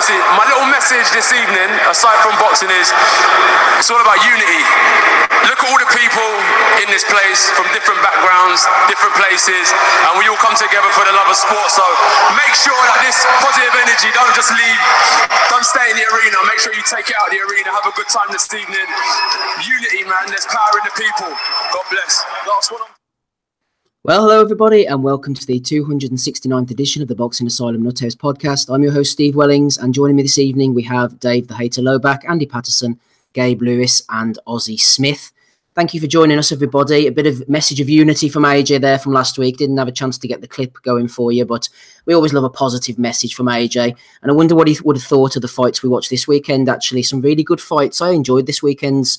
honestly, my little message this evening, aside from boxing, is it's all about unity. Look at all the people in this place from different backgrounds, different places, and we all come together for the love of sport. So make sure that this positive energy don't just leave, don't stay in the arena. Make sure you take it out of the arena. Have a good time this evening. Unity, man. There's power in the people. God bless. Last one. Well, hello everybody, and welcome to the 269th edition of the Boxing Asylum Nuthouse podcast. I'm your host, Steve Wellings, and joining me this evening we have Dave the Hater Lowback, Andy Patterson, Gabe Lewis, and Ozzy Smith. Thank you for joining us, everybody. A bit of message of unity from AJ there from last week. Didn't have a chance to get the clip going for you, but we always love a positive message from AJ. And I wonder what he would have thought of the fights we watched this weekend. Actually, some really good fights. I enjoyed this weekend's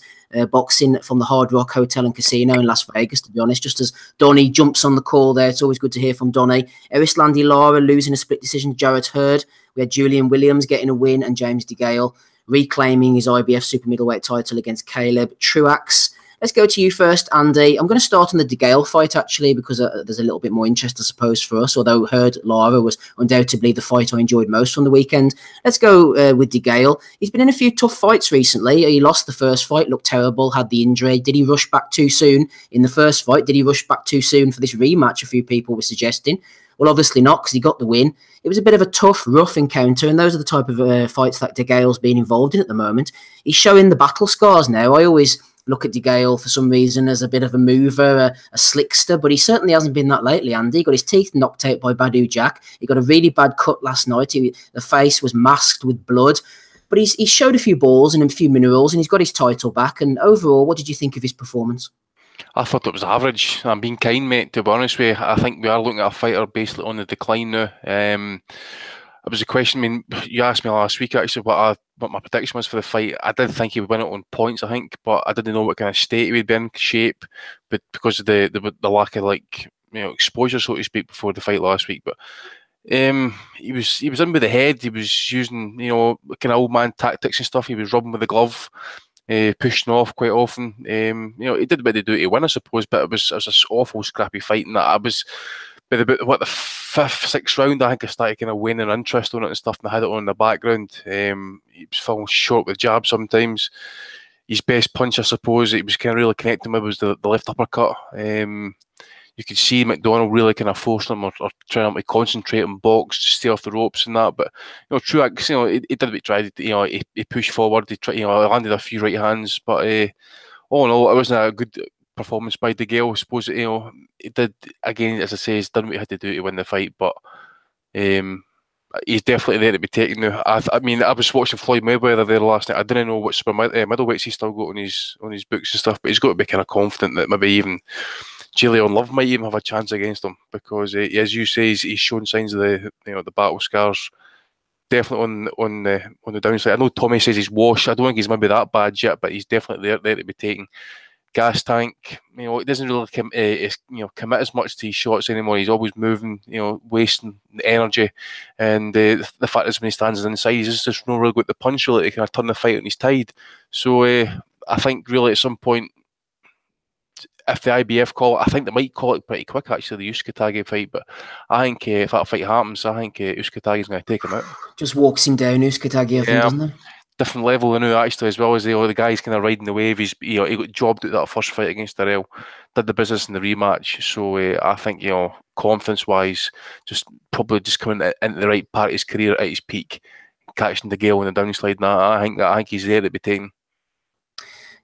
boxing from the Hard Rock Hotel and Casino in Las Vegas, to be honest. Just as Donny jumps on the call there, it's always good to hear from Donny. Erislandy Lara losing a split decision to JARRETT Hurd. We had Julian Williams getting a win and James DeGale reclaiming his IBF super middleweight title against Caleb Truax. Let's go to you first, Andy. I'm going to start on the DeGale fight, actually, because there's a little bit more interest, I suppose, for us, although Hurd Lara was undoubtedly the fight I enjoyed most from the weekend. Let's go with DeGale. He's been in a few tough fights recently. He lost the first fight, looked terrible, had the injury. Did he rush back too soon in the first fight? Did he rush back too soon for this rematch, a few people were suggesting? Well, obviously not, because he got the win. It was a bit of a tough, rough encounter, and those are the type of fights that DeGale's been involved in at the moment. He's showing the battle scars now. I always look at DeGale for some reason as a bit of a mover, a slickster, but he certainly hasn't been that lately, Andy. He got his teeth knocked out by Badu Jack. He got a really bad cut last night. The face was masked with blood, but he's showed a few balls and a few minerals, and he's got his title back. And overall, what did you think of his performance? I thought it was average. I'm being kind, mate, to be honest with you. I think we are looking at a fighter basically on the decline now. It was a question, I mean, you asked me last week actually what my prediction was for the fight. I did think he would win it on points, I think, but I didn't know what kind of state he would be in, shape, but because of the lack of, like, you know, exposure, so to speak, before the fight last week. But he was in with the head. He was using, you know, kind of old man tactics and stuff. He was rubbing with the glove, pushing off quite often. You know, he did what they do to win, I suppose, but it was this awful scrappy fight, and that I was by the fifth, sixth round, I think I started kind of waning interest on it and stuff, and I had it on in the background. He was falling short with jabs sometimes. His best punch, I suppose, it was kind of really connecting with was the left uppercut. You could see McDonald really kind of forcing him or trying to concentrate and box, just stay off the ropes and that. But, you know, Truax, you know, he did what he tried. You know, he pushed forward. He tried, you know, landed a few right hands, but all in all, it wasn't a good performance by DeGale. I suppose, you know, he did, again, as I say, he's done what he had to do to win the fight, but he's definitely there to be taken now. I mean, I was watching Floyd Mayweather there last night. I didn't know what super middleweights he's still got on his books and stuff, but he's got to be kind of confident that maybe even Julian Love might even have a chance against him, because as you say, he's shown signs of the battle scars. Definitely on the downside. I know Tommy says he's washed. I don't think he's maybe that bad yet, but he's definitely there to be taken. Gas tank, you know, he doesn't really commit as much to his shots anymore. He's always moving, you know, wasting energy, and the fact is when he stands inside, he's just not really got the punch really to kind of turn the fight on his tide. So I think really at some point, if the IBF call it, I think they might call it pretty quick actually, the Uskatagi fight, but I think if that fight happens, I think Uskatagi's going to take him out. Just walks him down, Uskatagi, I think, doesn't it? Different level, I know, actually, as well as the guys kind of riding the wave. He got jobbed at that first fight against Darrell, did the business in the rematch. So I think, you know, confidence-wise, probably coming into the right part of his career at his peak, catching DeGale on the downslide. And I think he's there to be taken.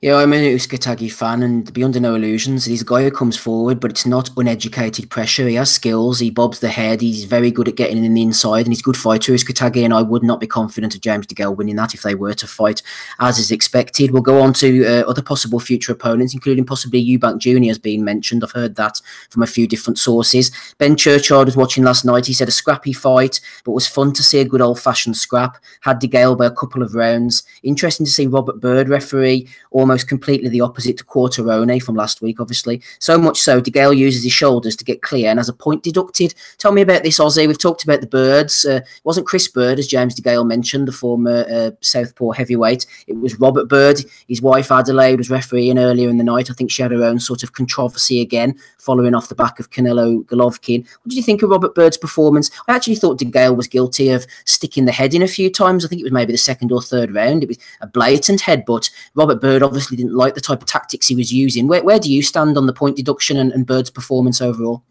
Yeah, I'm an Uskatagi fan, and to be under no illusions, he's a guy who comes forward, but it's not uneducated pressure. He has skills, he bobs the head, he's very good at getting in the inside, and he's a good fighter, Uskatagi, and I would not be confident of James DeGale winning that if they were to fight as is expected. We'll go on to other possible future opponents, including possibly Eubank Jr. has been mentioned. I've heard that from a few different sources. Ben Churchard was watching last night. He said a scrappy fight, but was fun to see a good old-fashioned scrap. Had DeGale by a couple of rounds. Interesting to see Robert Bird referee, or almost completely the opposite to Quarterone from last week, obviously. So much so, DeGale uses his shoulders to get clear and has a point deducted. Tell me about this, Aussie. We've talked about the Birds. It wasn't Chris Bird, as James DeGale mentioned, the former Southpaw heavyweight. It was Robert Bird. His wife, Adelaide, was refereeing earlier in the night. I think she had her own sort of controversy again, following off the back of Canelo Golovkin. What did you think of Robert Bird's performance? I actually thought DeGale was guilty of sticking the head in a few times. I think it was maybe the second or third round. It was a blatant headbutt. Robert Bird obviously didn't like the type of tactics he was using. Where do you stand on the point deduction and Bird's performance overall?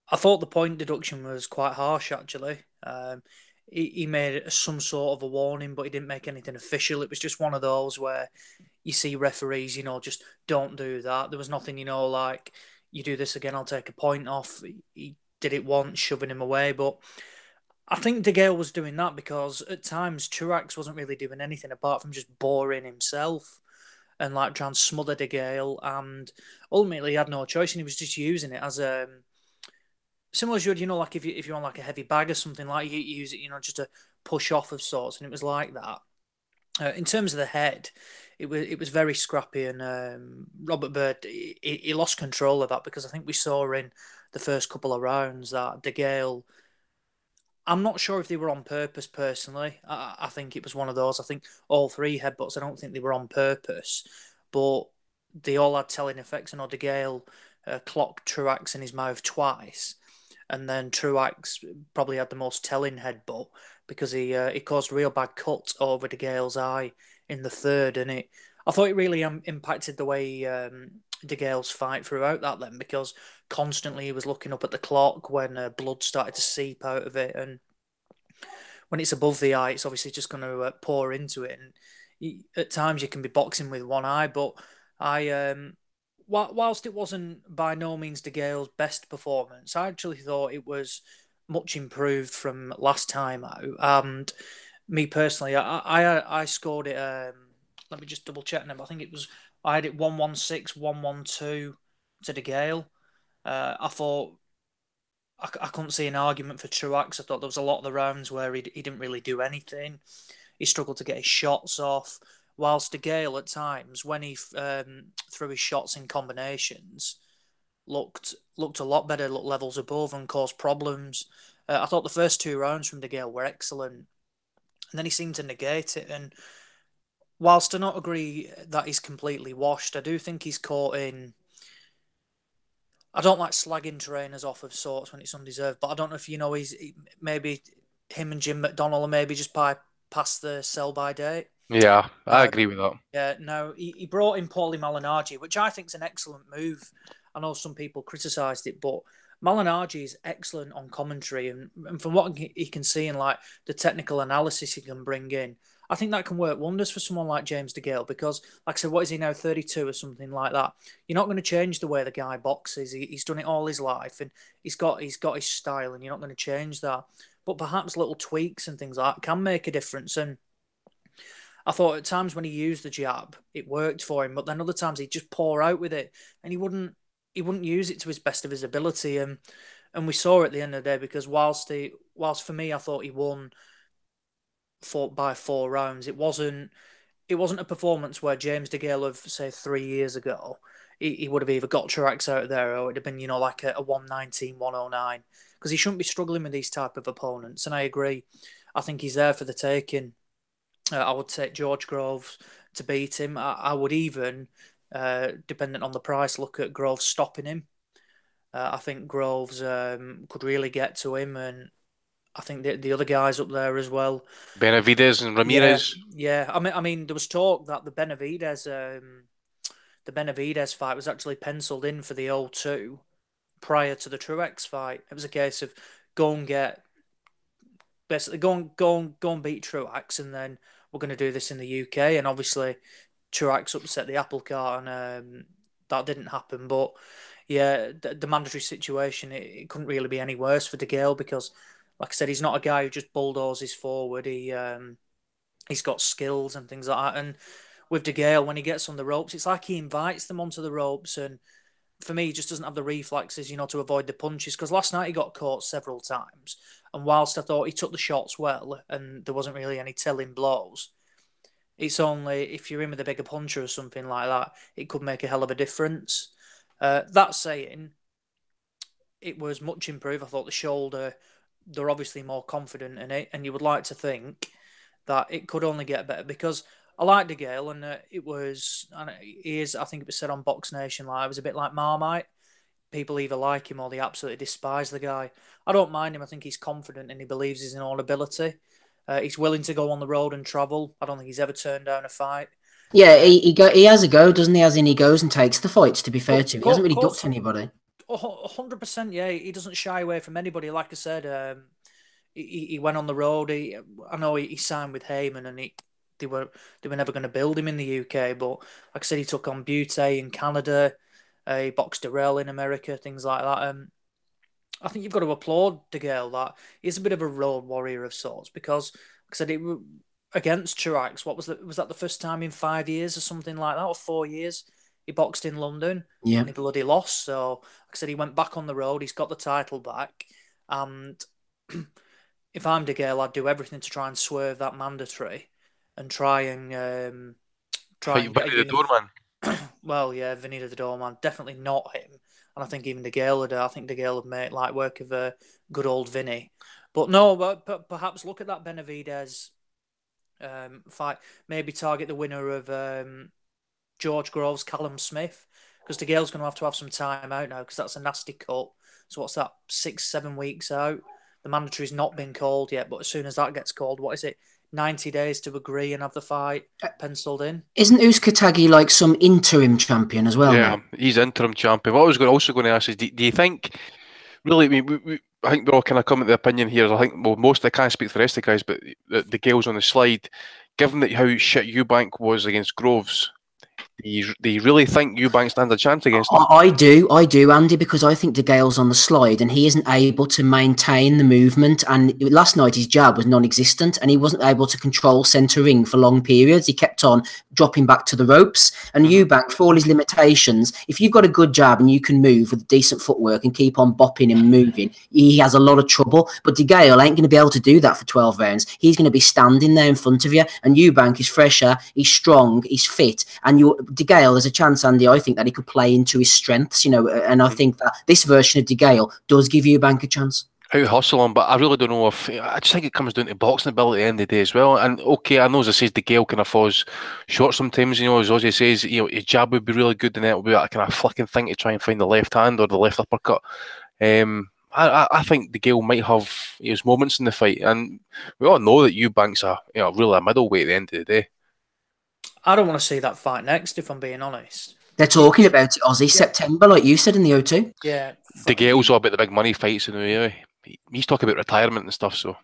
I thought the point deduction was quite harsh, actually. He made some sort of a warning, but he didn't make anything official. It was just one of those where you see referees, just don't do that. There was nothing, like, you do this again, I'll take a point off. He did it once, shoving him away. But I think DeGale was doing that because at times Truax wasn't really doing anything apart from just boring himself and like trying to smother DeGale. And ultimately, he had no choice, and he was just using it as a similar as you would, like if you're on like a heavy bag or something, like you use it, just to push off of sorts, and it was like that. In terms of the head, it was very scrappy, and Robert Bird he lost control of that because I think we saw in the first couple of rounds that DeGale. I'm not sure if they were on purpose personally. I think it was one of those. I think all three headbutts, I don't think they were on purpose, but they all had telling effects. And DeGale clocked Truax in his mouth twice, and then Truax probably had the most telling headbutt because he caused a real bad cut over DeGale's eye in the third, and I thought it really impacted the way DeGale's fight throughout that then, because constantly he was looking up at the clock when blood started to seep out of it, and when it's above the eye, it's obviously just going to pour into it, and at times you can be boxing with one eye. But whilst it wasn't by no means DeGale's best performance, I actually thought it was much improved from last time out. And me personally, I scored it. Let me just double check now. I think I had it 116, 112 to DeGale. I thought I couldn't see an argument for Truax. I thought there was a lot of the rounds where he didn't really do anything. He struggled to get his shots off. Whilst DeGale at times, when he threw his shots in combinations, looked a lot better, looked levels above, and caused problems. I thought the first two rounds from DeGale were excellent, and then he seemed to negate it. And whilst I don't agree that he's completely washed, I do think he's caught in. I don't like slagging trainers off of sorts when it's undeserved, but I don't know if he's maybe him and Jim McDonnell are maybe just past the sell-by date. Yeah, I agree with that. Yeah, no, he brought in Paulie Malignaggi, which I think is an excellent move. I know some people criticised it, but Malignaggi is excellent on commentary, and from what he can see and like the technical analysis he can bring in, I think that can work wonders for someone like James DeGale because, like I said, what is he now, 32 or something like that? You're not going to change the way the guy boxes. He's done it all his life, and he's got his style, and you're not going to change that. But perhaps little tweaks and things like that can make a difference. And I thought at times when he used the jab, it worked for him, but then other times he'd just pour out with it, and he wouldn't use it to his best of his ability. And we saw at the end of the day because whilst for me I thought he won by 4 rounds, it wasn't a performance where James DeGale of say 3 years ago he would have either got Truax out of there or it'd have been like a 119, 109, because he shouldn't be struggling with these type of opponents. And I agree, I think he's there for the taking. I would take George Groves to beat him. I would even, dependent on the price, look at Groves stopping him. I think Groves could really get to him, and I think the other guys up there as well. Benavidez and Ramirez. Yeah. I mean, there was talk that the Benavidez fight was actually penciled in for the 0-2 prior to the Truax fight. It was a case of go and beat Truax, and then we're going to do this in the UK. And obviously, Truax upset the apple cart, and that didn't happen. But yeah, the mandatory situation, it couldn't really be any worse for DeGale because, like I said, he's not a guy who just bulldozes forward. He's got skills and things like that. And with DeGale, when he gets on the ropes, it's like he invites them onto the ropes. And for me, he just doesn't have the reflexes, to avoid the punches. Because last night he got caught several times. And whilst I thought he took the shots well and there wasn't really any telling blows, It's only if you're in with a bigger puncher or something like that, it could make a hell of a difference. That saying, it was much improved. I thought the shoulder, they're obviously more confident in it, and you would like to think that it could only get better because I like DeGale, and he is, I think it was said on Box Nation, like, it was a bit like Marmite. People either like him or they absolutely despise the guy. I don't mind him. I think he's confident and he believes his own ability. He's willing to go on the road and travel. I don't think he's ever turned down a fight. Yeah, he has a go, doesn't he? As in, he goes and takes the fights. To be fair to him, he hasn't really ducked anybody. 100%, yeah. He doesn't shy away from anybody. Like I said, he went on the road. I know he signed with Heyman, and they were never going to build him in the UK. But like I said, he took on Butte in Canada. He boxed Darrell in America, things like that. I think you've got to applaud DeGale that he's a bit of a road warrior of sorts because, like I said, against Truax, was that the first time in 5 years or something like that, or 4 years? He boxed in London, yeah, and he bloody lost. So, like I said, he went back on the road. He's got the title back, and if I'm DeGale, I'd do everything to try and swerve that mandatory and try and get the doorman. Well, yeah, Vinny the Doorman, definitely not him. And I think even DeGale would make light work of good old Vinny. But no, but perhaps look at that Benavidez fight. Maybe target the winner of George Groves, Callum Smith, because DeGale's going to have some time out now because that's a nasty cut. So what's that, 6-7 weeks out? The mandatory's not been called yet, but as soon as that gets called, what is it? 90 days to agree and have the fight penciled in. Isn't Uzcategui like some interim champion as well? Yeah, he's interim champion. What I was also going to ask is, do you think, really, I mean, I think we're all kind of coming to the opinion here. I think, well, most, I can't speak for the rest of the guys, but the Gales on the slide, given that how shit Eubank was against Groves, do you really think Eubank stands a chance against him? I do, Andy, because I think DeGale's on the slide and he isn't able to maintain the movement. And last night his jab was non-existent and he wasn't able to control centre ring for long periods. He kept on dropping back to the ropes. And Eubank, for all his limitations, if you've got a good jab and you can move with decent footwork and keep on bopping and moving, he has a lot of trouble. But DeGale ain't going to be able to do that for 12 rounds. He's going to be standing there in front of you. And Eubank is fresher, he's strong, he's fit, and DeGale, there's a chance, Andy, I think that he could play into his strengths, and I think that this version of DeGale does give Eubank a chance. How hustle him, but I really don't know if, I just think it comes down to boxing ability at the end of the day as well. And okay, I know, as I says, DeGale kind of falls short sometimes, as Ozzy says, his jab would be really good and it would be that kind of flicking thing to try and find the left hand or the left uppercut. I think DeGale might have his moments in the fight, and we all know that Eubank's really a middleweight at the end of the day. I don't want to see that fight next, if I'm being honest. They're talking about it, Ozzy, September, like you said in the O2. Yeah. DeGale's all about the big money fights, he's talking about retirement and stuff, so.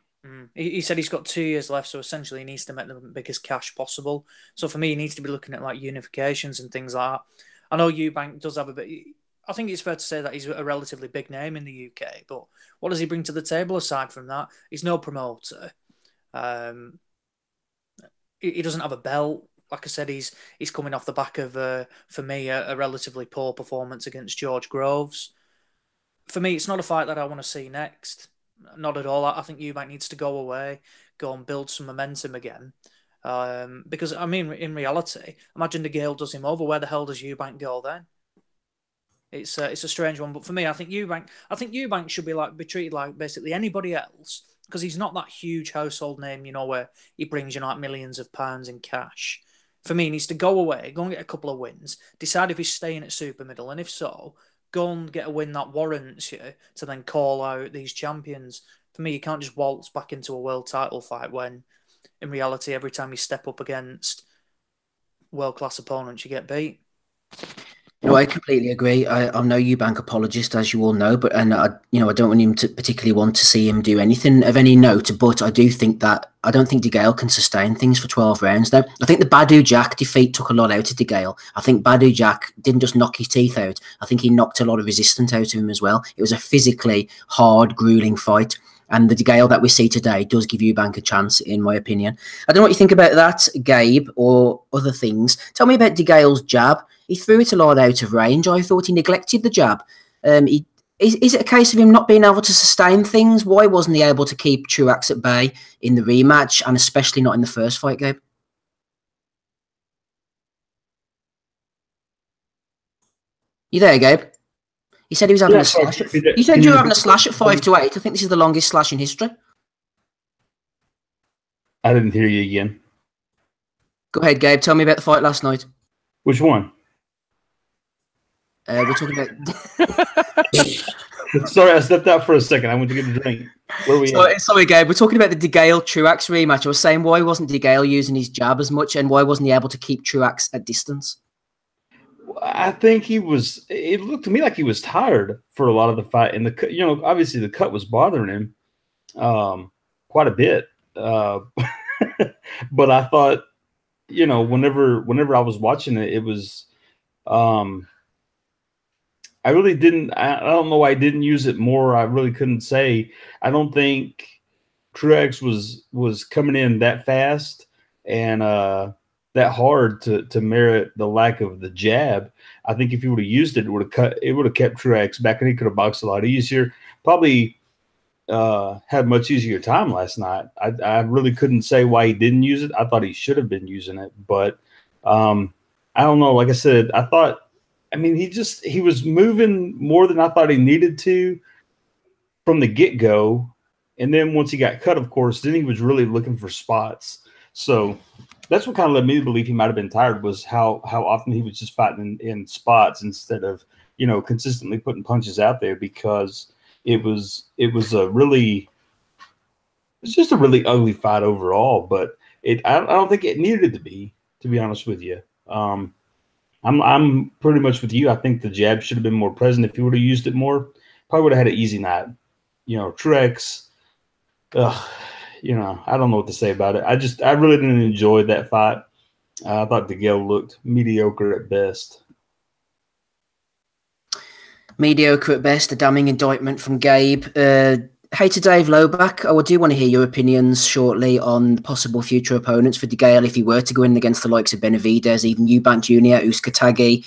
He said he's got 2 years left, so essentially he needs to make the biggest cash possible. So for me, he needs to be looking at like unifications and things like that. I know Eubank does have a bit. I think it's fair to say that he's a relatively big name in the UK, but what does he bring to the table aside from that? He's no promoter. He doesn't have a belt. Like I said, he's coming off the back of, for me, a relatively poor performance against George Groves. For me, it's not a fight that I want to see next. Not at all. I think Eubank needs to go away, go and build some momentum again. Because, I mean, in reality, imagine DeGale does him over. Where the hell does Eubank go then? It's a strange one. But for me, I think Eubank should be treated like basically anybody else, because he's not that huge household name, where he brings like millions of pounds in cash. For me, he needs to go away, go and get a couple of wins, decide if he's staying at super middle, and if so, go and get a win that warrants you to then call out these champions. For me, you can't just waltz back into a world title fight when, in reality, every time you step up against world-class opponents, you get beat. No, I completely agree. I'm no Eubank apologist, as you all know, but I don't want him to particularly want to see him do anything of any note. But I do think that I don't think DeGale can sustain things for 12 rounds. Though I think the Badu Jack defeat took a lot out of DeGale. I think Badu Jack didn't just knock his teeth out. I think he knocked a lot of resistance out of him as well. It was a physically hard, grueling fight. And the DeGale that we see today does give Eubank a chance, in my opinion. I don't know what you think about that, Gabe, or other things. Tell me about DeGale's jab. He threw it a lot out of range. I thought he neglected the jab. Is it a case of him not being able to sustain things? Why wasn't he able to keep Truax at bay in the rematch, and especially not in the first fight, Gabe? You there, Gabe? He said he was having a slash. You said you were having a slash at 5-8. I think this is the longest slash in history. I didn't hear you again. Go ahead, Gabe. Tell me about the fight last night. Which one? We're talking about. Sorry, I stepped out for a second. I went to get a drink. Where are we at? Sorry, Gabe. We're talking about the DeGale Truax rematch. I was saying, why wasn't DeGale using his jab as much, and why wasn't he able to keep Truax at distance? I think he was. It looked to me like he was tired for a lot of the fight, and obviously the cut was bothering him quite a bit. But I thought, whenever I was watching it, it was. I really didn't. I don't know why I didn't use it more. I really couldn't say. I don't think Truax was coming in that fast and that hard to merit the lack of the jab. I think if he would have used it, it would have kept Truax back, and he could have boxed a lot easier. Probably had much easier time last night. I really couldn't say why he didn't use it. I thought he should have been using it, but I don't know. Like I said, I thought. I mean, he was moving more than I thought he needed to from the get-go. And then once he got cut, of course, then he was really looking for spots. So that's what kind of led me to believe he might have been tired, was how often he was just fighting in spots instead of, consistently putting punches out there, because it was just a really ugly fight overall. But I don't think it needed to be honest with you. I'm pretty much with you. I think the jab should have been more present. If he would have used it more, probably would have had an easy night. Truax, I don't know what to say about it. I really didn't enjoy that fight. I thought DeGale looked mediocre at best. Mediocre at best, a damning indictment from Gabe. Hater Dave Lowback, I do want to hear your opinions shortly on possible future opponents for DeGale if he were to go in against the likes of Benavidez, even Eubank Jr., Uzcategui,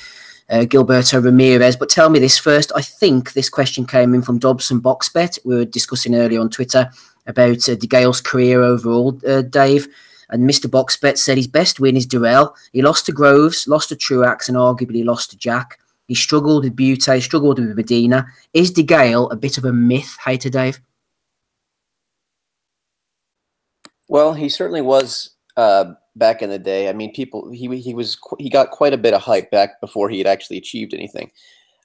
Gilberto Ramirez. But tell me this first. I think this question came in from Dobson Boxbet. We were discussing earlier on Twitter about DeGale's career overall, Dave. And Mr. Boxbet said his best win is Durrell. He lost to Groves, lost to Truax, and arguably lost to Jack. He struggled with Butte, struggled with Medina. Is DeGale a bit of a myth, Hater Dave? Well, he certainly was back in the day. I mean, he got quite a bit of hype back before he had actually achieved anything.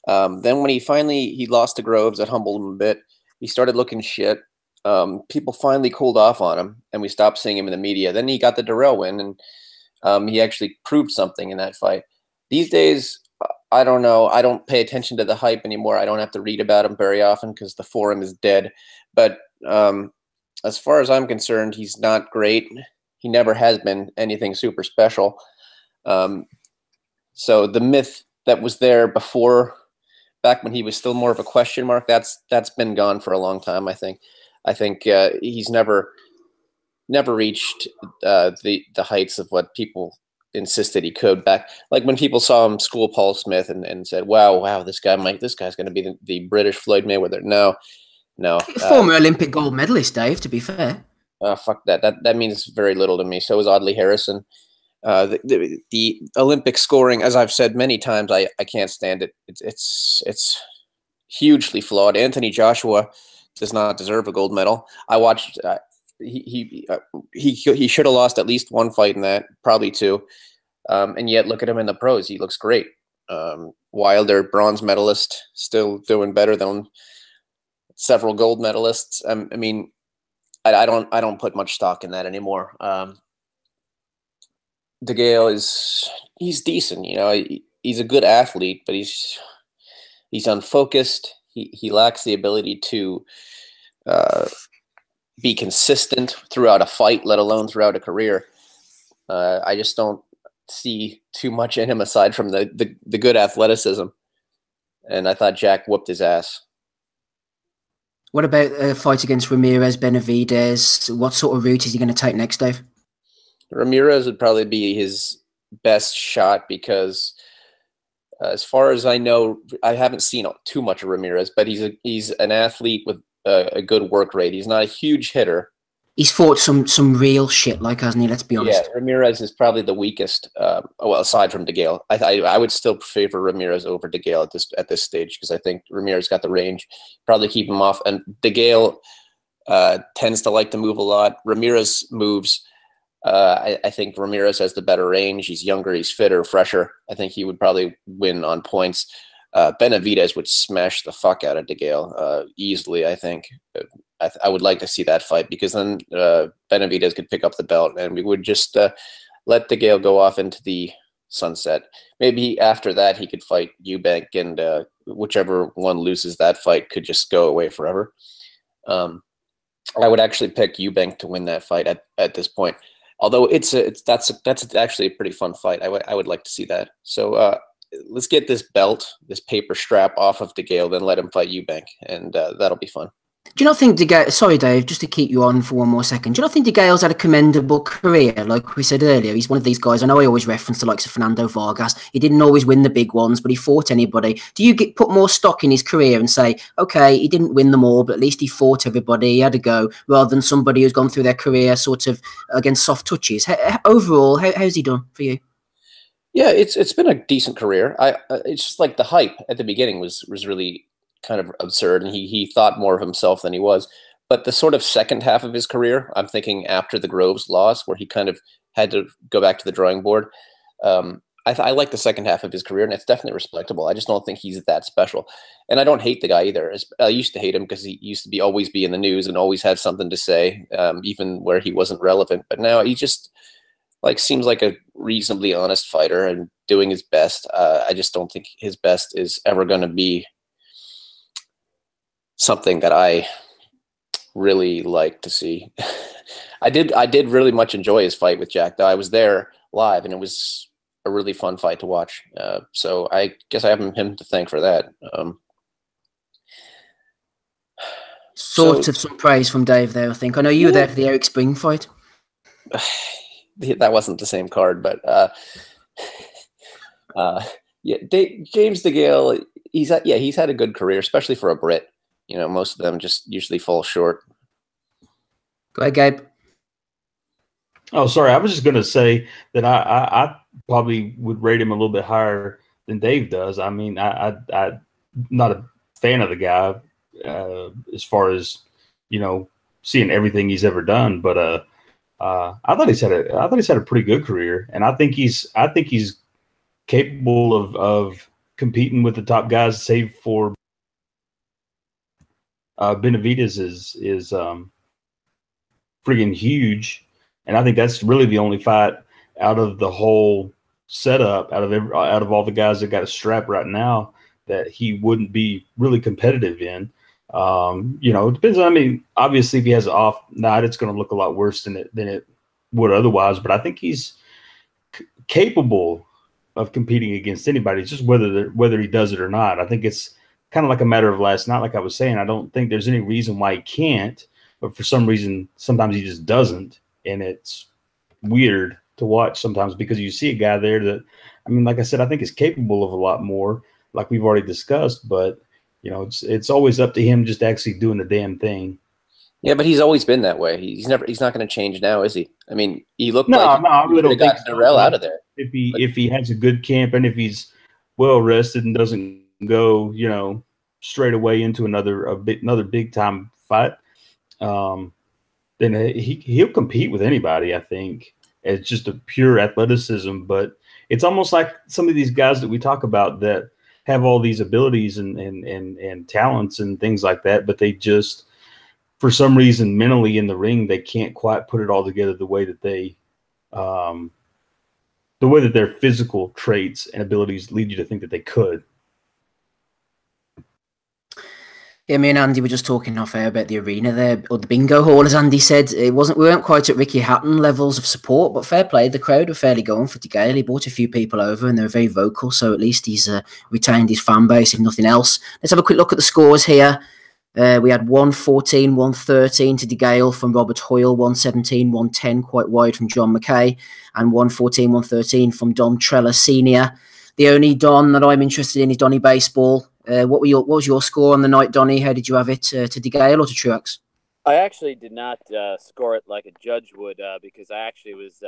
Then when he lost to Groves, that humbled him a bit. He started looking shit. People finally cooled off on him, and we stopped seeing him in the media. Then he got the Durrell win, and he actually proved something in that fight. These days, I don't know. I don't pay attention to the hype anymore. I don't have to read about him very often because the forum is dead. But as far as I'm concerned, he's not great. He never has been anything super special. So the myth that was there before, back when he was still more of a question mark, that's been gone for a long time, I think. I think he's never reached the heights of what people insisted he could back. Like when people saw him school Paul Smith and said, wow, this guy's going to be the British Floyd Mayweather. No. Former Olympic gold medalist, Dave, to be fair. Fuck that. That means very little to me. So is Audley Harrison. The Olympic scoring, as I've said many times, I can't stand it. It's hugely flawed. Anthony Joshua does not deserve a gold medal. I watched. He should have lost at least one fight in that, probably two. And yet, look at him in the pros. He looks great. Wilder, bronze medalist, still doing better than several gold medalists. I mean, I don't put much stock in that anymore. DeGale he's decent, he's a good athlete, but he's unfocused. He lacks the ability to be consistent throughout a fight, let alone throughout a career. I just don't see too much in him aside from the good athleticism. And I thought Jack whooped his ass. What about a fight against Ramirez, Benavidez? What sort of route is he going to take next, Dave? Ramirez would probably be his best shot because, as far as I know, I haven't seen too much of Ramirez, but he's an athlete with a good work rate. He's not a huge hitter, He's fought some real shit, like, hasn't he? Let's be honest. Yeah, Ramirez is probably the weakest. Well, aside from DeGale, I would still favor Ramirez over DeGale at this stage, because I think Ramirez got the range. Probably keep him off, and DeGale tends to like to move a lot. Ramirez moves. I think Ramirez has the better range. He's younger, he's fitter, fresher. I think he would probably win on points. Benavidez would smash the fuck out of DeGale easily, I think. I would like to see that fight, because then Benavidez could pick up the belt, and we would just let DeGale go off into the sunset. Maybe after that he could fight Eubank, and whichever one loses that fight could just go away forever. I would actually pick Eubank to win that fight at this point. Although that's actually a pretty fun fight. I would like to see that. So let's get this belt, this paper strap, off of DeGale, then let him fight Eubank, and that'll be fun. Do you not think DeGale... Sorry, Dave, just to keep you on for one more second. Do you not think DeGale's had a commendable career? Like we said earlier, he's one of these guys. I know I always reference the likes of Fernando Vargas. He didn't always win the big ones, but he fought anybody. Do you put more stock in his career and say, okay, he didn't win them all, but at least he fought everybody, he had a go, rather than somebody who's gone through their career sort of against soft touches? Overall, how's he done for you? Yeah, it's been a decent career. It's just like the hype at the beginning was really kind of absurd, and he thought more of himself than he was. But the sort of second half of his career, I'm thinking after the Groves loss, where he kind of had to go back to the drawing board, I like the second half of his career, and it's definitely respectable. I just don't think he's that special. And I don't hate the guy either. I used to hate him because he used to always be in the news and always had something to say, even where he wasn't relevant. But now he just seems like a reasonably honest fighter and doing his best. I just don't think his best is ever going to be something that I really like to see. I did really much enjoy his fight with Jack, though. I was there live, and it was a really fun fight to watch. So I guess I have him to thank for that. Sort of some praise from Dave there, I think. I know you were there for the Eric Spring fight. That wasn't the same card, but yeah, James DeGale, he's had a good career, especially for a Brit. You know, most of them just usually fall short. Go ahead, Gabe. Oh, sorry. I was just going to say that I probably would rate him a little bit higher than Dave does. I mean, I'm not a fan of the guy as far as, you know, seeing everything he's ever done. But I thought he's had a pretty good career, and I think he's capable of competing with the top guys, save for Benavidez is freaking huge, and I think that's really the only fight out of the whole setup, out of all the guys that got a strap right now, that he wouldn't be really competitive in. You know, it depends on, I mean, obviously if he has an off night, it's going to look a lot worse than it would otherwise, but I think he's capable of competing against anybody. It's just whether he does it or not. I think it's kind of like a matter of last night, like I was saying. I don't think there's any reason why he can't, but for some reason, sometimes he just doesn't. And it's weird to watch sometimes, because you see a guy there that, I mean, like I said, I think is capable of a lot more, like we've already discussed, but you know, it's always up to him just actually doing the damn thing. Yeah, but he's always been that way. He's not going to change now, is he? I mean, he looked I really don't got Darrell out of there. If he has a good camp, and if he's well rested and doesn't go, you know, straight away into another big time fight, then he'll compete with anybody. I think it's just a pure athleticism, but it's almost like some of these guys that we talk about that have all these abilities and talents and things like that, but they just, for some reason, mentally in the ring, they can't quite put it all together the way that their physical traits and abilities lead you to think that they could. Yeah, me and Andy were just talking off air about the arena there, or the bingo hall, as Andy said. We weren't quite at Ricky Hatton levels of support, but fair play. The crowd were fairly going for DeGale. He brought a few people over, and they were very vocal, so at least he's retained his fan base, if nothing else. Let's have a quick look at the scores here. We had 114, 113 to DeGale from Robert Hoyle, 117, 110, quite wide from John McKay, and 114, 113 from Don Trella Sr. The only Don that I'm interested in is Donny Baseball. What was your score on the night, Donny? How did you have it, to DeGale or to Truax? I actually did not score it like a judge would because I actually was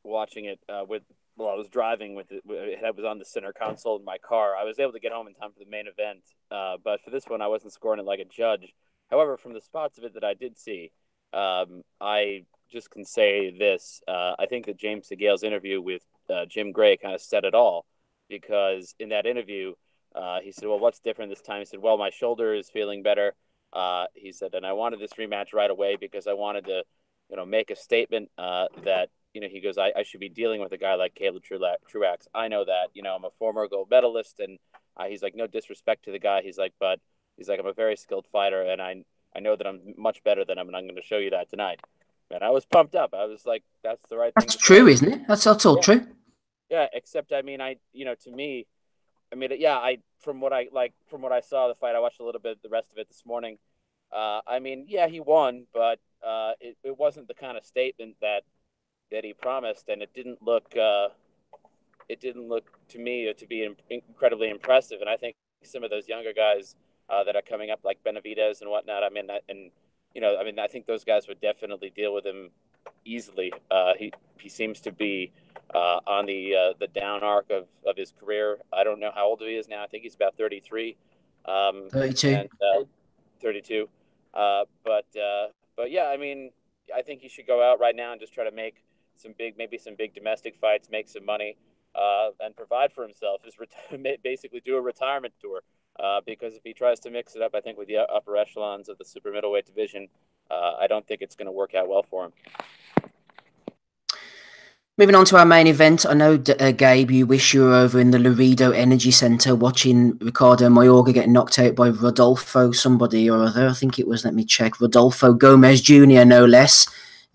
watching it with. Well, I was driving with it. I was on the center console in my car. I was able to get home in time for the main event, but for this one, I wasn't scoring it like a judge. However, from the spots of it that I did see, I just can say this: I think that James DeGale's interview with Jim Gray kind of said it all, because in that interview, he said, "Well, what's different this time?" He said, "Well, my shoulder is feeling better." He said, and I wanted this rematch right away because I wanted to, make a statement that, he goes, I should be dealing with a guy like Caleb Truax. I know that, I'm a former gold medalist, and he's like, no disrespect to the guy. He's like, I'm a very skilled fighter, and I know that I'm much better than him, and I'm going to show you that tonight. And I was pumped up. I was like, that's the right thing. That's true, isn't it? That's all true. Yeah, except, to me, from what I saw of the fight, I watched a little bit the rest of it this morning. He won, but it wasn't the kind of statement that he promised, and it didn't look to me to be incredibly impressive. And I think some of those younger guys that are coming up, like Benavidez and whatnot, I think those guys would definitely deal with him easily. He seems to be on the down arc of his career. I don't know how old he is now. I think he's about 33. 32. And 32. But yeah, I think he should go out right now and just try to make some big domestic fights, make some money, and provide for himself. Just basically do a retirement tour. Because if he tries to mix it up, I think with the upper echelons of the super middleweight division, I don't think it's going to work out well for him. Moving on to our main event, I know, Gabe, you wish you were over in the Laredo Energy Center watching Ricardo Mayorga get knocked out by Rodolfo somebody or other. I think it was, let me check, Rodolfo Gomez Jr., no less.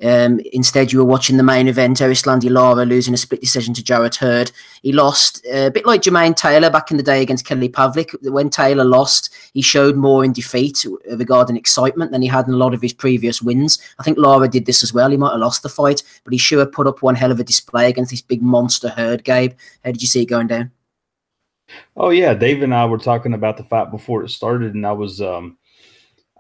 Instead, you were watching the main event, Erislandy Lara losing a split decision to JARRETT Hurd. He lost, a bit like Jermaine Taylor back in the day against Kelly Pavlik. When Taylor lost, he showed more in defeat regarding excitement than he had in a lot of his previous wins. I think Lara did this as well. He might have lost the fight, but he sure put up one hell of a display against this big monster Hurd, Gabe. How did you see it going down? Oh, yeah. Dave and I were talking about the fight before it started, and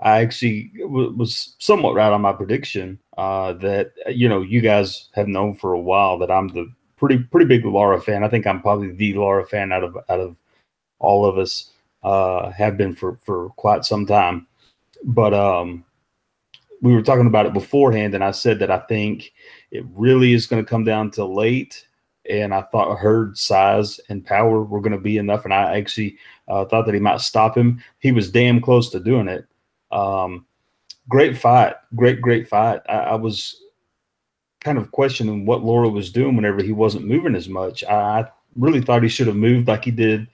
I actually was somewhat right on my prediction that, you guys have known for a while that I'm the pretty big Lara fan. I think I'm probably the Lara fan out of all of us, have been for quite some time. But we were talking about it beforehand, and I said that I think it really is going to come down to late. And I thought Hurd's size and power were going to be enough. And I actually thought that he might stop him. He was damn close to doing it. Great fight. Great fight. I was kind of questioning what Lara was doing whenever he wasn't moving as much. I really thought he should have moved like he did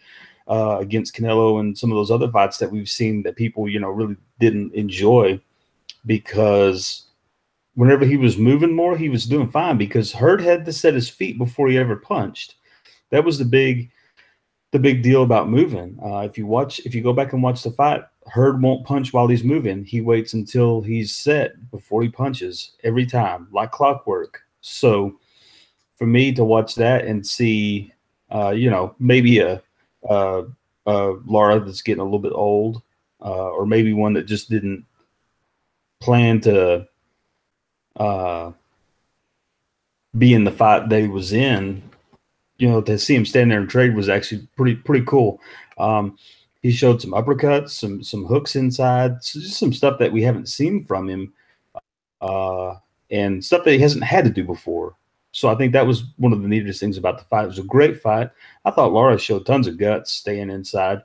against Canelo and some of those other fights that we've seen that people, really didn't enjoy, because whenever he was moving more, he was doing fine, because Hurd had to set his feet before he ever punched. That was the big deal about moving. If you go back and watch the fight, Hurd won't punch while he's moving. He waits until he's set before he punches every time, like clockwork. So for me to watch that and see, maybe a Lara that's getting a little bit old, or maybe one that just didn't plan to be in the fight that he was in, to see him stand there and trade was actually pretty cool. He showed some uppercuts, some hooks inside, just some stuff that we haven't seen from him, and stuff that he hasn't had to do before. So I think that was one of the neatest things about the fight. It was a great fight. I thought Lara showed tons of guts staying inside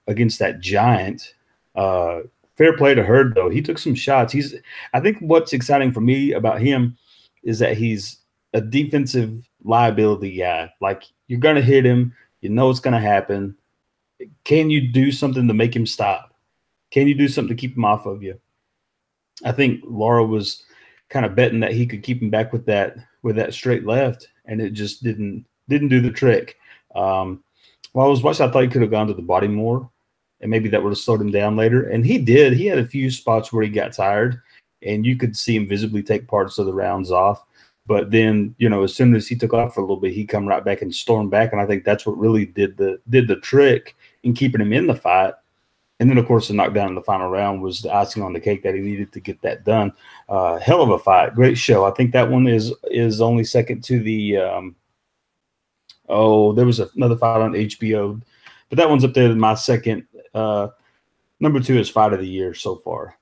against that giant. Fair play to Hurd, though. He took some shots. I think what's exciting for me about him is that he's a defensive liability guy. Like, you're going to hit him. You know it's going to happen. Can you do something to make him stop? Can you do something to keep him off of you? I think Lara was kind of betting that he could keep him back with that straight left, and it just didn't do the trick. While I was watching, I thought he could have gone to the body more, and maybe that would have slowed him down later. And he did. He had a few spots where he got tired, and you could see him visibly take parts of the rounds off. But then, as soon as he took off for a little bit, he come right back and stormed back. And I think that's what really did the trick in keeping him in the fight. And then, of course, the knockdown in the final round was the icing on the cake that he needed to get that done. Hell of a fight. Great show. I think that one is only second to the there was another fight on HBO. But that one's up there. My second. Number 2 is fight of the year so far.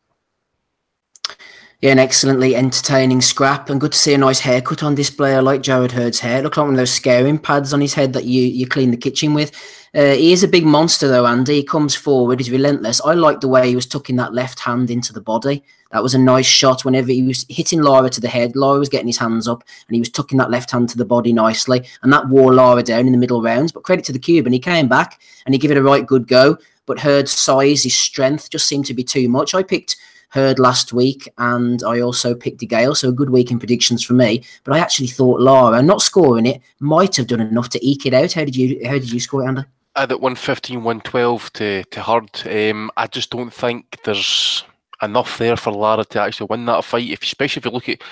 Yeah, an excellently entertaining scrap, and good to see a nice haircut on display. I like Jarrett Hurd's hair. It looked like one of those scaring pads on his head that you clean the kitchen with. He is a big monster, though, Andy. He comes forward. He's relentless. I like the way he was tucking that left hand into the body. That was a nice shot whenever he was hitting Lara to the head. Lara was getting his hands up, and he was tucking that left hand to the body nicely, and that wore Lara down in the middle rounds. But credit to the Cuban. He came back, and he gave it a right good go. But Hurd's size, his strength just seemed to be too much. I picked Hurd last week, and I also picked DeGale, so a good week in predictions for me. But I actually thought Lara, not scoring it, might have done enough to eke it out. How did you score it, Andy? I had it 115, 112 to Hurd. I just don't think there's enough there for Lara to actually win that fight. Especially if you look at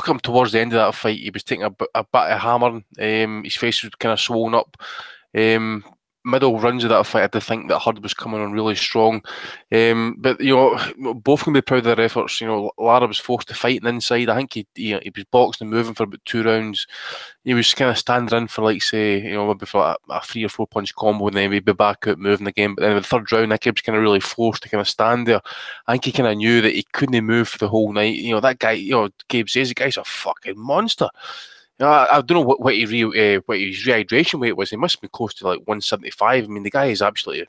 him towards the end of that fight, he was taking a bit of hammering. His face was kind of swollen up. Middle runs of that fight, I did think that Hurd was coming on really strong. But, both can be proud of their efforts. Lara was forced to fight inside. I think he was boxing and moving for about 2 rounds. He was kind of standing in for, like, say, maybe for a 3 or 4 punch combo, and then maybe back out moving again. But then in the 3rd round, I think he was kind of really forced to kind of stand there. I think he kind of knew that he couldn't move for the whole night. That guy, Gabe says, the guy's a fucking monster. I don't know what his rehydration weight was. He must have been close to like 175. I mean, the guy is absolutely,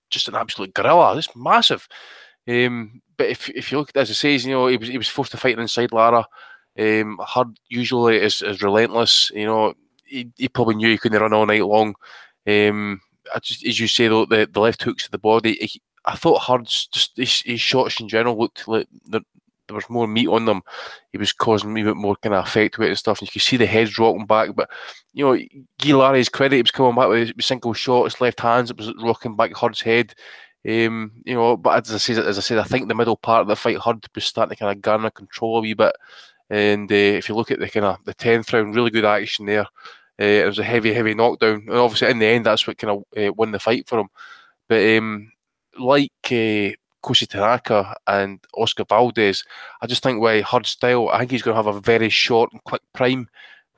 just an absolute gorilla. It's massive. But if you look, as I say, he was forced to fight inside Lara. Hurd usually is relentless. He probably knew he couldn't run all night long. As you say though, the left hooks to the body. I thought Hurd's his shots in general looked like there was more meat on them. He was causing a bit more kind of effect with it and stuff. And you could see the heads rocking back. But, give Larry's credit. He was coming back with single shots, left hands. It was rocking back Hurd's head. But as I said, I think the middle part of the fight, Hurd was starting to kind of garner control a wee bit. And if you look at the 10th round, really good action there. It was a heavy knockdown. And obviously, in the end, that's what kind of won the fight for him. But like Kosi Tanaka and Oscar Valdez, I just think with Hurd's style, I think he's going to have a very short and quick prime,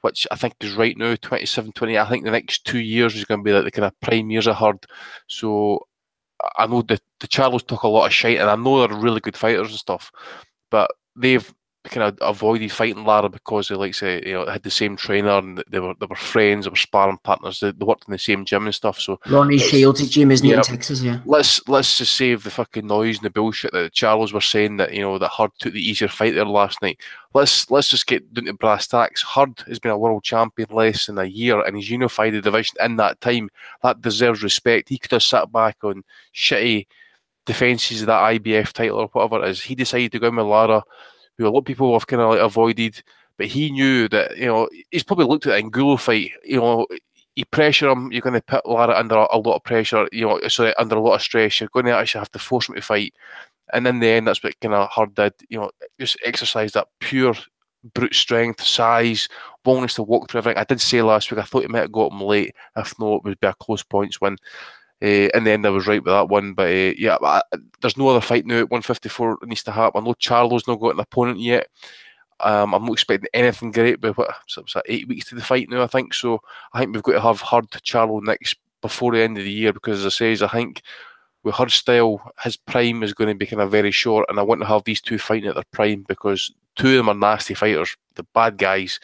which I think is right now, 27, 28. I think the next 2 years is going to be like the kind of prime years of Hurd. So I know the Charlos took a lot of shite, and I know they're really good fighters and stuff, but they've kind of avoided fighting Lara because they had the same trainer and they were friends, they were sparring partners, they worked in the same gym and stuff. So Ronnie Shields' gym, isn't it, in Texas? Yeah. Let's just save the fucking noise and the bullshit that the Charlos were saying that that Hurd took the easier fight there last night. Let's just get down to brass tacks. Hurd has been a world champion less than a year, and he's unified the division in that time. That deserves respect. He could have sat back on shitty defences of that IBF title or whatever it is. He decided to go in with Lara, who a lot of people have kind of avoided, but he knew that, he's probably looked at the Angulo fight, you pressure him, you're going to put Lara under a lot of pressure, under a lot of stress, you're going to actually have to force him to fight. And in the end, that's what kind of Hurd did, just exercise that pure brute strength, size, willingness to walk through everything. I did say last week, I thought he might have got him late, if not, it would be a close points win. In the end, I was right with that one, but there's no other fight now at 154 that needs to happen. I know Charlo's not got an opponent yet. I'm not expecting anything great, but it's 8 weeks to the fight now, I think. So I think we've got to have Hurd Charlo next before the end of the year, because as I say, I think with Hurd's style, his prime is going to be kind of very short, and I want to have these two fighting at their prime because two of them are nasty fighters, the bad guys,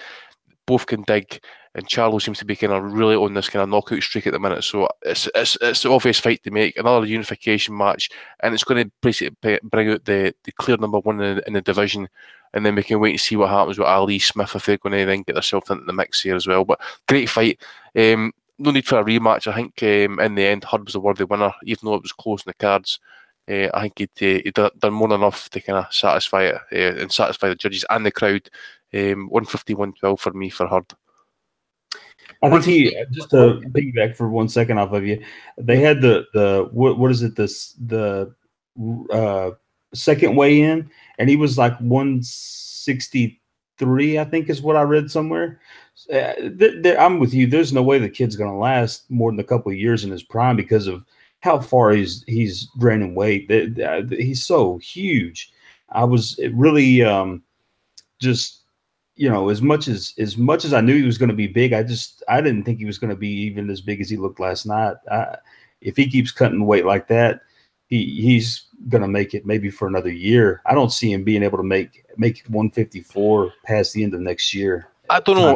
both can dig. And Charlo seems to be kind of really on this kind of knockout streak at the minute. So it's an obvious fight to make, another unification match, and it's going to basically bring out the clear number one in the division, and then we can wait and see what happens with Ali Smith if they're going to then get themselves into the mix here as well. But great fight. No need for a rematch. I think in the end, Hurd was the worthy winner, even though it was close in the cards. I think he'd done more than enough to kind of satisfy it and satisfy the judges and the crowd. 150, 112 for me for Hurd. I think he, just to piggyback for 1 second off of you, they had what is it, the second weigh in, and he was like 163, I think is what I read somewhere. I'm with you. There's no way the kid's going to last more than a couple of years in his prime because of how far he's draining weight. He's so huge. I was really just, you know, as much as I knew he was going to be big, I didn't think he was going to be even as big as he looked last night. If he keeps cutting weight like that, he's going to make it maybe for another year. I don't see him being able to make 154 past the end of next year. I don't know.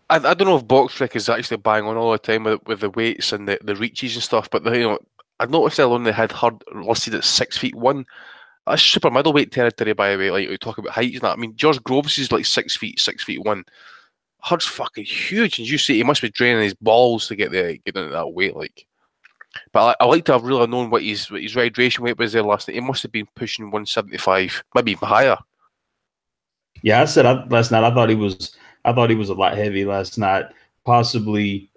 I don't know if BoxRec is actually bang on all the time with the weights and the reaches and stuff. But you know, I noticed they only had Hurd listed at 6'1". That's super middleweight territory, by the way. Like we talk about heights and that. I mean, George Groves is like 6'1". Hurd's fucking huge, and you see he must be draining his balls to get into that weight. Like, but I like to have really known what his hydration weight was there last night. He must have been pushing 175, maybe even higher. Yeah, I said last night. I thought he was a lot heavy last night, possibly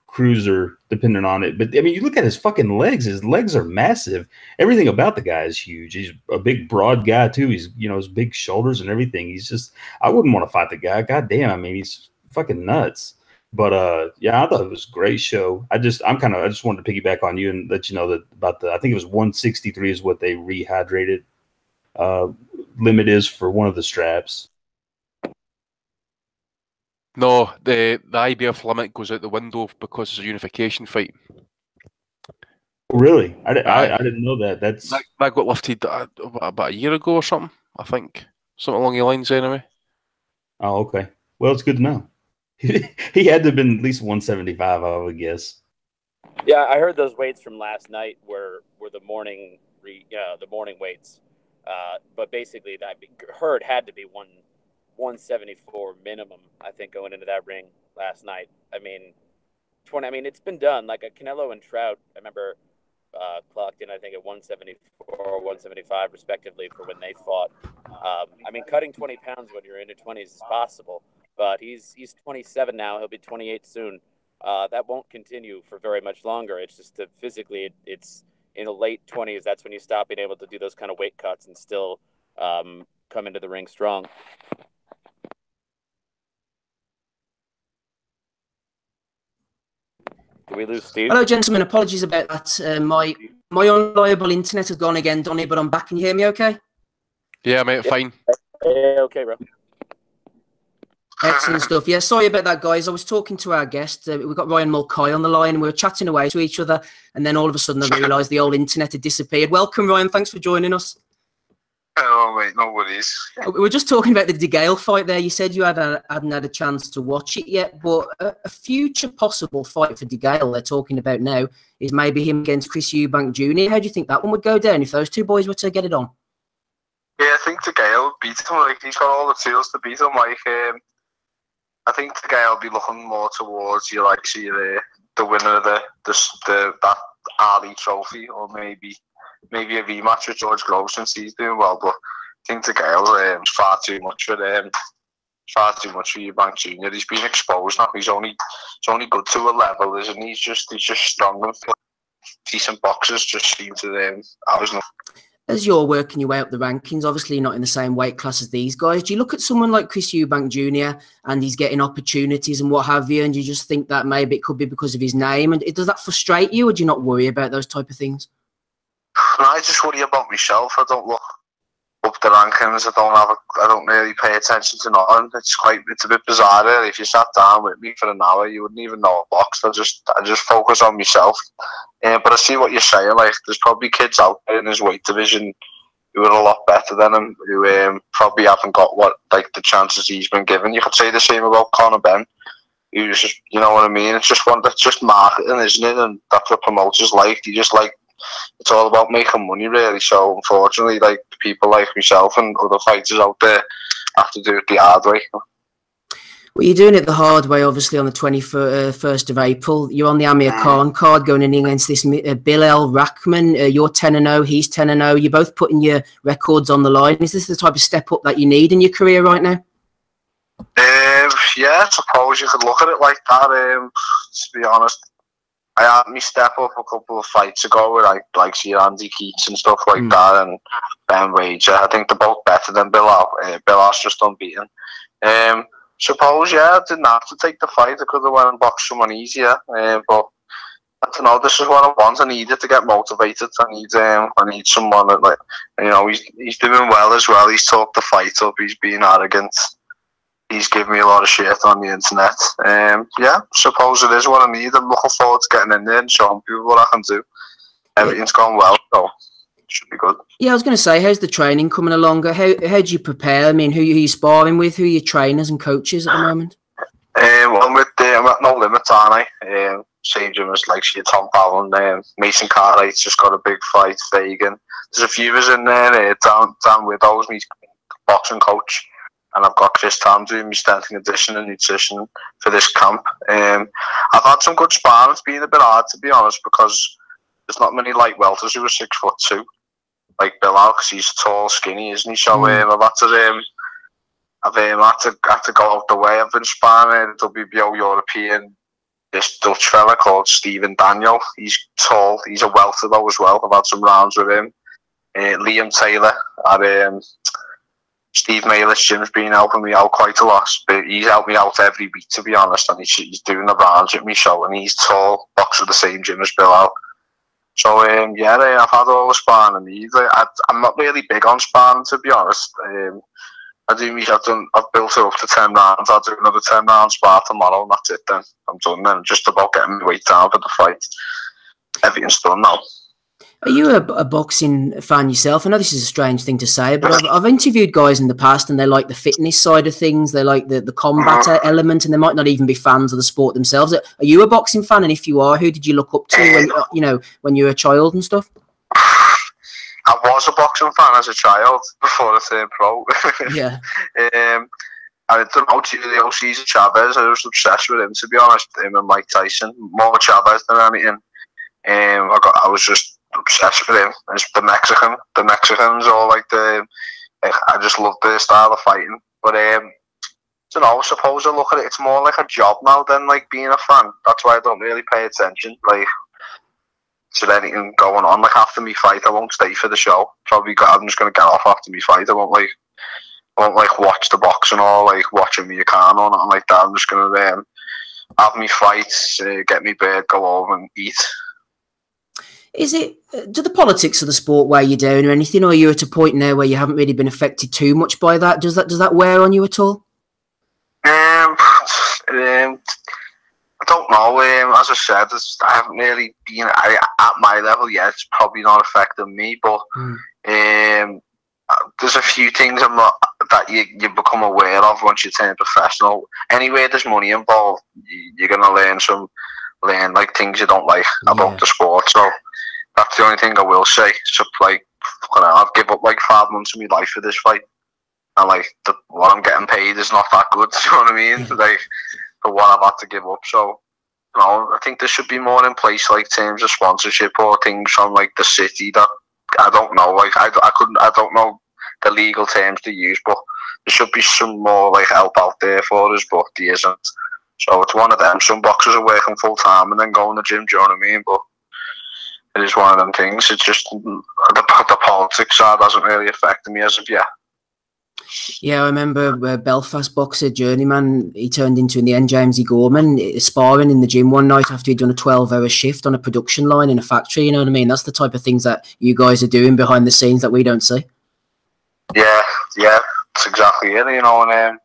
cruiser, depending on it. But I mean, you look at his fucking legs. His legs are massive. Everything about the guy is huge. He's a big, broad guy too. He's, you know, his big shoulders and everything. He's just, I wouldn't want to fight the guy. God damn. I mean, he's fucking nuts. But yeah, I thought it was a great show. I just wanted to piggyback on you and let you know that about I think it was 163 is what they rehydrated limit is for one of the straps. No, the IBF limit goes out the window because it's a unification fight. Really? I didn't know that. That got lifted about a year ago or something, I think. Something along the lines anyway. Oh, okay. Well, it's good to know. He had to have been at least 175, I would guess. Yeah, I heard those weights from last night were the morning weights. But basically, that Hurd had to be 174 minimum, I think, going into that ring last night. I mean, it's been done. Like a Canelo and Trout, I remember clocked in, I think, at 174 or 175, respectively, for when they fought. I mean, cutting 20 pounds when you're in your 20s is possible, but he's 27 now. He'll be 28 soon. That won't continue for very much longer. It's just that physically, it's in the late 20s. That's when you stop being able to do those kind of weight cuts and still come into the ring strong. Did we lose Steve? Hello, gentlemen. Apologies about that. My unreliable internet has gone again, Donny, but I'm back. Can you hear me okay? Yeah, mate, fine. Yeah, okay, bro. Excellent stuff. Yeah, sorry about that, guys. I was talking to our guest. We've got Ryan Moorcroft on the line, and we were chatting away to each other, and then all of a sudden I realised the old internet had disappeared. Welcome, Ryan. Thanks for joining us. Hello, mate. No worries. We were just talking about the DeGale fight there. You said you hadn't had a chance to watch it yet, but a future possible fight for DeGale they're talking about now is maybe him against Chris Eubank Jr. How do you think that one would go down if those two boys were to get it on? Yeah, I think DeGale beat him. Like, he's got all the tools to beat him. Like, I think DeGale will be looking more towards the winner of that Ali trophy, or maybe a rematch with George Groves since he's doing well. But I think DeGale is far too much for Eubank Jr. He's been exposed now. He's only good to a level, isn't he? He's just strong and decent boxers. Just seem to As you're working your way up the rankings, obviously not in the same weight class as these guys, do you look at someone like Chris Eubank Jr. and he's getting opportunities and what have you, and you just think that maybe it could be because of his name? And does that frustrate you, or do you not worry about those type of things? No, I just worry about myself. I don't look up the rankings. I don't really pay attention to nothing. It's a bit bizarre. Really. If you sat down with me for an hour, you wouldn't even know a box. I just focus on myself. But I see what you're saying. Like, there's probably kids out there in his weight division who are a lot better than him, who probably haven't got the chances he's been given. You could say the same about Conor Ben, who's just, you know what I mean. It's just marketing, isn't it? And that's what promoters like. It's all about making money, really. So unfortunately, like, people like myself and other fighters out there have to do it the hard way. Well, you're doing it the hard way, obviously, on the 21st of April. You're on the Amir Khan card going in against this Bilal Rahman. You're 10-0, he's 10-0. You're both putting your records on the line. Is this the type of step up that you need in your career right now? Yeah, I suppose you could look at it like that. To be honest, I had me step up a couple of fights ago with like Andy Keats and stuff like that, and Ben Wager. I think they're both better than Bilal. Bilal's just unbeaten. Suppose, yeah, I didn't have to take the fight. I could have went and boxed someone easier. But I don't know. This is what I want. I needed to get motivated. I need someone that, like, you know, he's doing well as well. He's talked the fight up. He's being arrogant. He's giving me a lot of shit on the internet. Yeah, suppose it is what I need. I'm looking forward to getting in there and showing people what I can do. Everything's gone well, so it should be good. Yeah, I was going to say, how's the training coming along? How do you prepare? I mean, who are you sparring with? Who are your trainers and coaches at the moment? Well, I'm at No Limits, aren't I? Same gym as like Tom Fallon, Mason Cartwright's just got a big fight, Fagan. There's a few of us in there. Dan Widows, my boxing coach. And I've got Chris Tam doing my strength and conditioning and nutrition for this camp. I've had some good sparring. It's been a bit hard, to be honest, because there's not many light welters who are 6'2", like Bilal, because he's tall, skinny, isn't he? So I've had to go out the way. I've been sparring a WBO European, this Dutch fella called Stephen Daniel. He's tall. He's a welter though as well. I've had some rounds with him. Liam Taylor at Steve Mayless gym's been helping me out quite a lot. But he's helped me out every week, to be honest, and he's doing the rounds with me. So, and he's tall, boxer at the same gym as Bilal. So yeah, I've had all the sparring I need. I'm not really big on sparring, to be honest. I've built it up to 10 rounds. I'll do another 10 round spar tomorrow, and that's it. Then I'm done. Then just about getting my weight down for the fight. Everything's done now. Are you a boxing fan yourself? I know this is a strange thing to say, but I've interviewed guys in the past and they like the fitness side of things. They like the combat element, and they might not even be fans of the sport themselves. Are you a boxing fan? And if you are, who did you look up to when you were a child and stuff? I was a boxing fan as a child before I turned pro. Yeah. I don't know, Julio Cesar Chavez. I was obsessed with him, to be honest. Him and Mike Tyson, more Chavez than anything. I was just obsessed with him. It's the Mexicans, all like I just love their style of fighting. But I suppose I look at it, it's more like a job now than like being a fan. That's why I don't really pay attention. Like, to anything going on, like after me fight, I won't stay for the show. I'm just gonna get off after me fight. I won't watch the boxing or like watching me account or nothing like that. I'm just gonna have me fights, get me bed, go home and eat. Do the politics of the sport weigh you down or anything, or are you at a point now where you haven't really been affected too much by that? Does that wear on you at all? I don't know. As I said, I haven't really been at my level yet. It's probably not affecting me, but there's a few things that you become aware of once you turn professional. Anywhere there's money involved, you're gonna learn like things you don't like about the sport. So that's the only thing I will say. So like, I've given up like 5 months of my life for this fight, and like what I'm getting paid is not that good. You know what I mean? Like, for what I've had to give up. So, I think there should be more in place, like terms of sponsorship or things from like the city that I don't know. Like I don't know the legal terms to use, but there should be some more like help out there for us, but there isn't. So it's one of them. Some boxers are working full time and then going to the gym. Do you know what I mean? But it is one of them things. It's just the politics side hasn't really affected me as of yet. Yeah, I remember Belfast boxer, journeyman, he turned into in the end Jamesy Gorman, sparring in the gym one night after he'd done a 12-hour shift on a production line in a factory, you know what I mean? That's the type of things that you guys are doing behind the scenes that we don't see. Yeah, that's exactly it, and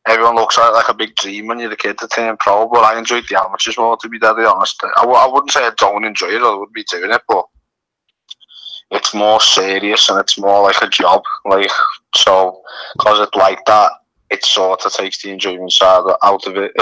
everyone looks at it like a big dream when you're a kid to turn pro, but I enjoyed the amateurs more, to be deadly honest. I wouldn't say I don't enjoy it, I would be doing it, but it's more serious and it's more like a job, so because it's like that, it sort of takes the enjoyment side out of it.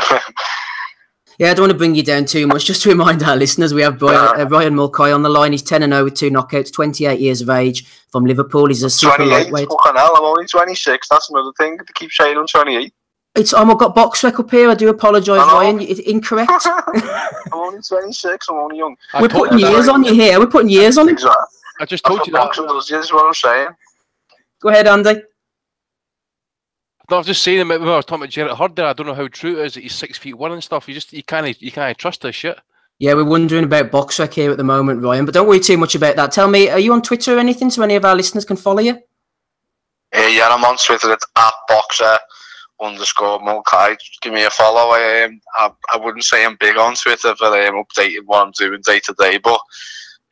Yeah, I don't want to bring you down too much. Just to remind our listeners, we have Ryan Moorcroft on the line. He's 10-0 with 2 knockouts, 28 years of age, from Liverpool. He's a super lightweight. Fucking hell, I'm only 26. That's another thing. They keep saying I'm 28. I've got box rec up here. I do apologise, Ryan. It's incorrect. I'm only 26. I'm only young. We're putting years on you here. We're putting years on you. Exactly. I just told you that. This is what I'm saying. Go ahead, Andy. No, I was just saying, when I was talking about JARRETT Hurd there, I don't know how true it is that he's 6'1" and stuff. You can't trust this shit. Yeah, we're wondering about box rec here at the moment, Ryan, but don't worry too much about that. Tell me, are you on Twitter or anything so any of our listeners can follow you? Yeah, I'm on Twitter. It's @boxer_Ryan. @_Mokai. Give me a follow. I wouldn't say I'm big on Twitter for updating what I'm doing day to day, but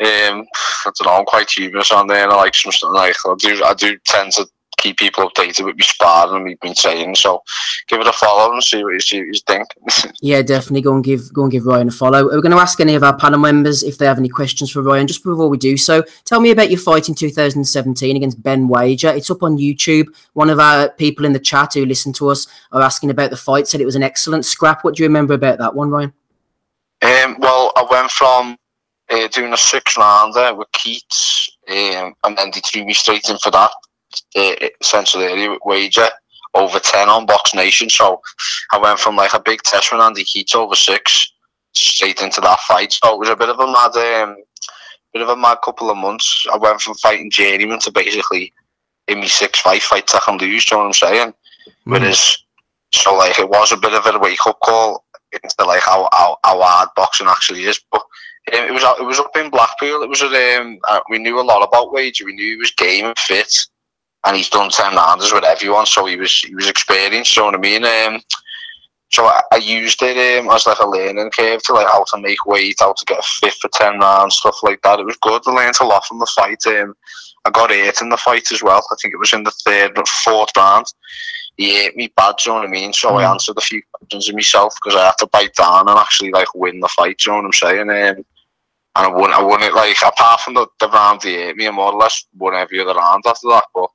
I don't know, I'm quite humorous on there, and I like some stuff. Like I do tend to keep people updated with me sparring and we've been saying. So give it a follow and see what you think. Yeah, definitely go and give Ryan a follow. We're going to ask any of our panel members if they have any questions for Ryan. Just before we do so, tell me about your fight in 2017 against Ben Wager. It's up on YouTube. One of our people in the chat who listen to us are asking about the fight. Said it was an excellent scrap. What do you remember about that one, Ryan? Well, I went from doing a 6-rounder with Keats, and then they threw me straight in for that. Essentially with Wager over 10 on Box Nation, so I went from like a big test with Andy Keats over 6 straight into that fight. So it was a bit of a mad couple of months. I went from fighting journeyman to basically in me 6 fights I can lose. You know what I'm saying? Whereas, so like it was a bit of a wake up call into like how hard boxing actually is. But it was up in Blackpool. It was we knew a lot about Wager. We knew he was game and fit. And he's done 10 rounders with everyone, so he was experienced. You know what I mean? So I used it as like a learning curve to like how to make weight, how to get fit for 10 rounds, stuff like that. It was good. I learned a lot from the fight. I got hurt in the fight as well. I think it was in the 3rd or 4th round. He hit me bad. You know what I mean? So I answered a few questions of myself because I had to bite down and actually like win the fight. You know what I'm saying? And I won it, like, apart from the round he hit me, I more or less won every other round after that. But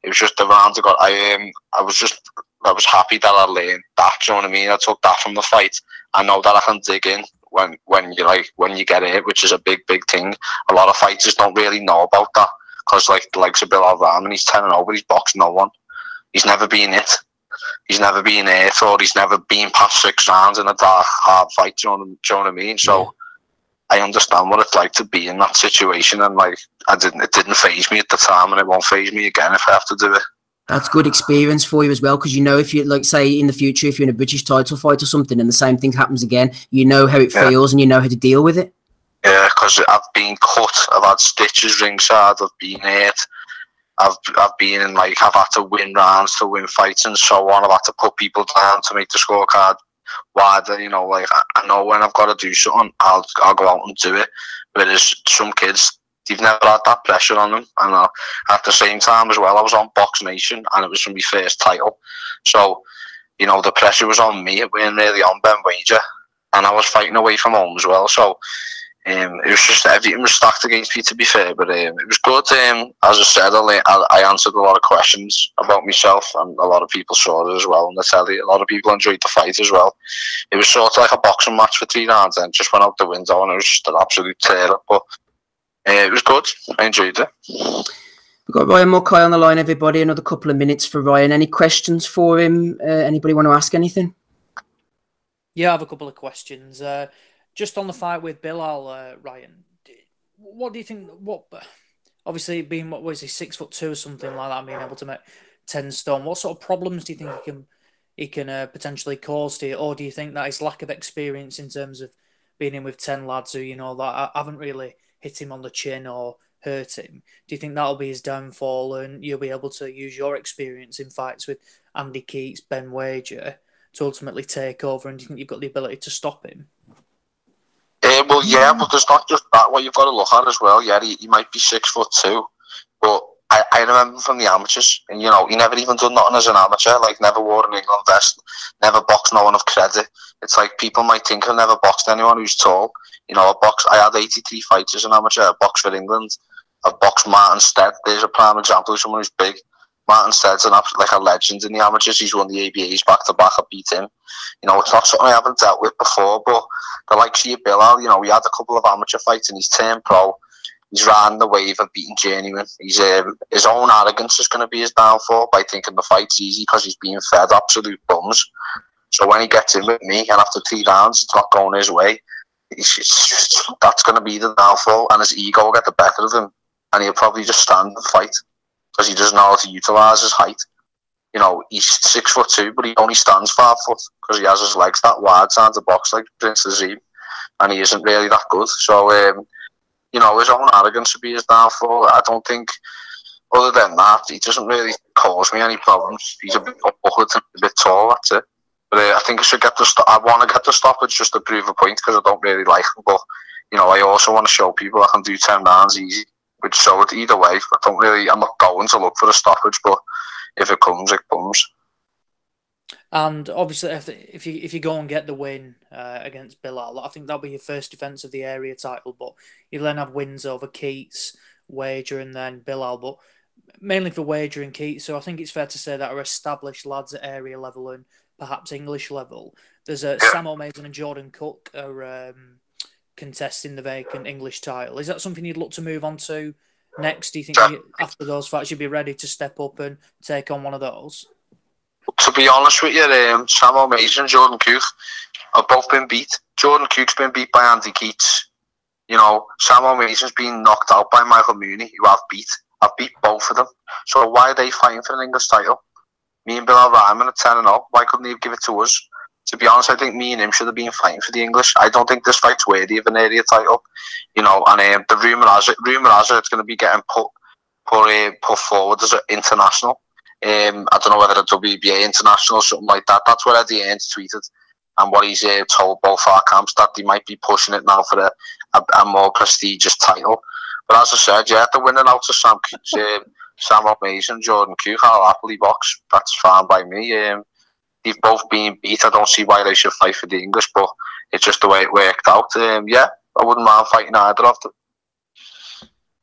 it was just the round I was happy that I learned that. You know what I mean? I took that from the fight. I know that I can dig in when you get hit, which is a big thing. A lot of fighters don't really know about that because like the likes of Bill O'Brien, he's 10-0, but he's boxed no one. He's never been hit. He's never been hurt, or he's never been past 6 rounds in a dark, hard fight. You know what I mean? So I understand what it's like to be in that situation, and like it didn't faze me at the time, and it won't faze me again if I have to do it. That's good experience for you as well, because you know, if you like say in the future, if you're in a British title fight or something, and the same thing happens again, you know how it feels and you know how to deal with it. Yeah, because I've been cut, I've had stitches ringside, I've been hurt, I've been in like I've had to win rounds to win fights and so on. I've had to put people down to make the scorecard wider. You know, like I know when I've got to do something, I'll go out and do it. Whereas some kids, they've never had that pressure on them. And at the same time as well, I was on Box Nation and it was from my first title. So, you know, the pressure was on me. It wasn't really on Ben Wager. And I was fighting away from home as well. So it was just everything was stacked against me, to be fair. But it was good. As I said, I answered a lot of questions about myself, and a lot of people saw it as well. And I tell you, a lot of people enjoyed the fight as well. It was sort of like a boxing match for 3 rounds and just went out the window, and it was just an absolute tear up. But it was good. I enjoyed it. We've got Ryan Moorcroft on the line, everybody. Another couple of minutes for Ryan. Any questions for him? Anybody want to ask anything? Yeah, I have a couple of questions. Just on the fight with Bilal, Ryan, what do you think? Obviously, being, what was he, 6'2" or something like that, being able to make 10 stone, what sort of problems do you think he can potentially cause to you? Or do you think that his lack of experience in terms of being in with 10 lads who, you know, that haven't really hit him on the chin or hurt him, do you think that'll be his downfall and you'll be able to use your experience in fights with Andy Keats, Ben Wager to ultimately take over, and do you think you've got the ability to stop him? Well, yeah, but there's not just that. What you've got to look at as well. Yeah, he might be 6'2", but I remember from the amateurs, and you know, he never even done nothing as an amateur. Like, never wore an England vest, never boxed no one of credit. It's like people might think I've never boxed anyone who's tall. You know, I had 83 fights as an amateur. I boxed for England. I boxed Martin Stead. There's a prime example of someone who's big. Martin Stead's like a legend in the amateurs. He's won the ABAs back to back. I beat him. You know, it's not something I haven't dealt with before, but the likes of Bilal, you know, we had a couple of amateur fights and he's turned pro. He's riding the wave of beating journeyman. He's his own arrogance is going to be his downfall by thinking the fight's easy because he's being fed absolute bums. So when he gets in with me and after 3 rounds it's not going his way, that's going to be the downfall, and his ego will get the better of him and he'll probably just stand and fight because he doesn't know how to utilise his height. You know, he's 6'2", but he only stands 5 foot because he has his legs that wide, trying to box like Prince Azim, and he isn't really that good. So, you know, his own arrogance would be his downfall. I don't think other than that, he doesn't really cause me any problems. He's a bit awkward and a bit tall, that's it. But I think I should get I want to get the stoppage just to prove a point because I don't really like him. But, you know, I also want to show people I can do 10 rounds easy. Which, so either way, I'm not going to look for a stoppage, but if it comes, it comes. And obviously, if you go and get the win against Bilal, I think that'll be your first defence of the area title. But you'll then have wins over Keats, Wager, and then Bilal. But mainly for Wager and Keats. So I think it's fair to say that are established lads at area level and perhaps English level. There's Sam O'Mason and Jordan Cook are contesting the vacant English title. Is that something you'd look to move on to next? Do you think after those fights you'd be ready to step up and take on one of those? To be honest with you, Sam O'Mason and Jordan Cook have both been beat. Jordan Cook's been beat by Andy Keats. You know, Sam O'Mason's been knocked out by Michael Mooney, who I've beat. I've beat both of them. So why are they fighting for an English title? Me and Bilal Ryman at 10-0. Why couldn't he give it to us? To be honest, I think me and him should have been fighting for the English. I don't think this fight's worthy of an area title, you know. And the rumor has it it's going to be getting put forward as an international. I don't know whether a WBA international or something like that. That's what Eddie Hearn's tweeted, and what he's told both our camps that they might be pushing it now for a more prestigious title. But as I said, yeah, the winning out to Sam O'Mason, Jordan Cook, I'll happily box. That's fine by me. They've both been beat. I don't see why they should fight for the English, but it's just the way it worked out. Yeah, I wouldn't mind fighting either of them.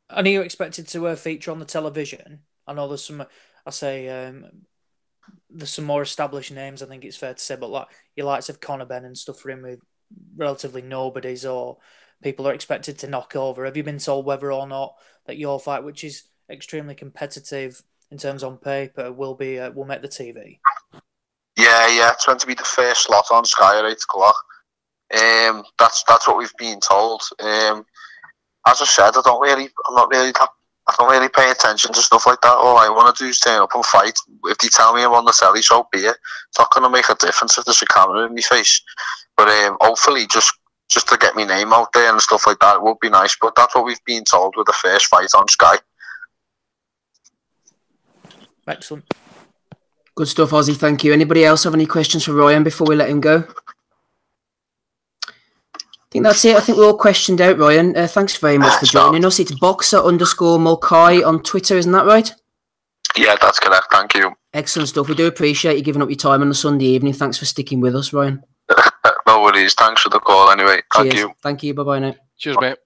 And are you expected to feature on the television? I know there's some, there's some more established names, I think it's fair to say, but like your likes of Conor Benn and stuff are in with relatively nobodies or people are expected to knock over. Have you been told whether or not that your fight, which is extremely competitive in terms on paper, will make the TV? Yeah, it's meant to be the first slot on Sky at 8 o'clock. That's what we've been told. As I said, I don't really pay attention to stuff like that. All I want to do is turn up and fight. If they tell me I'm on the telly, so be it. It's not going to make a difference if there's a camera in my face. But hopefully, just to get my name out there and stuff like that would be nice. But that's what we've been told with the first fight on Sky. Excellent. Good stuff, Ozzy. Thank you. Anybody else have any questions for Ryan before we let him go? I think that's it. I think we're all questioned out, Ryan. Thanks very much for joining us. It's Boxer_Mulcahy on Twitter, isn't that right? Yeah, that's correct. Thank you. Excellent stuff. We do appreciate you giving up your time on a Sunday evening. Thanks for sticking with us, Ryan. No worries. Thanks for the call anyway. Thank Cheers. you. Thank you. Bye-bye now. Cheers, mate.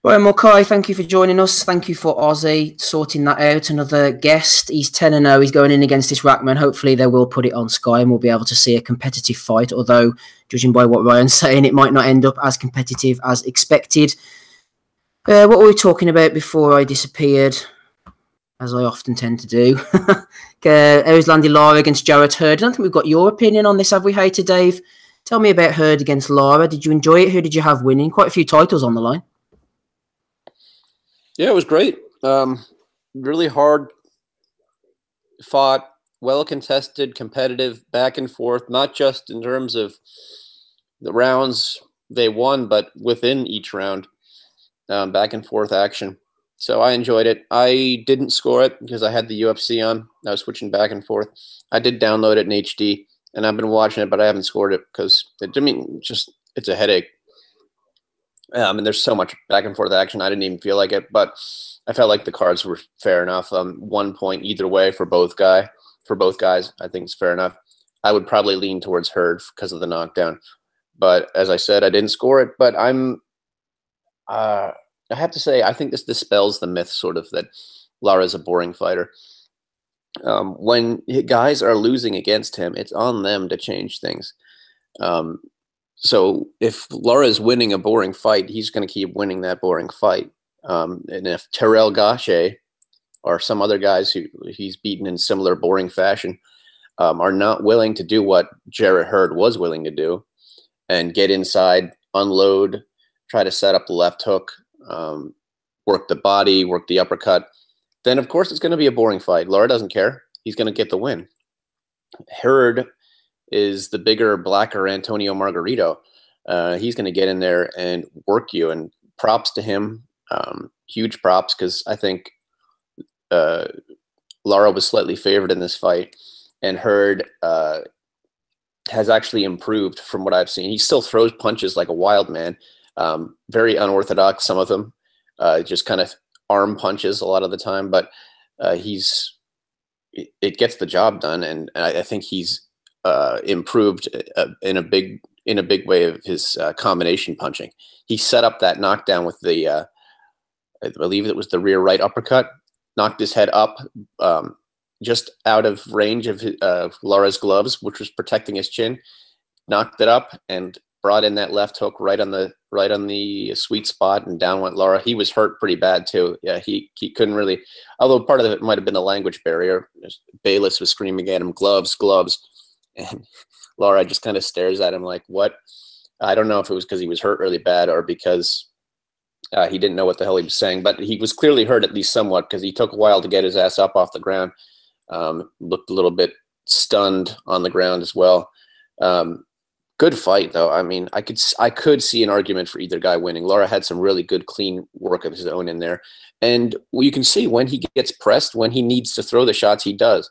Ryan Moorcroft, thank you for joining us. Thank you for Ozzy sorting that out. Another guest. He's 10-0. He's going in against this Rackman. Hopefully they will put it on Sky and we'll be able to see a competitive fight. Although, judging by what Ryan's saying, it might not end up as competitive as expected. What were we talking about before I disappeared? As I often tend to do. Erislandy Lara against JARRETT Hurd. I don't think we've got your opinion on this, have we, Hater Dave? Tell me about Hurd against Lara. Did you enjoy it? Who did you have winning? Quite a few titles on the line. Yeah, it was great. Really hard fought, well contested, competitive, back and forth, not just in terms of the rounds they won, but within each round, back and forth action. So I enjoyed it. I didn't score it because I had the UFC on. I was switching back and forth. I did download it in HD, and I've been watching it, but I haven't scored it because it's a headache. And there's so much back and forth action. I didn't even feel like it, but I felt like the cards were fair enough. 1 point either way for both guys. I think it's fair enough. I would probably lean towards Hurd because of the knockdown, but as I said, I didn't score it. But I have to say, I think this dispels the myth sort of that Lara's a boring fighter. When guys are losing against him, it's on them to change things. So if Lara is winning a boring fight, he's going to keep winning that boring fight. And if Terrell Gaucher or some other guys who he's beaten in similar boring fashion are not willing to do what JARRETT Hurd was willing to do and get inside, unload, try to set up the left hook, work the body, work the uppercut, then of course it's going to be a boring fight. Lara doesn't care. He's going to get the win. Hurd is the bigger, blacker Antonio Margarito. He's going to get in there and work you, and props to him. huge props because I think Lara was slightly favored in this fight, and Hurd has actually improved from what I've seen. He still throws punches like a wild man, very unorthodox, some of them, just kind of arm punches a lot of the time, but it gets the job done, and I think he's improved in a big way of his combination punching. He set up that knockdown with the I believe it was the rear right uppercut, knocked his head up just out of range of Lara's gloves, which was protecting his chin, knocked it up and brought in that left hook right on the sweet spot, and down went Lara. He was hurt pretty bad too. Yeah, he couldn't really, although part of it might have been a language barrier. Bayless was screaming at him, gloves, gloves. And Lara just kind of stares at him like, what? I don't know if it was because he was hurt really bad or because he didn't know what the hell he was saying, but he was clearly hurt at least somewhat because he took a while to get his ass up off the ground. Looked a little bit stunned on the ground as well. Good fight though. I mean, I could see an argument for either guy winning. Lara had some really good, clean work of his own in there. And you can see when he gets pressed, when he needs to throw the shots, he does.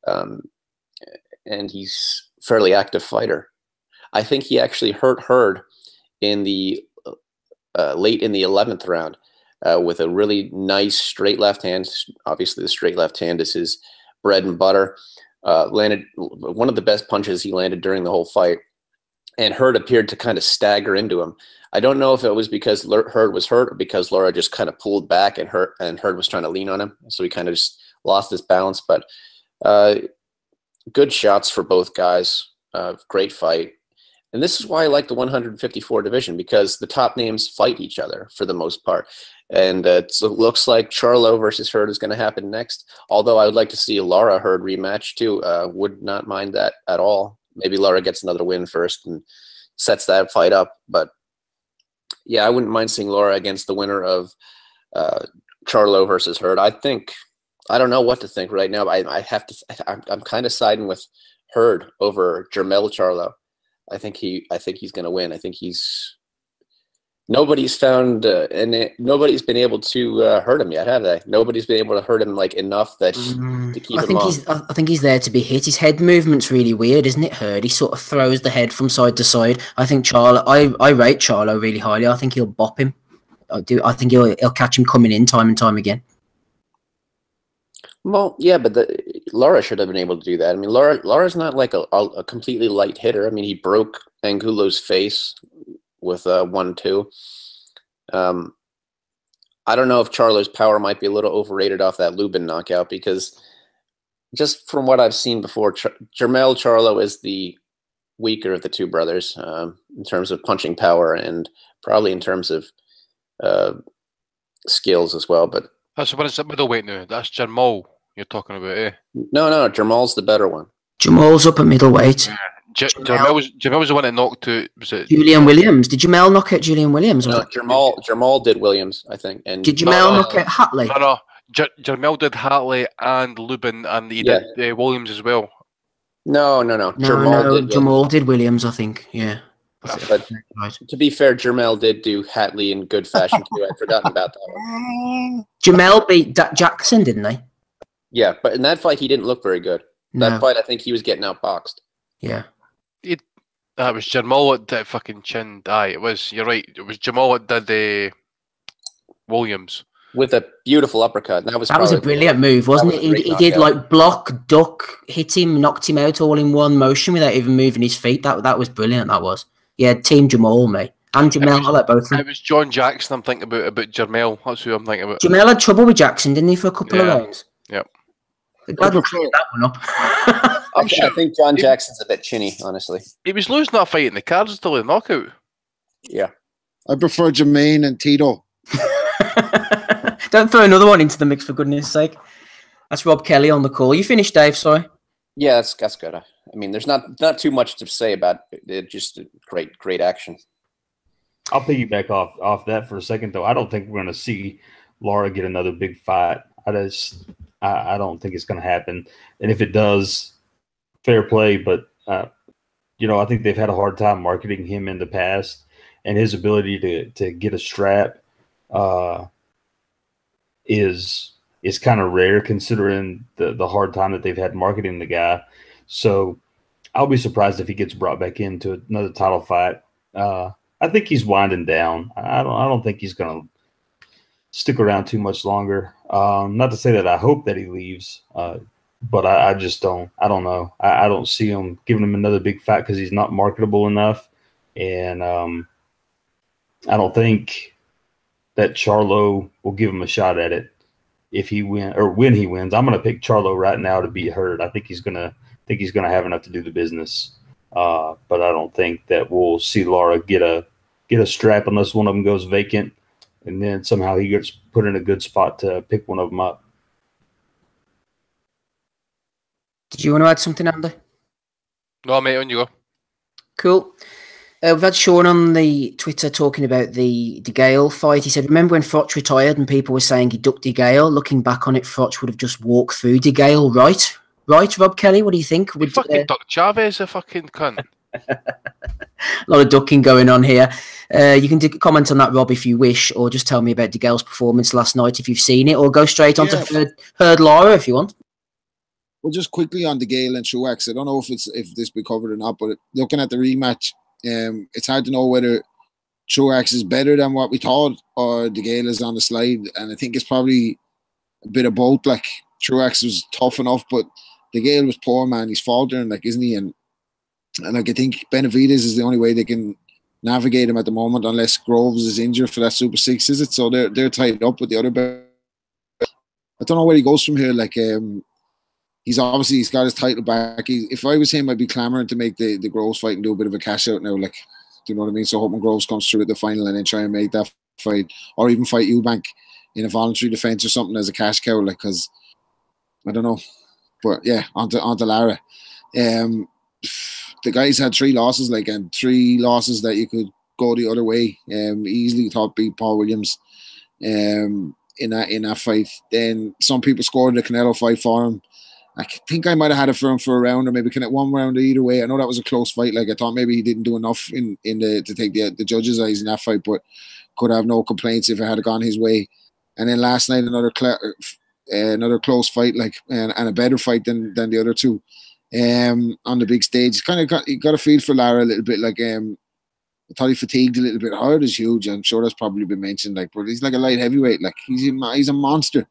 And he's a fairly active fighter. I think he actually hurt Hurd in the late in the 11th round with a really nice straight left hand. Obviously, the straight left hand is his bread and butter. Landed one of the best punches he landed during the whole fight. And Hurd appeared to kind of stagger into him. I don't know if it was because Hurd was hurt or because Lara just kind of pulled back and Hurd was trying to lean on him. So he kind of just lost his balance. But good shots for both guys. Great fight. And this is why I like the 154 division, because the top names fight each other for the most part. And it looks like Charlo versus Hurd is going to happen next. Although I would like to see a Lara Hurd rematch too. Would not mind that at all. Maybe Lara gets another win first and sets that fight up. But yeah, I wouldn't mind seeing Lara against the winner of Charlo versus Hurd. I don't know what to think right now. I'm kind of siding with Hurd over Jermell Charlo. I think he's going to win. I think nobody's found and nobody's been able to hurt him yet, have they? Nobody's been able to hurt him like enough that to keep him on. I think he's there to be hit. His head movement's really weird, isn't it, Hurd? He sort of throws the head from side to side. I think I rate Charlo really highly. I think he'll bop him. I do. I think he'll catch him coming in time and time again. Well, yeah, but Lara should have been able to do that. I mean, Lara's not like a completely light hitter. I mean, he broke Angulo's face with 1-2. I don't know if Charlo's power might be a little overrated off that Lubin knockout, because just from what I've seen before, Jermell Charlo is the weaker of the two brothers in terms of punching power and probably in terms of skills as well. But that's when it's at middleweight now. That's Jermall you're talking about, eh? No, Jermall's the better one. Jamal's up at middleweight. Yeah. Jermell was the one that knocked out. Was it Julian Williams? Did Jamel knock out Julian Williams? No, Jermall did Williams, I think. And did Jamel knock out Hatley? No. Jermell did Hatley and Lubin, and he did Williams as well. No. Jamal did Williams, I think. Yeah. But to be fair, Jermell did do Hatley in good fashion too. I'd forgotten about that one. Jamel beat Jackson, didn't they? Yeah, but in that fight, he didn't look very good. That fight, I think he was getting outboxed. Yeah. That was Jamal that did fucking chin. Aye, you're right. It was Jamal that did Williams. With a beautiful uppercut. That was a brilliant move, wasn't it? He did like block, duck, hit him, knocked him out all in one motion without even moving his feet. That was brilliant, that was. Yeah, Team Jamal, mate. And Jamel, I like both of them. It was John Jackson I'm thinking about Jermell. That's who I'm thinking about. Jamel had trouble with Jackson, didn't he, for a couple of rounds? Yep. Glad we cleared that one up. I think John Jackson's a bit chinny, honestly. He was losing that fight in the cards until the knockout. Yeah. I prefer Jermaine and Tito. Don't throw another one into the mix, for goodness sake. That's Rob Kelly on the call. You finished, Dave? Sorry. Yeah, that's good. I mean, there's not too much to say about it. Just great action. I'll piggyback off that for a second, though. I don't think we're going to see Lara get another big fight. I don't think it's going to happen. And if it does, fair play. But, I think they've had a hard time marketing him in the past, and his ability to get a strap is kind of rare considering the hard time that they've had marketing the guy. So I'll be surprised if he gets brought back into another title fight. I think he's winding down. I don't think he's going to stick around too much longer. Not to say that I hope that he leaves, but I just don't. I don't know. I don't see him giving him another big fight because he's not marketable enough, and I don't think that Charlo will give him a shot at it if he win or when he wins. I'm going to pick Charlo right now to beat Hurd. I think he's going to have enough to do the business, but I don't think that we'll see Lara get a strap unless one of them goes vacant, and then somehow he gets put in a good spot to pick one of them up. Did you want to add something, Andy? No, mate, on you go. Cool. We've had Sean on the Twitter talking about the DeGale fight. He said, remember when Froch retired and people were saying he ducked DeGale? Looking back on it, Froch would have just walked through DeGale, right? Right, Rob Kelly? What do you think? Would fucking duck Chavez, a fucking cunt. A lot of ducking going on here. You can comment on that, Rob, if you wish, or just tell me about DeGale's performance last night if you've seen it, or go straight on to Hurd Lara if you want. Well, just quickly on DeGale and Truax. I don't know if this be covered or not, but looking at the rematch, it's hard to know whether Truax is better than what we thought or DeGale is on the slide, and I think it's probably a bit of both. Like, Truax was tough enough, but DeGale was poor, man. He's faltering, like, isn't he? And like, I think Benavidez is the only way they can navigate him at the moment, unless Groves is injured for that Super 6, is it? So they're tied up with the other belt. I don't know where he goes from here. Like, he's got his title back. If I was him, I'd be clamoring to make the Groves fight and do a bit of a cash out now. Like, do you know what I mean? So hoping Groves comes through at the final and then try and make that fight, or even fight Eubank in a voluntary defense or something as a cash cow. Like, because I don't know. But yeah, onto Lara. The guys had 3 losses, like, and 3 losses that you could go the other way. Easily thought beat Paul Williams in that fight. Then some people scored the Canelo fight for him. I think I might have had it for him for a round, or maybe one round either way. I know that was a close fight. Like, I thought maybe he didn't do enough to take the judges' eyes in that fight, but could have no complaints if it had gone his way. And then last night another close fight, like, and a better fight than the other 2 on the big stage. He got a feel for Lara a little bit. Like, I thought he fatigued a little bit. Hurd is huge. I'm sure that's probably been mentioned. Like, but he's like a light heavyweight. Like, he's a monster.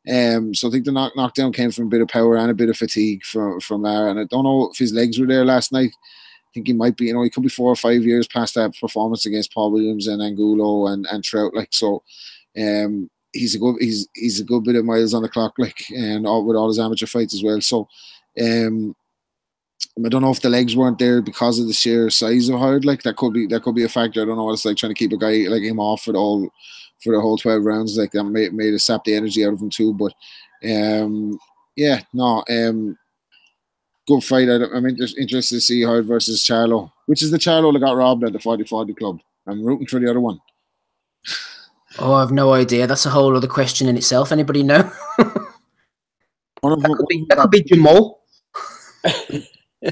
So I think the knockdown came from a bit of power and a bit of fatigue from Lara. And I don't know if his legs were there last night. I think he might be. He could be 4 or 5 years past that performance against Paul Williams and Angulo and Trout. Like, so. He's a good bit of miles on the clock, like, and with all his amateur fights as well. So, I don't know if the legs weren't there because of the sheer size of Hurd. Like, that could be a factor. I don't know what it's like trying to keep a guy like him off for the whole 12 rounds. Like, that may have sapped the energy out of him too. But good fight. I'm interested to see Hurd versus Charlo, which is the Charlo that got robbed at the 40-40 club. I'm rooting for the other one. Oh, I have no idea. That's a whole other question in itself. Anybody know? That could be Jamal. I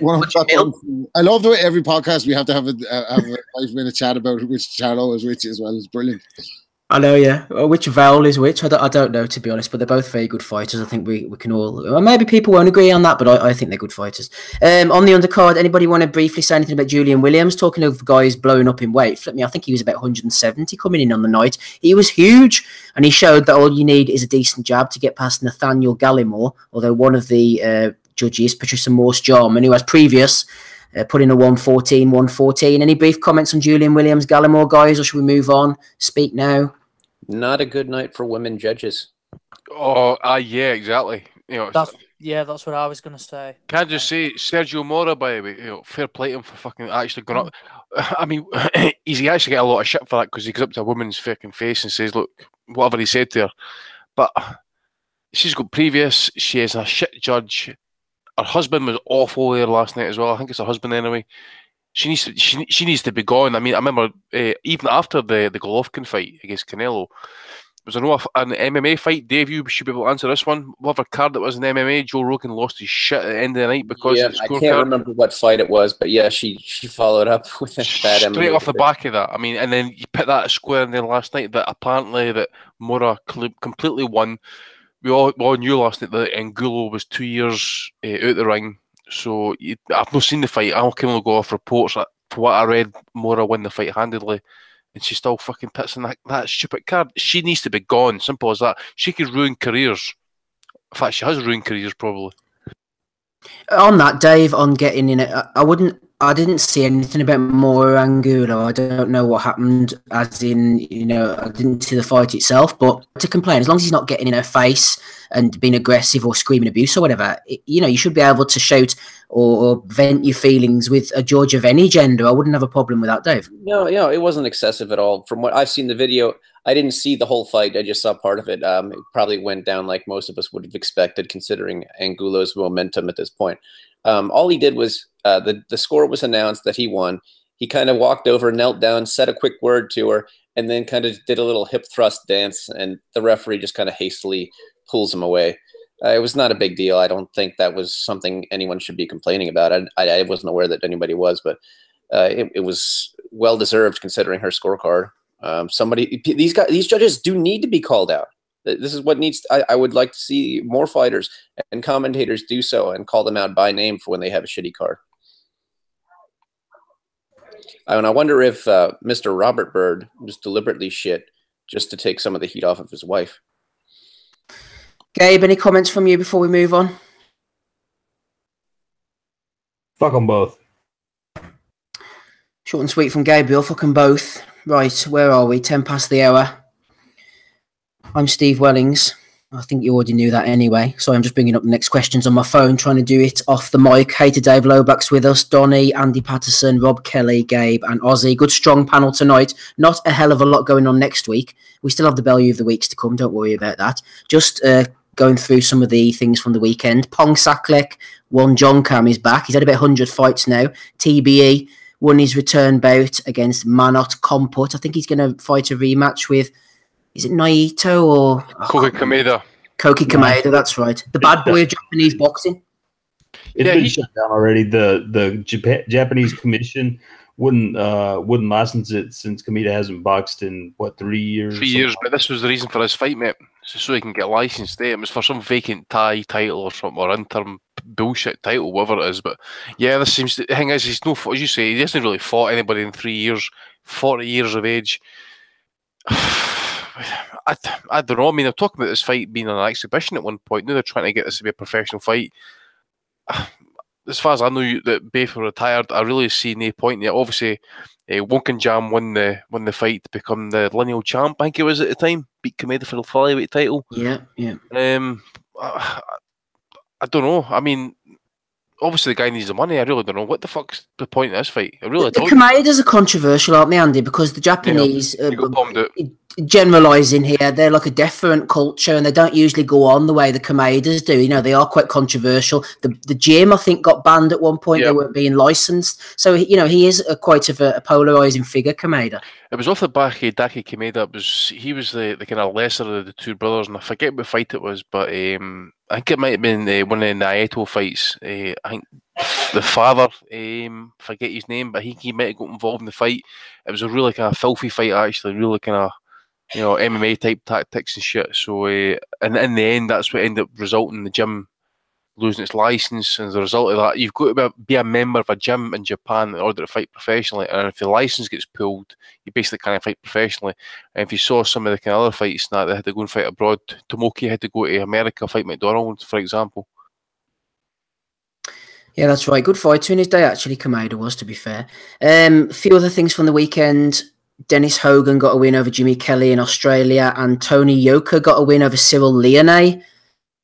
love the way every podcast we have to have a 5-minute chat about which Charlo is which as well. It's brilliant. I know, yeah. Which Vowel is which? I don't know, to be honest, but they're both very good fighters. I think we can all... Well, maybe people won't agree on that, but I think they're good fighters. On the undercard, anybody want to briefly say anything about Julian Williams? Talking of guys blowing up in weight, flip me, I think he was about 170 coming in on the night. He was huge, and he showed that all you need is a decent jab to get past Nathaniel Gallimore, although one of the judges, Patricia Morse-Jarman, who has previous... put in a 114. Any brief comments on Julian Williams, Gallimore, guys, or should we move on? Speak now. Not a good night for women judges. Oh, yeah, exactly. That's what I was going to say. Can't just say Sergio Mora, by the way. Fair play to him for fucking actually going up. I mean, he actually get a lot of shit for that because he goes up to a woman's fucking face and says, "Look, whatever he said to her." But she's got previous. She is a shit judge. Her husband was awful there last night as well. I think it's her husband anyway. She needs to be gone. I mean, I remember even after the Golovkin fight against Canelo, Was there no an MMA fight? Dave, you should be able to answer this one. Whatever card that was in MMA, Joe Rogan lost his shit at the end of the night because of the I scorecard. can't remember what fight it was, but yeah, she followed up with a bad MMA. Straight off the back of that. I mean, and then you put that square in there last night that apparently that Mora completely won. We all knew last night that Angulo was 2 years out the ring. So I've not seen the fight. I can only go off reports. For what I read, Mora won the fight handedly. And she still fucking puts in that stupid card. She needs to be gone. Simple as that. She could ruin careers. In fact, she has ruined careers probably. On that, Dave, on getting in it, I didn't see anything about Mora Angulo. I don't know what happened, as in, I didn't see the fight itself, but to complain, as long as he's not getting in her face and being aggressive or screaming abuse or whatever, you should be able to shout or vent your feelings with a judge of any gender. I wouldn't have a problem with that, Dave. No, it wasn't excessive at all. From what I've seen the video, I didn't see the whole fight. I just saw part of it. It probably went down like most of us would have expected, considering Angulo's momentum at this point. All he did was the score was announced that he won. He kind of walked over, knelt down, said a quick word to her, and then kind of did a little hip thrust dance, and the referee just kind of hastily pulls him away. It was not a big deal. I don't think that was something anyone should be complaining about. I wasn't aware that anybody was, but it was well-deserved considering her scorecard. These judges do need to be called out. This is what needs. I would like to see more fighters and commentators do so and call them out by name for when they have a shitty card. And I wonder if Mr. Robert Byrd was deliberately shit just to take some of the heat off of his wife. Gabe, any comments from you before we move on? Fuck them both. Short and sweet from Gabriel. Fuck them both. Right, where are we? 10 past the hour. I'm Steve Wellings. I think you already knew that anyway. So I'm just bringing up the next questions on my phone, trying to do it off the mic. Hey to Dave Loback's with us. Donny, Andy Patterson, Rob Kelly, Gabe and Ozzy. Good strong panel tonight. Not a hell of a lot going on next week. We still have the Bellew of the weeks to come. Don't worry about that. Just going through some of the things from the weekend. Pong Saklek won. John Cam is back. He's had about 100 fights now. TBE won his return bout against Manot Komput. I think he's going to fight a rematch with, is it Naito or Koki Kameda? Koki Kameda, that's right. The bad boy of Japanese boxing. It's been shut down already. The Japanese commission wouldn't license it since Kameda hasn't boxed in 3 years. 3 years, but this was the reason for his fight, mate. So he can get licensed. It was for some vacant Thai title or something, or interim bullshit title, whatever it is. But yeah, this seems the thing is, he's no, as you say, he hasn't really fought anybody in 3 years. 40 years of age. I don't know. I mean, I'm talking about this fight being an exhibition at one point. Now they're trying to get this to be a professional fight. As far as I know, that both were retired. I really see no point in it. Obviously, Wokinjam won the fight to become the lineal champ. I think it was at the time. Beat Kameda for the flyweight title. Yeah. I don't know. I mean, obviously the guy needs the money. I really don't know what the fuck's the point of this fight. I really don't. The Kamedas are controversial, aren't they, Andy? Because the Japanese, generalising here, they're like a deferent culture and they don't usually go on the way the Kamedas do. They are quite controversial. The gym, I think, got banned at one point. They weren't being licensed. So, he is quite of a polarising figure, Kameda. It was off the back of Daki Kameda. He was the kind of lesser of the two brothers, and I forget what fight it was, but I think it might have been one of the Naito fights. I think the father, forget his name, but he might have got involved in the fight. It was a really kind of filthy fight, actually, really kind of MMA type tactics and shit. So, and in the end, that's what ended up resulting in the gym losing its license. And as a result of that, you've got to be a member of a gym in Japan in order to fight professionally. And if the license gets pulled, you basically can't fight professionally. And if you saw some of the kind of other fights that they had to go and fight abroad, Tomoki had to go to America, fight McDonald, for example. Yeah, that's right. Good fight in his day, actually, Kameda was, to be fair. A few other things from the weekend. Dennis Hogan got a win over Jimmy Kelly in Australia, and Tony Yoka got a win over Cyril Leone.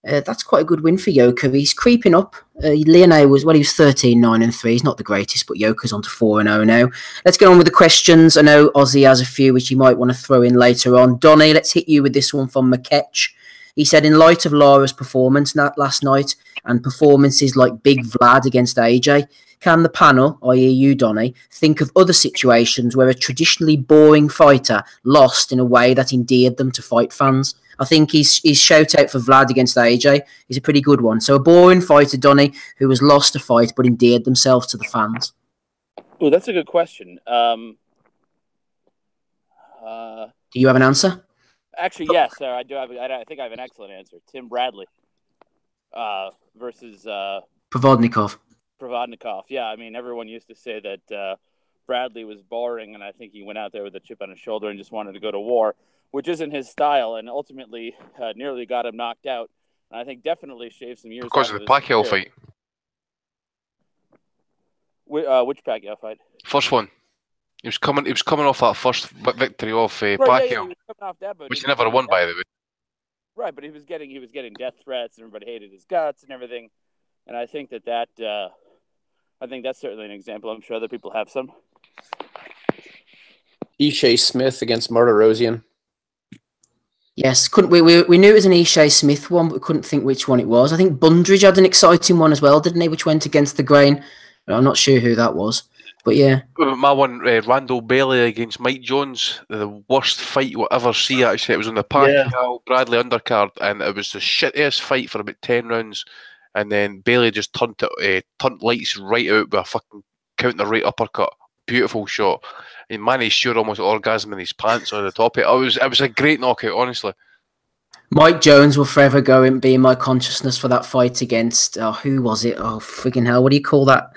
That's quite a good win for Yoka. He's creeping up. Leone was 13-9-3. He's not the greatest, but Yoka's on to 4-0 now. Let's get on with the questions. I know Ozzy has a few which he might want to throw in later on. Donny, let's hit you with this one from McKetch. He said, in light of Lara's performance last night, and performances like Big Vlad against AJ, can the panel, i.e. you, Donny, think of other situations where a traditionally boring fighter lost in a way that endeared them to fight fans? I think his shout out for Vlad against AJ is a pretty good one. So a boring fighter, Donny, who has lost a fight but endeared themselves to the fans. Oh, that's a good question. Do you have an answer? Actually, yes, sir. I do have. I think I have an excellent answer. Tim Bradley versus Provodnikov. Yeah, I mean, everyone used to say that Bradley was boring, and I think he went out there with a chip on his shoulder and just wanted to go to war, which isn't his style, and ultimately nearly got him knocked out. And I think definitely shaved some years because of the Pacquiao fight. Which Pacquiao fight? First one. He was coming off that first victory off Pacquiao, yeah, he was coming off that, which he never won, by the way. Right, but he was getting death threats, and everybody hated his guts and everything. And I think I think that's certainly an example. I'm sure other people have some. Ishe Smith against Martirosyan. Yes, couldn't we knew it was an Ishe Smith one, but we couldn't think which one it was. I think Bundridge had an exciting one as well, didn't he? Which went against the grain. I'm not sure who that was. But yeah. My one, Randall Bailey against Mike Jones, the worst fight you'll ever see, actually. It was on the Pacquiao Bradley undercard, and it was the shittiest fight for about 10 rounds. And then Bailey just turned lights right out with a fucking counter right uppercut. Beautiful shot. And man, he's sure almost orgasm in his pants on the top of it. It was a great knockout, honestly. Mike Jones will forever be in my consciousness for that fight against, who was it? Oh, friggin' hell, what do you call that?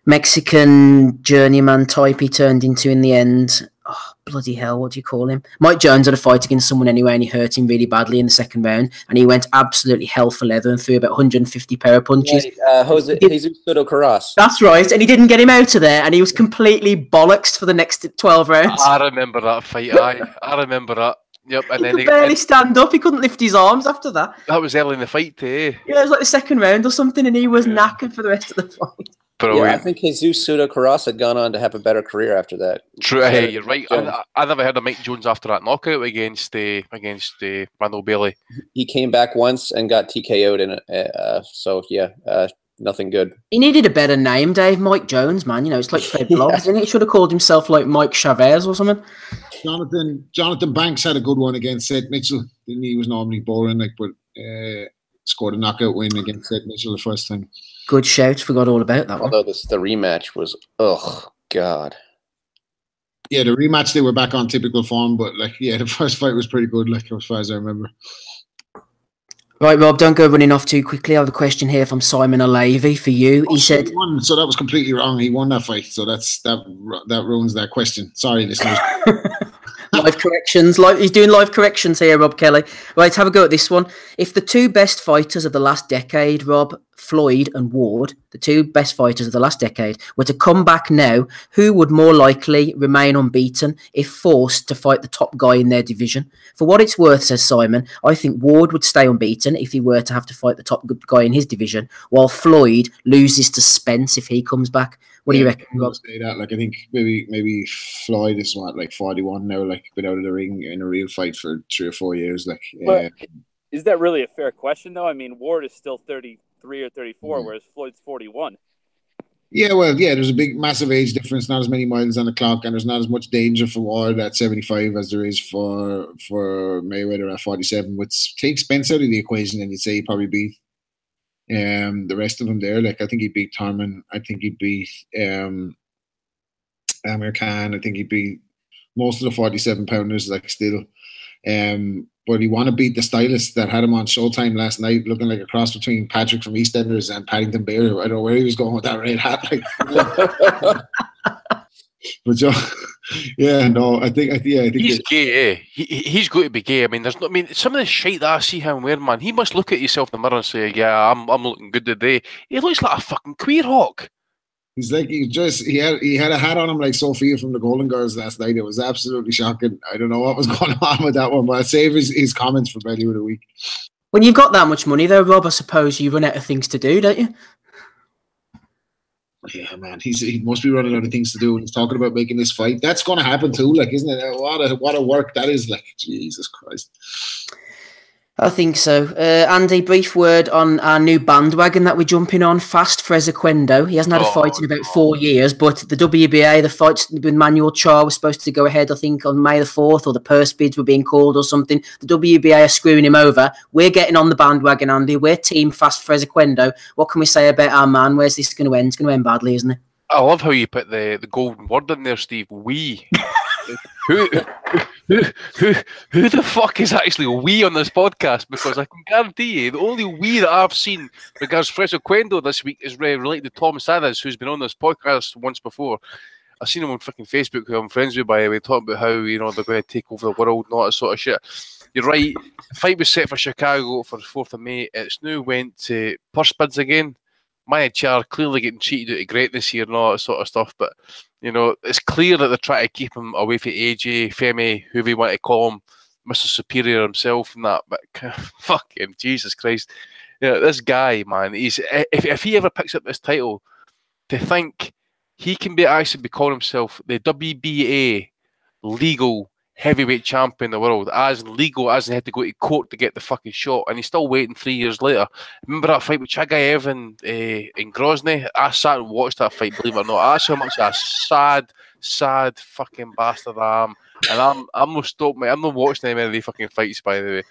Mexican journeyman type he turned into in the end. Oh, bloody hell, what do you call him? Mike Jones had a fight against someone anyway, and he hurt him really badly in the second round, and he went absolutely hell for leather and threw about 150 power punches. Jesus Soto Carras. That's right, and he didn't get him out of there, and he was completely bollocksed for the next 12 rounds. I remember that fight, I remember that. Yep, and he could barely stand up. He couldn't lift his arms after that. That was early in the fight, too. Yeah, it was like the second round or something, and he was knackered for the rest of the fight. Yeah, I think Jesus Soto Carras had gone on to have a better career after that. True, hey, you're right. I never heard of Mike Jones after that knockout against Randall Bailey. He came back once and got TKO'd in it. So yeah, nothing good. He needed a better name, Dave. Mike Jones, man. You know, it's like Fred Blogs, isn't it? He should have called himself like Mike Chavez or something. Jonathan Banks had a good one against Seth Mitchell. He was normally boring, but scored a knockout win against Seth Mitchell the first time. Good shout. Forgot all about that one. Although the rematch was, God. Yeah, the rematch, they were back on typical form, but the first fight was pretty good, as far as I remember. Right, Rob, don't go running off too quickly. I have a question here from Simon O'Leary for you. He said, he won, so that was completely wrong. He won that fight, so that ruins that question. Sorry, listeners. Live corrections. He's doing live corrections here, Rob Kelly. Right, have a go at this one. If the two best fighters of the last decade, Rob, Floyd and Ward, the two best fighters of the last decade, were to come back now, who would more likely remain unbeaten if forced to fight the top guy in their division? For what it's worth, says Simon, I think Ward would stay unbeaten if he were to have to fight the top guy in his division, while Floyd loses to Spence if he comes back. What do you reckon, Rob? Say that. I think maybe Floyd is 41 now, been out of the ring in a real fight for 3 or 4 years. But is that really a fair question, though? I mean, Ward is still 33 or 34, whereas Floyd's 41. Yeah, well, there's a massive age difference, not as many miles on the clock, and there's not as much danger for Ward at 75 as there is for Mayweather at 47, which takes Spence out of the equation, and you'd say he probably beat the rest of them there. I think he beat Thurman. I think he beat Amir Khan. I think he beat most of the 47-pounders, still. But he want to beat the stylist that had him on Showtime last night, looking like a cross between Patrick from EastEnders and Paddington Bear. I don't know where he was going with that red hat. But I think he's gay. He's going to be gay. I mean, some of the shit that I see him wearing, man. He must look at himself in the mirror and say, "Yeah, I'm looking good today." He looks like a fucking queer hawk. He's he had a hat on him like Sophia from the Golden Girls last night. It was absolutely shocking. I don't know what was going on with that one, but I'd save his comments for Belly of the Week. When you've got that much money, though, Rob, I suppose you run out of things to do, don't you? Yeah, man, he must be running out of things to do when he's talking about making this fight. That's going to happen too, isn't it? What a work that is, Jesus Christ. I think so. Andy, brief word on our new bandwagon that we're jumping on fast, Frezequendo. He hasn't had a fight in about 4 years, but the WBA, the fights with Manuel Char was supposed to go ahead, I think, on May the 4th, or the purse bids were being called or something. The WBA are screwing him over. We're getting on the bandwagon, Andy. We're team fast, Frezequendo. What can we say about our man? Where's this going to end? It's going to end badly, isn't it? I love how you put the golden word in there, Steve. We. Who the fuck is actually we on this podcast? Because I can guarantee you, the only we that I've seen regards Frezequendo this week is related to Tom Sadas, who's been on this podcast once before. I've seen him on fucking Facebook, who I'm friends with, by the way, talking about how, you know, they're going to take over the world and all that sort of shit. You're right. The fight was set for Chicago for the 4th of May. It's now went to purse bids again. Maya Char clearly getting cheated out of greatness here and all that sort of stuff, but you know, it's clear that they're trying to keep him away from AJ, Femi, whoever you want to call him, Mr. Superior himself and that, but fucking Jesus Christ. You know, this guy, man, he's if he ever picks up this title, to think he can actually be calling himself the WBA legal heavyweight champion in the world, as legal as he had to go to court to get the fucking shot, and he's still waiting 3 years later. Remember that fight with Chagayev in Grozny? I sat and watched that fight, believe it or not. That's how much a sad fucking bastard I am. And I'm not stopped, mate. I'm not watching any of the fucking fights, by the way.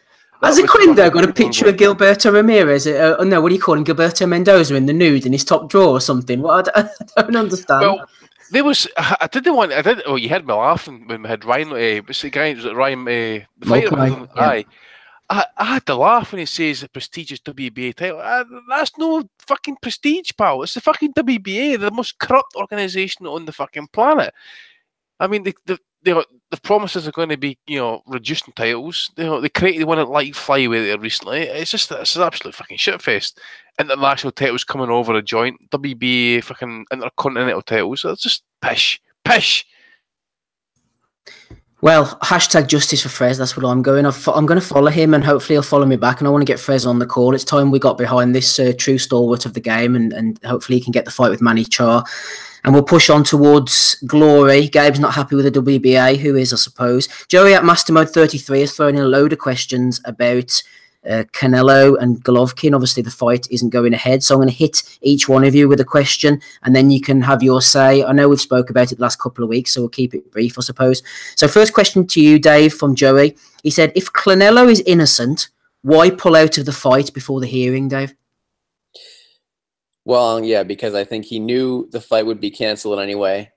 Has Quindo got a picture of Gilberto Ramirez? No, what do you call him? Gilberto Mendoza in the nude in his top drawer or something? What? I don't understand. Well, there was. I didn't want. I did. Oh, you heard me laughing when we had Ryan. What's the guy? Was it Ryan? The fighter. Aye. I had to laugh when he says a prestigious WBA title. That's no fucking prestige, pal. It's the fucking WBA, the most corrupt organisation on the fucking planet. I mean, the promises are going to be, you know, reducing titles. You know, they created one at Light Flyweight there recently. It's an absolute fucking shitfest. International titles coming over a joint. WBA fucking intercontinental titles. It's just pish. Well, hashtag justice for Frez. That's what I'm going. I'm going to follow him, and hopefully he'll follow me back. And I want to get Frez on the call. It's time we got behind this true stalwart of the game, and hopefully he can get the fight with Manny Char. And we'll push on towards glory. Gabe's not happy with the WBA. Who is, I suppose? Joey at Master Mode 33 has thrown in a load of questions about Canelo and Golovkin. Obviously, the fight isn't going ahead, so I'm going to hit each one of you with a question, and then you can have your say. I know we've spoke about it the last couple of weeks, so we'll keep it brief, I suppose. So first question to you, Dave, from Joey. He said, if Canelo is innocent, why pull out of the fight before the hearing, Dave? Well, yeah, because I think he knew the fight would be canceled anyway.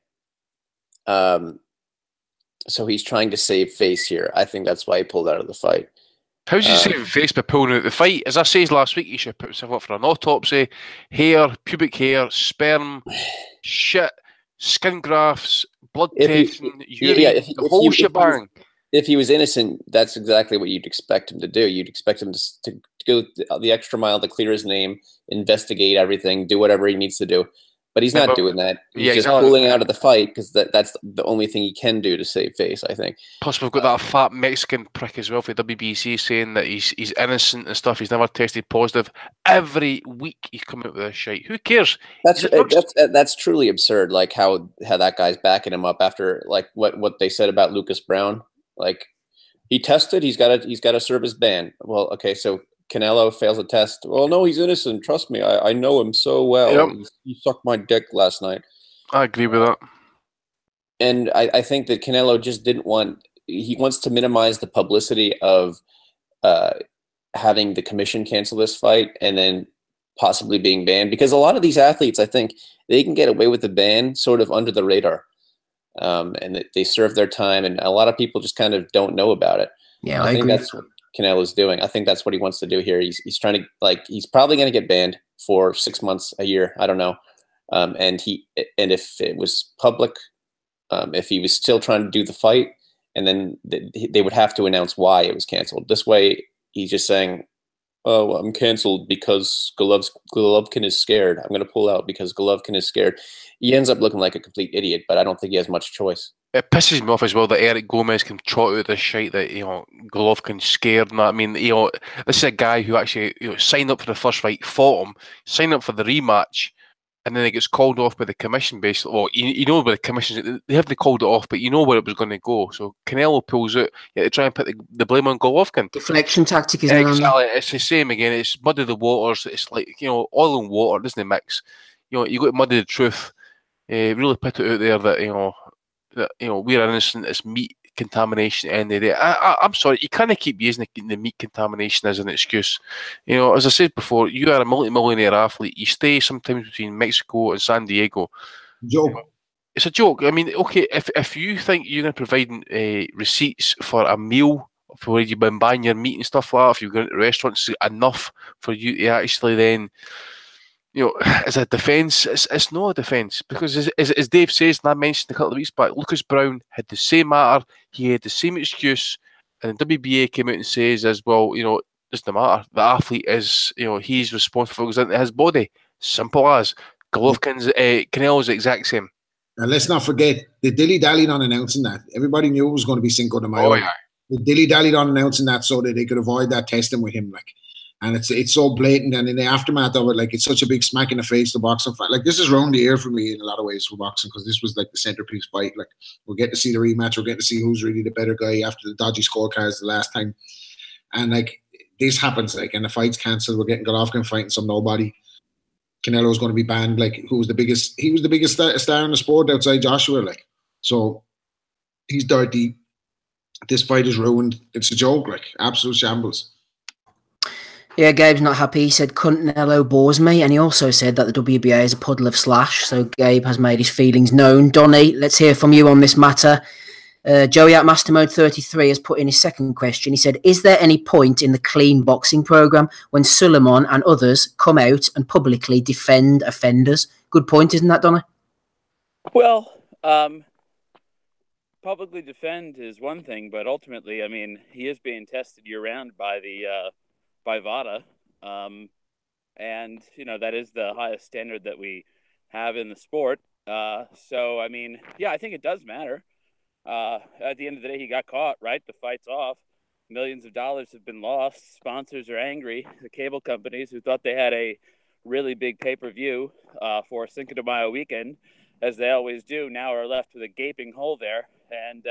So he's trying to save face here. I think that's why he pulled out of the fight. How does he save face by pulling out the fight? As I said last week, he should put himself up for an autopsy. Hair, pubic hair, sperm, shit, skin grafts, blood testing, urine, the whole shebang. If he was innocent, that's exactly what you'd expect him to do. You'd expect him to go the extra mile to clear his name, investigate everything, do whatever he needs to do. But he's not doing that. He's just pulling out of the fight because that's the only thing he can do to save face, I think. Plus, we've got that fat Mexican prick as well for WBC saying that he's innocent and stuff. He's never tested positive. Every week he's coming out with this shit. Who cares? That's truly absurd. Like how that guy's backing him up after like what they said about Lucas Brown. Like he tested. He's got to serve his ban. Well, okay, so Canelo fails a test. Well, no, he's innocent. Trust me. I know him so well. Yep. He sucked my dick last night. I agree with that. And I think that Canelo just didn't want... He wants to minimize the publicity of having the commission cancel this fight and then possibly being banned. Because a lot of these athletes, I think, they can get away with the ban sort of under the radar. And they serve their time. And a lot of people just kind of don't know about it. Yeah, I think that's what Canelo's doing. I think that's what he wants to do here. He's trying to, like, he's probably going to get banned for 6 months, a year. I don't know. And if it was public, if he was still trying to do the fight, and then they would have to announce why it was canceled. This way, he's just saying, "Oh, I'm canceled because Golovkin is scared. I'm going to pull out because Golovkin is scared." He ends up looking like a complete idiot, but I don't think he has much choice. It pisses me off as well that Eric Gomez can trot out this shit that, you know, Golovkin's scared and that. I mean, you know, this is a guy who actually, you know, signed up for the first fight, fought him, signed up for the rematch, and then it gets called off by the commission, basically. Well, you know, by the commission, they haven't called it off, but you know where it was going to go. So Canelo pulls out, to try and put the blame on Golovkin. Deflection tactic, isn't it? Exactly. It's the same again. It's muddy the waters. It's like, you know, oil and water doesn't mix. You know, you got to muddy the truth. Really put it out there that we're innocent. It's meat contamination at the end of the day. I'm sorry, you can't keep using the meat contamination as an excuse. You know, as I said before, you are a multi-millionaire athlete. You stay sometimes between Mexico and San Diego. Joke. It's a joke. I mean, okay, if you think you're going to provide receipts for a meal for where you've been buying your meat and stuff like that, if you're going to restaurants, enough for you to actually then, you know, as a defence, it's not a defence, because as Dave says, and I mentioned a couple of weeks back, Lucas Brown had the same matter, he had the same excuse, and the WBA came out and says as well, you know, it doesn't matter, the athlete is, you know, he's responsible for his body, simple as. Golovkin's, Canelo's the exact same. And let's not forget, the dilly-dallied on announcing that. Everybody knew it was going to be Cinco de Mayo. Oh, yeah. The dilly-dallied on announcing that so that they could avoid that testing with him, like. And it's so blatant, and in the aftermath of it, like, it's such a big smack in the face to boxing. Like, this is ruined the year for me in a lot of ways for boxing, because this was like the centerpiece fight. Like, we're getting to see the rematch, we're getting to see who's really the better guy after the dodgy scorecards the last time. And like, this happens, like, and the fight's cancelled. We're getting Golovkin fighting some nobody. Canelo's going to be banned. Like, he was the biggest star in the sport outside Joshua. Like, so he's dirty. This fight is ruined. It's a joke, like, absolute shambles. Yeah, Gabe's not happy. He said Canelo bores me, and he also said that the WBA is a puddle of slash. So Gabe has made his feelings known. Donny, let's hear from you on this matter. Joey at Master Mode 33 has put in his second question. He said, is there any point in the clean boxing program when Suleiman and others come out and publicly defend offenders? Good point, isn't that, Donny? Well, publicly defend is one thing, but ultimately, I mean, he is being tested year-round by VADA, and you know, that is the highest standard that we have in the sport. So I mean, yeah, I think it does matter. At the end of the day, he got caught, right? The fight's off. Millions of dollars have been lost. Sponsors are angry. The cable companies, who thought they had a really big pay-per-view for Cinco de Mayo weekend, as they always do, now are left with a gaping hole there. And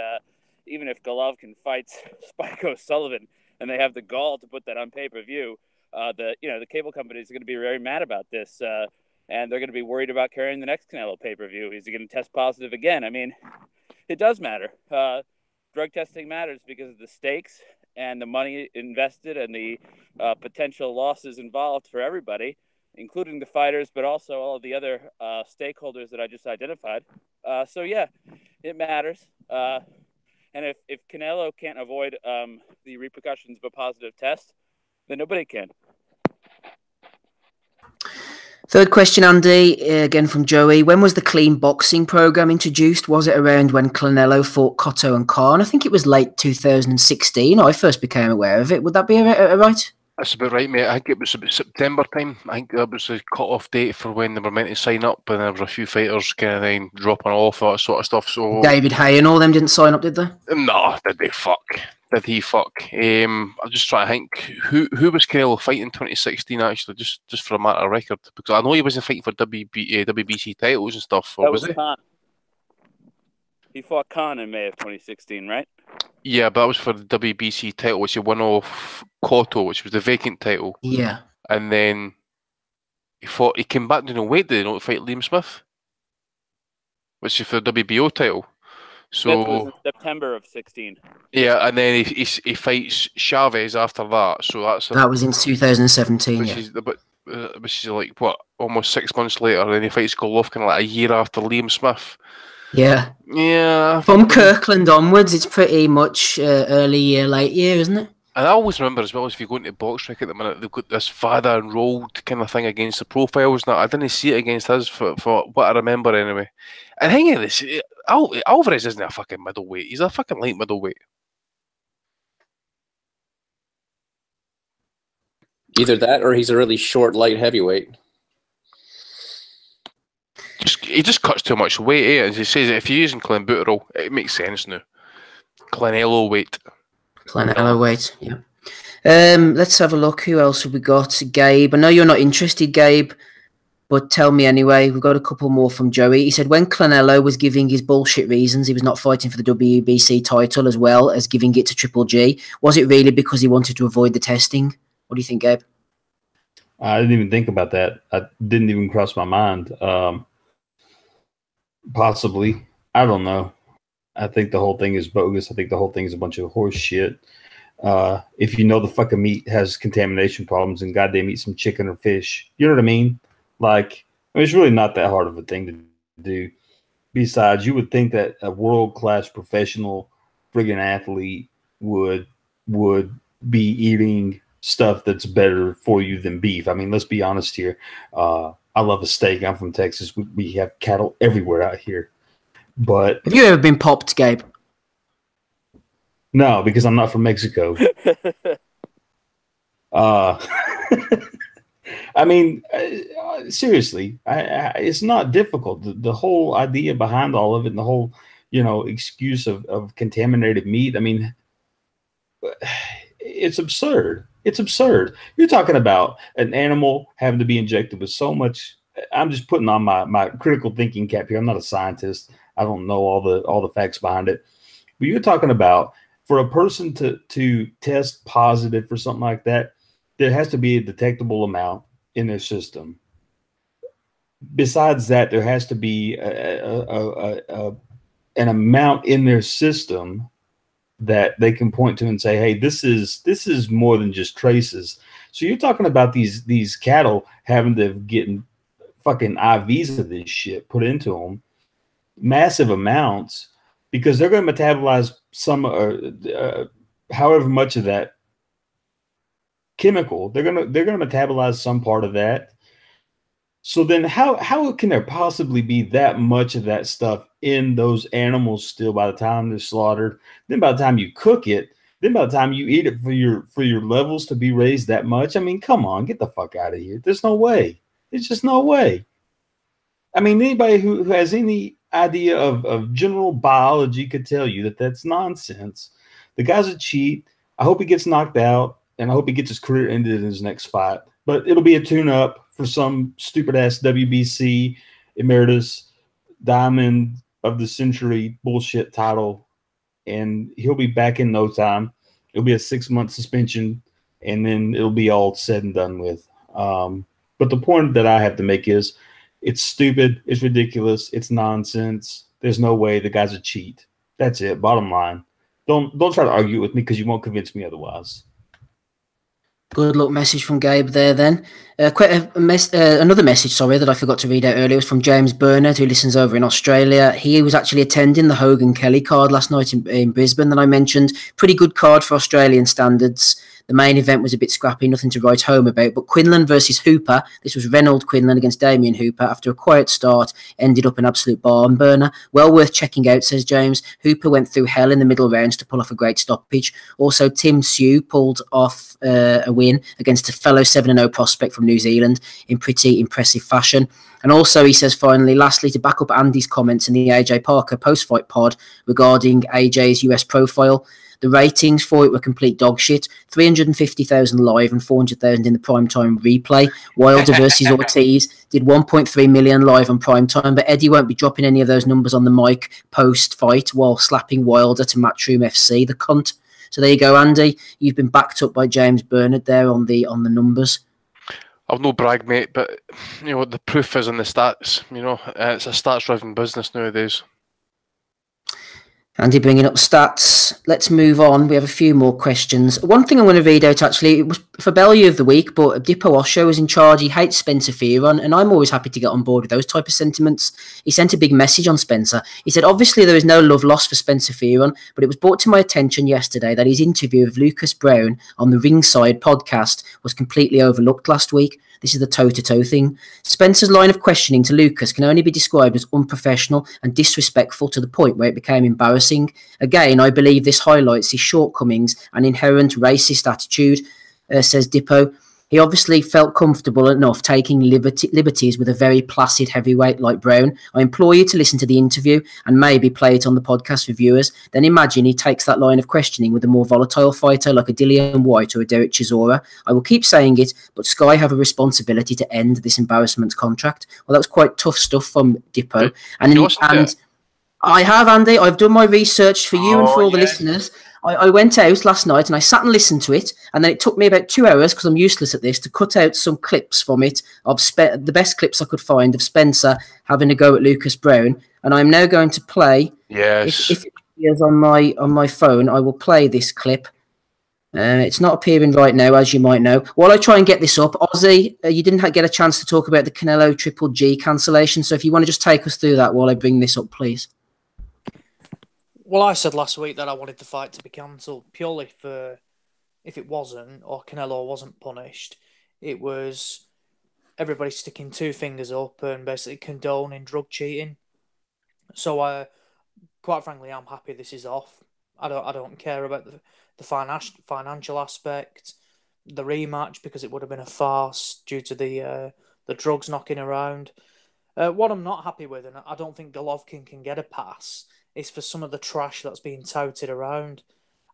even if Golovkin fights Spike O'Sullivan, and they have the gall to put that on pay-per-view, the cable companies are going to be very mad about this, and they're going to be worried about carrying the next Canelo pay-per-view. Is he going to test positive again? I mean, it does matter. Drug testing matters because of the stakes and the money invested and the potential losses involved for everybody, including the fighters, but also all of the other stakeholders that I just identified. So, yeah, it matters. And if Canelo can't avoid the repercussions of a positive test, then nobody can. Third question, Andy, again from Joey. When was the clean boxing program introduced? Was it around when Canelo fought Cotto and Khan? I think it was late 2016. I first became aware of it. Would that be right? That's about right, mate. I think it was about September time. I think that was the cut-off date for when they were meant to sign up, and there were a few fighters kind of then dropping off, that sort of stuff. So David Hay and all them didn't sign up, did they? No, did they? Fuck. Did he fuck? I'm just trying to think. Who was Canelo fighting in 2016, actually, just for a matter of record? Because I know he wasn't fighting for WBC titles and stuff. Or was he? Khan. He fought Khan in May of 2016, right? Yeah, but that was for the WBC title, which he won off Cotto, which was the vacant title. Yeah. And then he came back to no weight, did he not, to fight Liam Smith? Which is for the WBO title. So Smith was in September of 16. Yeah, and then he fights Chavez after that. So that was in 2017, which is like, what, almost 6 months later, and then he fights Golovkin like a year after Liam Smith. Yeah. Yeah. From Kirkland onwards, it's pretty much early year, late year, isn't it? And I always remember as well, if you go into Box Rec at the minute, they've got this VADA enrolled kind of thing against the profiles. Now, I didn't see it against his for what I remember anyway. And hang on, this Alvarez isn't a fucking middleweight. He's a fucking light middleweight. Either that or he's a really short light heavyweight. He just cuts too much weight, eh? As he says, if you're using clenbuterol, it makes sense now. Canelo weight. Canelo weight, yeah. Let's have a look. Who else have we got? Gabe. I know you're not interested, Gabe. But tell me anyway, we've got a couple more from Joey. He said when Canelo was giving his bullshit reasons, he was not fighting for the WBC title as well as giving it to Triple G. Was it really because he wanted to avoid the testing? What do you think, Gabe? I didn't even think about that. I didn't even cross my mind. Possibly. I don't know. I think the whole thing is bogus. I think the whole thing is a bunch of horse shit. If you know the fucking meat has contamination problems, and goddamn eat some chicken or fish. You know what I mean? Like, I mean, it's really not that hard of a thing to do. Besides, you would think that a world-class professional friggin' athlete would be eating stuff that's better for you than beef. I mean, let's be honest here. I love a steak. I'm from Texas. We have cattle everywhere out here. But have you ever been popped, Gabe? No, because I'm not from Mexico. I mean, seriously, it's not difficult. The whole idea behind all of it and the whole, excuse of contaminated meat, I mean, it's absurd. It's absurd. You're talking about an animal having to be injected with so much. I'm just putting on my critical thinking cap here. I'm not a scientist. I don't know all the facts behind it. But you're talking about for a person to test positive for something like that, there has to be a detectable amount in their system. Besides that, there has to be an amount in their system that they can point to and say, hey, this is more than just traces. So you're talking about these cattle having to get fucking IVs of this shit put into them, massive amounts, because they're going to metabolize some however much of that chemical. They're going to metabolize some part of that. So then how can there possibly be that much of that stuff in those animals still by the time they're slaughtered? Then by the time you cook it, then by the time you eat it for your levels to be raised that much, I mean, come on, get the fuck out of here. There's no way. There's just no way. I mean, anybody who has any idea of general biology could tell you that that's nonsense. The guy's a cheat. I hope he gets knocked out, and I hope he gets his career ended in his next fight. But it'll be a tune-up for some stupid-ass WBC Emeritus Diamond of the Century bullshit title, and he'll be back in no time. It'll be a 6-month suspension, and then it'll be all said and done with. But the point that I have to make is it's stupid, it's ridiculous, it's nonsense. There's no way. The guy's a cheat. That's it. Bottom line. Don't try to argue with me because you won't convince me otherwise. Good luck message from Gabe there then. Another message, sorry, that I forgot to read out earlier was from James Bernard, who listens over in Australia. He was actually attending the Hogan Kelly card last night in Brisbane that I mentioned. Pretty good card for Australian standards. The main event was a bit scrappy, nothing to write home about. But Quinlan versus Hooper, this was Reynold Quinlan against Damien Hooper. After a quiet start, ended up an absolute barn burner. Well worth checking out, says James. Hooper went through hell in the middle rounds to pull off a great stoppage. Also, Tim Sue pulled off a win against a fellow 7-0 prospect from New Zealand in pretty impressive fashion. And also, he says, finally, lastly, to back up Andy's comments in the AJ Parker post-fight pod regarding AJ's US profile, the ratings for it were complete dog shit. 350,000 live and 400,000 in the primetime replay. Wilder versus Ortiz did 1.3 million live on primetime, but Eddie won't be dropping any of those numbers on the mic post-fight while slapping Wilder to Matchroom FC, the cunt. So there you go, Andy. You've been backed up by James Bernard there on the numbers. I've no brag, mate, but the proof is in the stats. It's a stats-driven business nowadays. Andy bringing up stats. Let's move on. We have a few more questions. One thing I'm going to read out, actually, it was for Bellew of the Week, but Dippo Osho is in charge. He hates Spencer Fearon, and I'm always happy to get on board with those type of sentiments. He sent a big message on Spencer. He said, obviously there is no love lost for Spencer Fearon, but it was brought to my attention yesterday that his interview of Lucas Brown on the Ringside podcast was completely overlooked last week. This is the toe-to-toe thing. Spencer's line of questioning to Lucas can only be described as unprofessional and disrespectful to the point where it became embarrassing. Again, I believe this highlights his shortcomings and inherent racist attitude, says Dippo. He obviously felt comfortable enough taking liberties with a very placid heavyweight like Brown. I implore you to listen to the interview and maybe play it on the podcast for viewers. Then imagine he takes that line of questioning with a more volatile fighter like a Dillian White or a Derek Chisora. I will keep saying it, but Sky have a responsibility to end this embarrassment contract. Well, that was quite tough stuff from Dippo. And I have, Andy. I've done my research for you and for all the listeners. I went out last night and I sat and listened to it, and then it took me about 2 hours, because I'm useless at this, to cut out some clips from it of the best clips I could find of Spencer having a go at Lucas Brown. And I'm now going to play. Yes. If it appears on my phone, I will play this clip. It's not appearing right now, as you might know. While I try and get this up, Ozzy, you didn't get a chance to talk about the Canelo Triple G cancellation, so if you want to just take us through that while I bring this up, please. Well, I said last week that I wanted the fight to be cancelled purely for, if it wasn't, or Canelo wasn't punished, it was everybody sticking two fingers up and basically condoning drug cheating. So, quite frankly, I'm happy this is off. I don't care about the financial aspect, the rematch, because it would have been a farce due to the drugs knocking around. What I'm not happy with, and I don't think Golovkin can get a pass, is for some of the trash that's being touted around.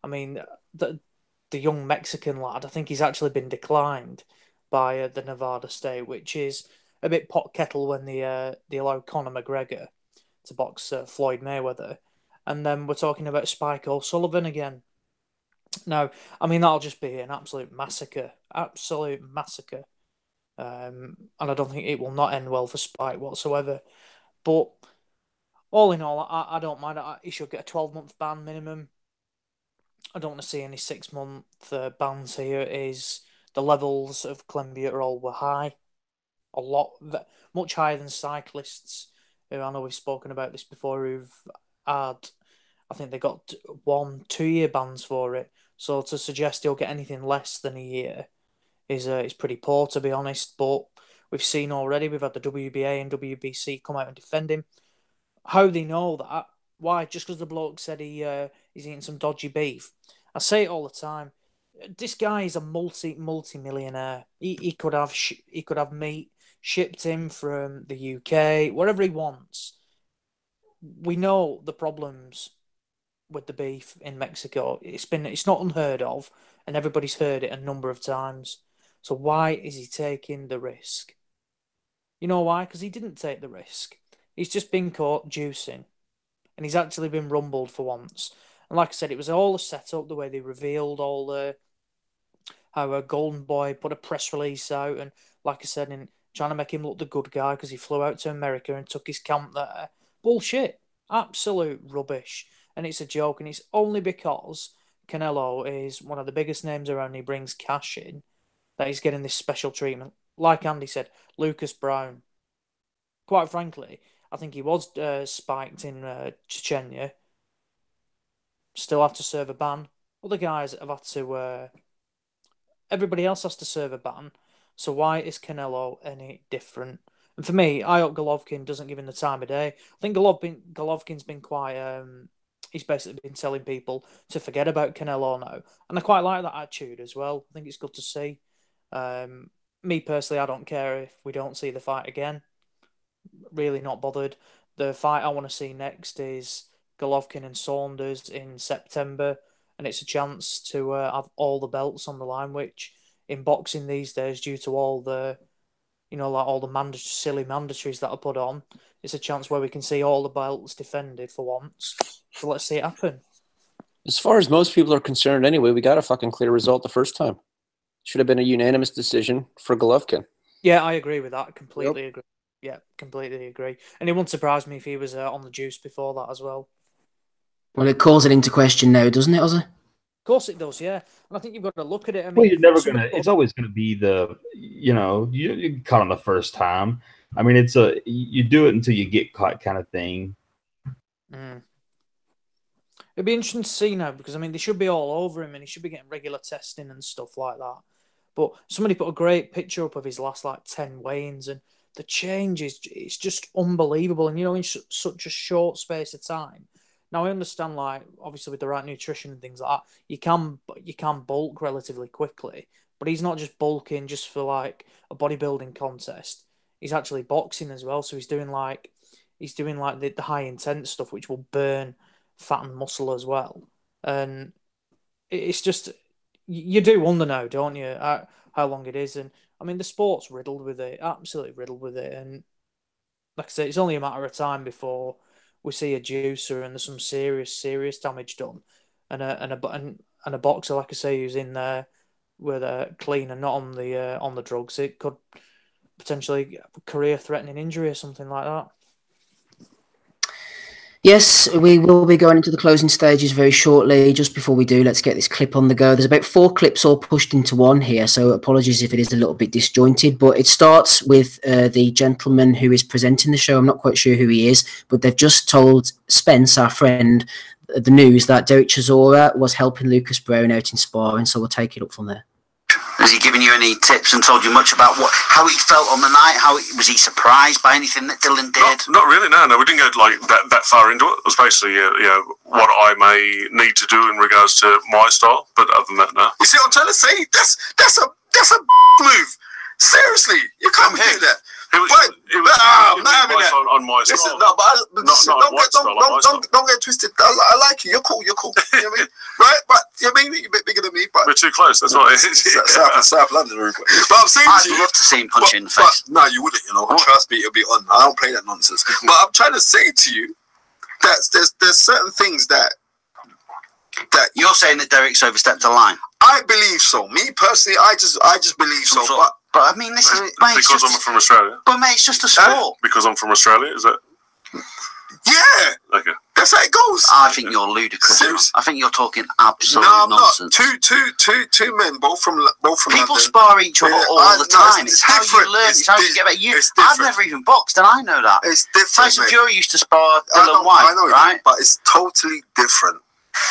I mean, the young Mexican lad, I think he's actually been declined by the Nevada state, which is a bit pot kettle when they allow Conor McGregor to box Floyd Mayweather. And then we're talking about Spike O'Sullivan again. Now, I mean, that'll just be an absolute massacre. Absolute massacre. And I don't think it will not end well for Spike whatsoever. But all in all, I don't mind. He should get a 12-month ban minimum. I don't want to see any 6-month bans here. The levels of clenbuterol were high. Much higher than cyclists. I know we've spoken about this before, who've had, I think they got 1-2 year bans for it. So to suggest he'll get anything less than a year is pretty poor, to be honest. But we've seen already, we've had the WBA and WBC come out and defend him. How they know that? Why? Just because the bloke said he's eating some dodgy beef. I say it all the time. This guy is a multi-millionaire. He could have meat shipped in from the UK, wherever he wants. We know the problems with the beef in Mexico. It's not unheard of, and everybody's heard it a number of times. So why is he taking the risk? You know why? Because he didn't take the risk. He's just been caught juicing, and he's actually been rumbled for once. And like I said, it was all a setup, the way they revealed how Golden Boy put a press release out, and like I said, in trying to make him look the good guy because he flew out to America and took his camp there. Bullshit. Absolute rubbish. And it's a joke, and it's only because Canelo is one of the biggest names around and he brings cash in that he's getting this special treatment. Like Andy said, Lucas Brown. Quite frankly, I think he was spiked in Chechnya. Still had to serve a ban. Other guys have had to... everybody else has to serve a ban. So why is Canelo any different? And for me, I hope Golovkin doesn't give him the time of day. I think Golovkin's been quite... he's basically been telling people to forget about Canelo now. And I quite like that attitude as well. I think it's good to see. Me personally, I don't care if we don't see the fight again. Really not bothered. The fight I want to see next is Golovkin and Saunders in September, and it's a chance to have all the belts on the line, which in boxing these days, due to all the, all the silly mandatories that are put on, it's a chance where we can see all the belts defended for once. So let's see it happen. As far as most people are concerned anyway, we got a fucking clear result the first time. Should have been a unanimous decision for Golovkin. Yeah, I agree with that. Completely agree. Yeah, completely agree. And it wouldn't surprise me if he was on the juice before that as well. Well, it calls it into question now, doesn't it, Ozzy? Of course it does, yeah. And I think you've got to look at it. I mean, well, you're never gonna. It's always gonna be the. You caught on the first time. I mean, you do it until you get caught kind of thing. Mm. It'd be interesting to see now, because I mean they should be all over him and he should be getting regular testing and stuff like that. But somebody put a great picture up of his last 10 weigh-ins, and the change it's just unbelievable. And in such a short space of time. Now I understand, obviously with the right nutrition and things like that, you can bulk relatively quickly. but he's not just bulking just for like a bodybuilding contest. He's actually boxing as well, so he's doing like the high intense stuff, which will burn fat and muscle as well. And it's just, you do wonder now, don't you, how long it is. And I mean, the sport's riddled with it, absolutely riddled with it. And like I say, it's only a matter of time before we see a juicer and there's some serious damage done, and a boxer, like I say, who's in there with a clean and not on the drugs. It could potentially career-threatening injury or something like that. Yes, we will be going into the closing stages very shortly. Just before we do, let's get this clip on the go. There's about 4 clips all pushed into one here, so apologies if it is a little bit disjointed, but it starts with the gentleman who is presenting the show. I'm not quite sure who he is, but they've just told Spence, our friend, the news that Derek Chisora was helping Lucas Brown out in sparring, so we'll take it up from there. Has he given you any tips and told you much about how he felt on the night? Was he surprised by anything that Dylan did? Not really, no. We didn't go like that far into it. It was basically, what I may need to do in regards to my style. But other than that, no. You see what I'm trying to say? That's a move. Seriously, you can't do that. It was on my style. Listen, don't get twisted. I like you. You're cool. You know what I mean? Right? But you're maybe a bit bigger than me. But we're too close. That's what it is. South London. But I'm saying to you, I'd love to see him punch you in the face. No, you wouldn't. Trust me, it'll be on. I don't play that nonsense. But I'm trying to say to you that there's certain things that you're saying that Derek's overstepped the line. I believe so. Me personally, I just believe so. But I mean, this is because I'm from Australia. But mate, it's just a sport. Because I'm from Australia, is that? Yeah. Okay. That's how it goes. I think you're ludicrous. Seriously? I think you're talking absolute nonsense. Two men, both from People London. spar each other all the time. It's how you learn. It's how you get better. I've never even boxed, and I know that. It's different. Tyson Fury used to spar Dylan White, I know, right? But it's totally different.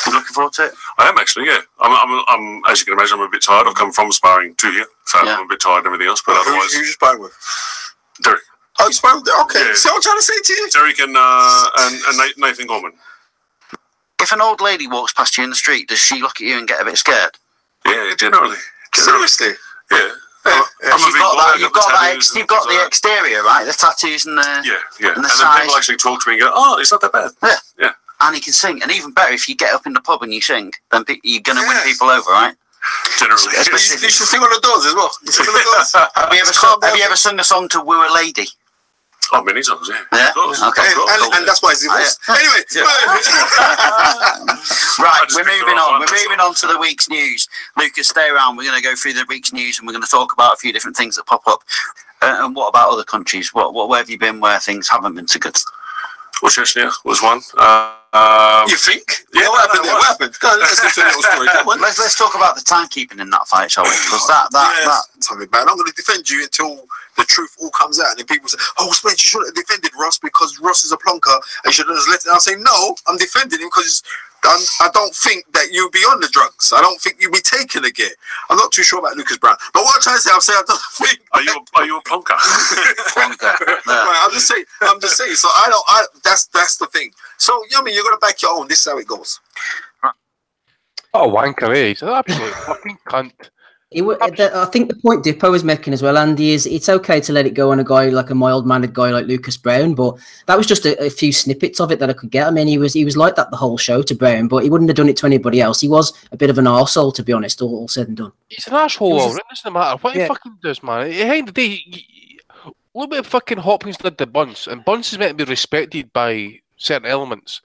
You looking forward to it? I am actually, yeah. I'm as you can imagine, I'm a bit tired. I've come from sparring to here, so I'm a bit tired and everything else. But otherwise, who you sparring with? Derek. Oh, you sparring with Derek? Okay. Yeah. See what I'm trying to say to you? Derek and Nathan Gorman. If an old lady walks past you in the street, does she look at you and get a bit scared? Yeah, generally. Seriously? Yeah. You've got the exterior, right? The tattoos and the yeah. And the then size. people actually talk to me and go, "Oh, it's not that bad." Yeah. And he can sing, and even better, if you get up in the pub and you sing, then you're going to win people over, right? Generally. You should sing on the doors as well. You sing on the doors. Have you ever sung a song to woo a lady? Oh, many songs, yeah. Yeah? Okay. And that's why he's divorced. Anyway. Right, we're moving on. We're moving on to the week's news. Lucas, stay around. We're going to go through the week's news and we're going to talk about a few different things that pop up. And what about other countries? Where have you been where things haven't been so good? Well, Chechnya was one. You think? Yeah. What happened there? What happened? Go on, let's listen to a little story. Come on. Let's talk about the timekeeping in that fight, shall we? Because something bad. I'm going to defend you until the truth all comes out, and then people say, "Oh, Spence, you shouldn't have defended Ross because Ross is a plonker, and you should have just let it." I'm saying, no, I'm defending him because I don't think that you'll be on the drugs. I don't think you'll be taking the gear. I'm not too sure about Lucas Brown, but what I'm trying to say, I don't think. Are you a plonker? Plonker. Right, I'm just saying. So that's the thing. So you're going to back your own. This is how it goes. Oh, wanker, eh? He's an absolute fucking cunt. I think the point Dippo was making as well, Andy, is it's okay to let it go on a guy like a mild-mannered guy like Lucas Brown, but that was just a few snippets of it that I could get. I mean, he was like that the whole show to Brown, but he wouldn't have done it to anybody else. He was a bit of an arsehole, to be honest, all said and done. He's an asshole, it doesn't matter what he fucking does, man. At the end of the day, look at fucking Hopkins did to Bunce, and Bunce is meant to be respected by certain elements.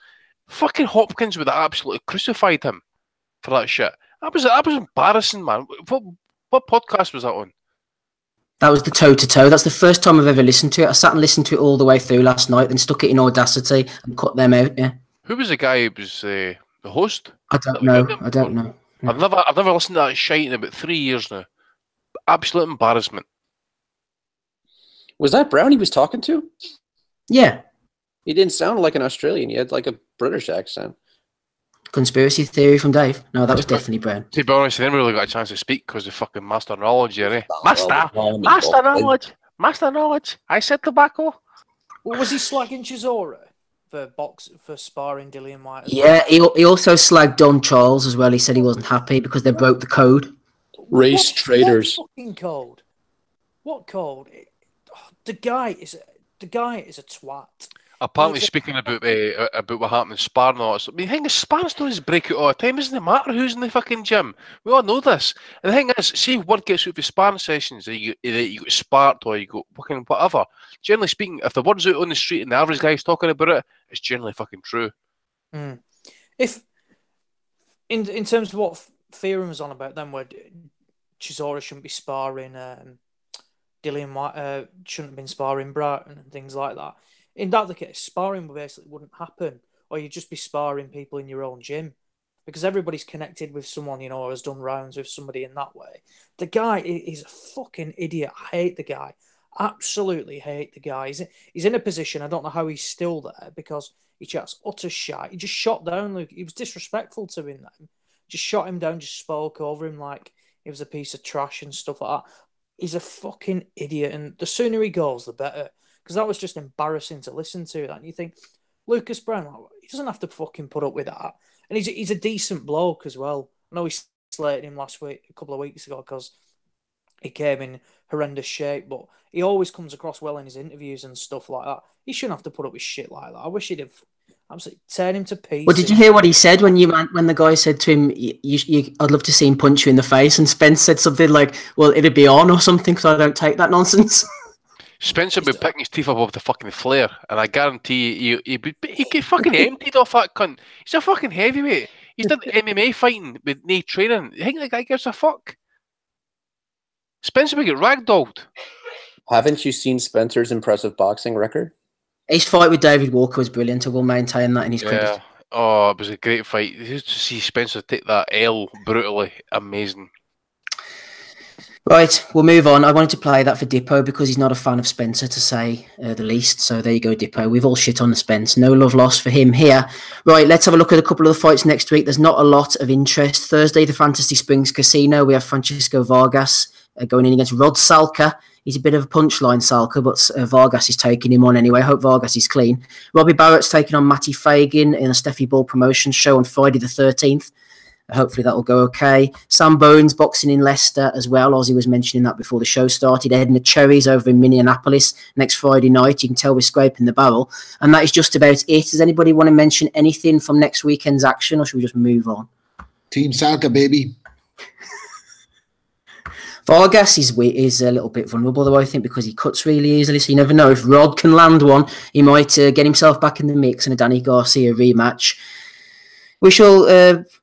Fucking Hopkins would have absolutely crucified him for that shit. That was embarrassing, man. What podcast was that on? That was the toe-to-toe. That's the first time I've ever listened to it. I sat and listened to it all the way through last night, then stuck it in Audacity and cut them out, yeah. Who was the guy who was the host? I don't know. I've never listened to that shite in about 3 years now. Absolute embarrassment. Was that Brown he was talking to? Yeah. He didn't sound like an Australian. He had like a British accent. Conspiracy theory from Dave? No, that was definitely Brown. To be honest, I never really got a chance to speak because of fucking master knowledge, eh? Master knowledge. I said tobacco. Well, was he slagging Chisora for sparring Dillian White? Yeah, he also slagged Don Charles as well. He said he wasn't happy because they broke the code. Race traders. What fucking code? What code? The guy is a twat. Apparently, speaking about what happened in sparring, I mean, the thing is, sparring stories break out all the time. Doesn't it matter who's in the fucking gym? We all know this. And the thing is, see, word gets out of sparring sessions that you got sparked or you got fucking whatever. Generally speaking, if the word's out on the street and the average guy's talking about it, it's generally fucking true. If in terms of what Theorem was on about, then where Chisora shouldn't be sparring, Dillian White shouldn't have been sparring Broughton and things like that. In that case, sparring basically wouldn't happen, or you'd just be sparring people in your own gym, because everybody's connected with someone, you know, or has done rounds with somebody in that way. The guy is a fucking idiot. I hate the guy. Absolutely hate the guy. He's in a position, I don't know how he's still there, because he chats utter shite. He just shot down Luke. He was disrespectful to him then. Just shot him down, just spoke over him like he was a piece of trash and stuff like that. He's a fucking idiot, and the sooner he goes, the better. Because that was just embarrassing to listen to. And you think, Lucas Brown, he doesn't have to fucking put up with that. And he's a decent bloke as well. I know he slated him last week, a couple of weeks ago, because he came in horrendous shape, but he always comes across well in his interviews and stuff like that. He shouldn't have to put up with shit like that. I wish he'd have absolutely teared him to pieces. Well, did you hear what he said when the guy said to him, I'd love to see him punch you in the face, and Spence said something like, well, it'd be on or something, because I don't take that nonsense. Spencer would be picking his teeth above the fucking flare, and I guarantee he'd get fucking emptied off that cunt. He's a fucking heavyweight. He's done MMA fighting with no training. You think that guy gives a fuck? Spencer would get ragdolled. Haven't you seen Spencer's impressive boxing record? His fight with David Walker was brilliant. I will maintain that in his credit. Oh, it was a great fight. Just to see Spencer take that L brutally, amazing. Right, we'll move on. I wanted to play that for Dippo because he's not a fan of Spencer, to say the least. So there you go, Dippo. We've all shit on the Spence. No love lost for him here. Right, let's have a look at a couple of the fights next week. There's not a lot of interest. Thursday, the Fantasy Springs Casino. We have Francisco Vargas going in against Rod Salka. He's a bit of a punchline, Salka, but Vargas is taking him on anyway. I hope Vargas is clean. Robbie Barrett's taking on Matty Fagan in a Steffi Ball promotion show on Friday the 13th. Hopefully that will go okay. Sam Bones boxing in Leicester as well. Ozzy was mentioning that before the show started. Edna Cherry's over in Minneapolis next Friday night. You can tell we're scraping the barrel. And that is just about it. Does anybody want to mention anything from next weekend's action, or should we just move on? Team Salka, baby. Vargas is a little bit vulnerable, though, I think, because he cuts really easily. So you never know. If Rod can land one, he might get himself back in the mix in a Danny Garcia rematch. We shall,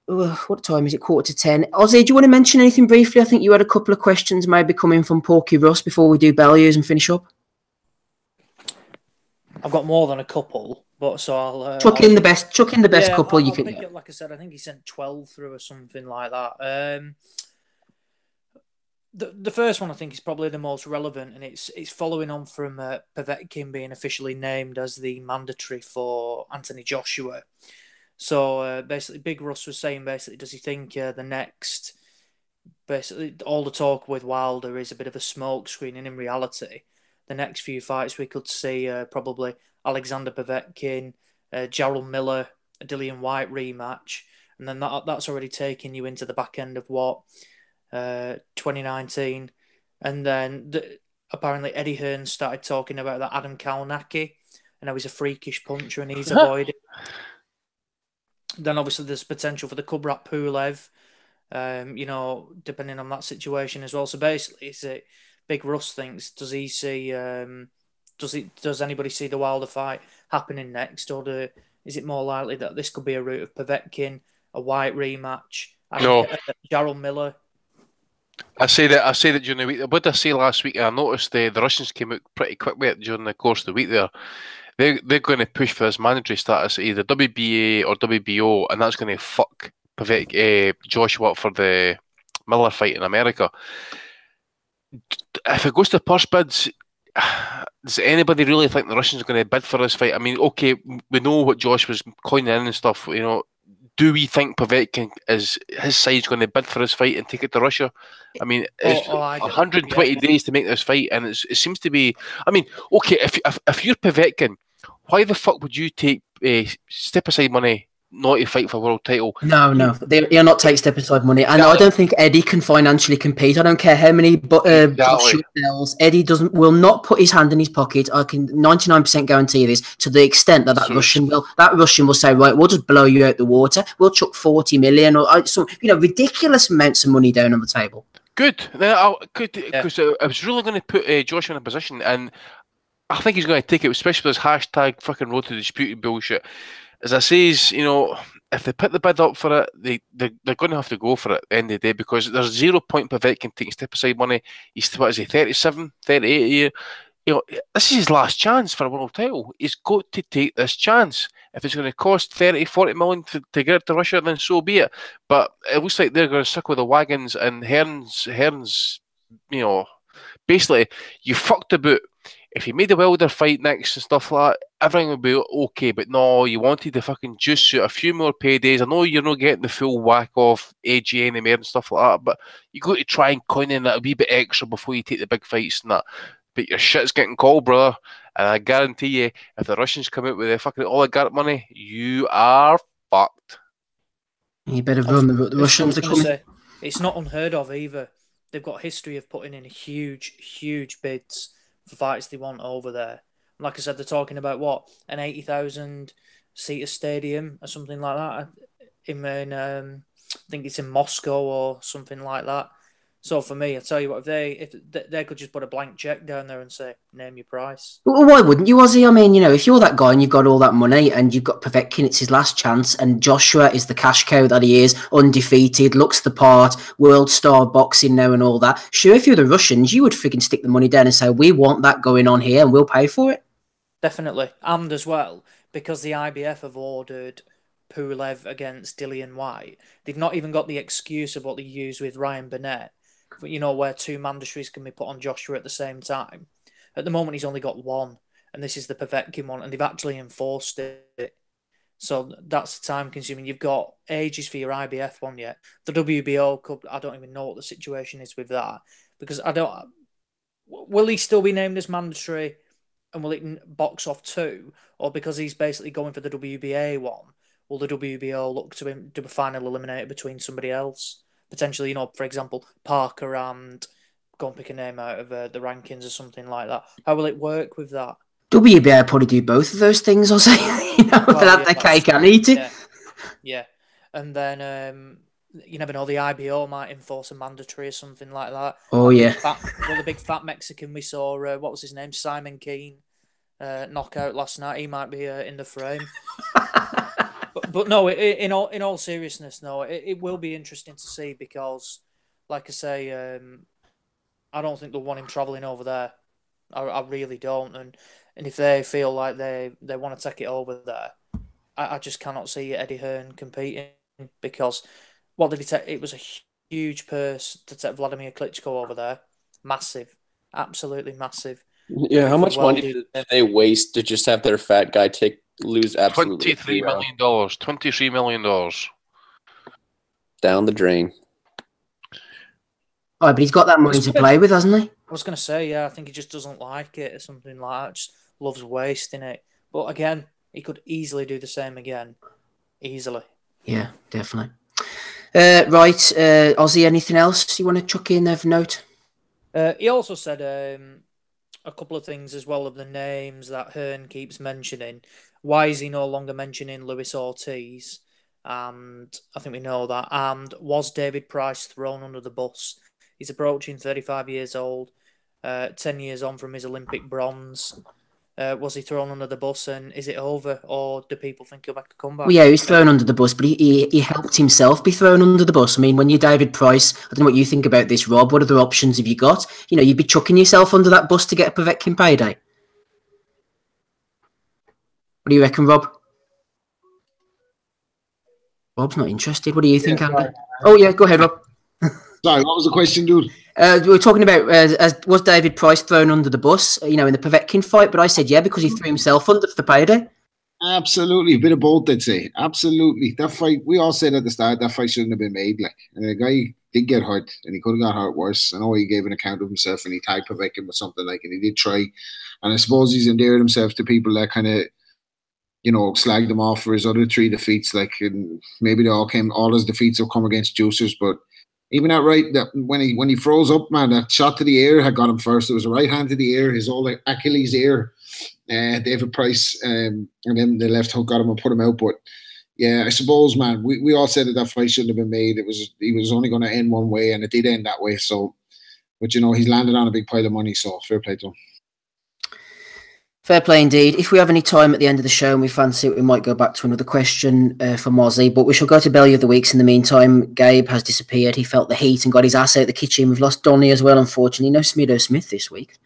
what time is it? 9:45. Ozzy, do you want to mention anything briefly? I think you had a couple of questions maybe coming from Porky Russ before we do Bellews and finish up. I've got more than a couple, but so I'll... Chuck in the best couple you can... Like I said, I think he sent 12 through or something like that. The first one I think is probably the most relevant, and it's following on from Povetkin being officially named as the mandatory for Anthony Joshua. So basically, Big Russ was saying, basically, does he think the next, basically, all the talk with Wilder is a bit of a smokescreen, and in reality, the next few fights we could see probably Alexander Povetkin, Jarrell Miller, a Dillian White rematch, and then that's already taking you into the back end of what, 2019, and then apparently Eddie Hearn started talking about that Adam Kalnacki, and how he's a freakish puncher and he's avoided. Then obviously there's potential for the Kubrat Pulev, depending on that situation as well. So basically, is it Big Russ thinks? Does he see? Does anybody see the Wilder fight happening next, or is it more likely that this could be a route of Povetkin, a White rematch, No. Jarrell Miller? I say that during the week. What did I say last week? I noticed the Russians came out pretty quick with it during the course of the week there. They're going to push for this mandatory status at either WBA or WBO, and that's going to fuck Joshua up for the Miller fight in America. If it goes to purse bids, does anybody really think the Russians are going to bid for this fight? I mean, okay, we know what Josh was coining in and stuff. Do we think Povetkin his side's going to bid for this fight and take it to Russia? I mean, it's 120 days to make this fight, and it seems to be. I mean, okay, if you're Povetkin, why the fuck would you take step aside money not to fight for a world title. No, he'll not take step aside money, and I don't think Eddie can financially compete. I don't care how many Exactly. sells. Eddie will not put his hand in his pocket. I can 99% guarantee this. To the extent that Russian will say, right, we'll just blow you out the water. We'll chuck 40 million or some ridiculous amounts of money down on the table. Good. Because I was really going to put Josh in a position, and I think he's going to take it, especially with this hashtag fucking road to disputed bullshit. As I says, if they put the bid up for it, they're going to have to go for it at the end of the day, because there's 0 point Povetkin taking step aside money. He's 37, 38 a year. This is his last chance for a world title. He's got to take this chance. If it's going to cost 30, 40 million to get it to Russia, then so be it. But it looks like they're going to stick with the wagons, and Hearn's, basically, you fucked about. If you made the Wilder fight next and stuff like that, everything would be okay. But no, you wanted the fucking juice suit, a few more paydays. I know you're not getting the full whack off AG anymore and stuff like that, but you got to try and coin in that a wee bit extra before you take the big fights and that. But your shit's getting called, brother. And I guarantee you, if the Russians come out with their fucking oligarch money, you are fucked. You better run. The Russians are coming. It's not unheard of either. They've got a history of putting in huge, huge bids for fights they want over there. Like I said, they're talking about an 80,000 seater stadium or something like that. I think it's in Moscow or something like that. So for me, I tell you what, if they could just put a blank check down there and say, name your price. Well, why wouldn't you, Ozzy? I mean, if you're that guy and you've got all that money and you've got Povetkin, it's his last chance, and Joshua is the cash cow that he is, undefeated, looks the part, world star boxing now and all that. Sure, if you're the Russians, you would freaking stick the money down and say, we want that going on here and we'll pay for it. Definitely. And as well, because the IBF have ordered Pulev against Dillian White, they've not even got the excuse of what they use with Ryan Burnett, where two mandatories can be put on Joshua at the same time. At the moment, he's only got one, and this is the Povetkin one, and they've actually enforced it. So that's time-consuming. You've got ages for your IBF one yet. The WBO Cup, I don't even know what the situation is with that, because will he still be named as mandatory, and will it box off two, or because he's basically going for the WBA one, will the WBO look to him to final eliminator between somebody else? Potentially, for example, Parker and go and pick a name out of the rankings or something like that. How will it work with that? WBA probably do both of those things, I'll say. Without their cake and eat it. Yeah. And then you never know, the IBO might enforce a mandatory or something like that. Oh, yeah. The big fat Mexican we saw, what was his name? Simon Keane, knockout last night. He might be in the frame. But no, in all seriousness, no, it will be interesting to see, because, like I say, I don't think they'll want him travelling over there. I really don't. And if they feel like they want to take it over there, I just cannot see Eddie Hearn competing, because what did he take? It was a huge purse to take Vladimir Klitschko over there. Massive. Absolutely massive. Yeah, how much money did they waste to just have their fat guy lose absolutely $23 million. $23 million. Down the drain. Oh, but he's got that money to play with, hasn't he? I was going to say, yeah, I think he just doesn't like it or something like that. Just loves wasting it. But again, he could easily do the same again. Easily. Yeah, definitely. Right, Ozzy, anything else you want to chuck in there for note? He also said a couple of things as well of the names that Hearn keeps mentioning. Why is he no longer mentioning Luis Ortiz? And I think we know that. And was David Price thrown under the bus? He's approaching 35 years old, 10 years on from his Olympic bronze. Was he thrown under the bus, and is it over, or do people think he'll make a comeback? Well, yeah, he was thrown under the bus, but he helped himself be thrown under the bus. I mean, when you're David Price, I don't know what you think about this, Rob. What other options have you got? You'd be chucking yourself under that bus to get a Povetkin payday. What do you reckon, Rob? Rob's not interested. What do you think, Amber? Oh, yeah, go ahead, Rob. Sorry, what was the question, dude? We were talking about was David Price thrown under the bus, in the Povetkin fight? But I said yeah, because he threw himself under for the payday. Absolutely, a bit of both, I'd say. Absolutely, that fight. We all said at the start that fight shouldn't have been made. And the guy did get hurt, and he could have got hurt worse. I know he gave an account of himself, and he tagged Povetkin with something and he did try. And I suppose he's endeared himself to people that kind of slagged him off for his other 3 defeats. Like, and maybe all his defeats will come against juicers, but even that that when he froze up, man, that shot to the ear had got him first. It was a right hand to the ear, his old Achilles ear. David Price, and then the left hook got him and put him out. But yeah, I suppose, man, we all said that fight shouldn't have been made. He was only going to end one way, and it did end that way. So, but he's landed on a big pile of money, so fair play to him. Fair play indeed. If we have any time at the end of the show and we fancy it, we might go back to another question for Mozzie, but we shall go to Belly of the Weeks in the meantime. Gabe has disappeared. He felt the heat and got his ass out the kitchen. We've lost Donny as well, unfortunately. No Smido Smith this week.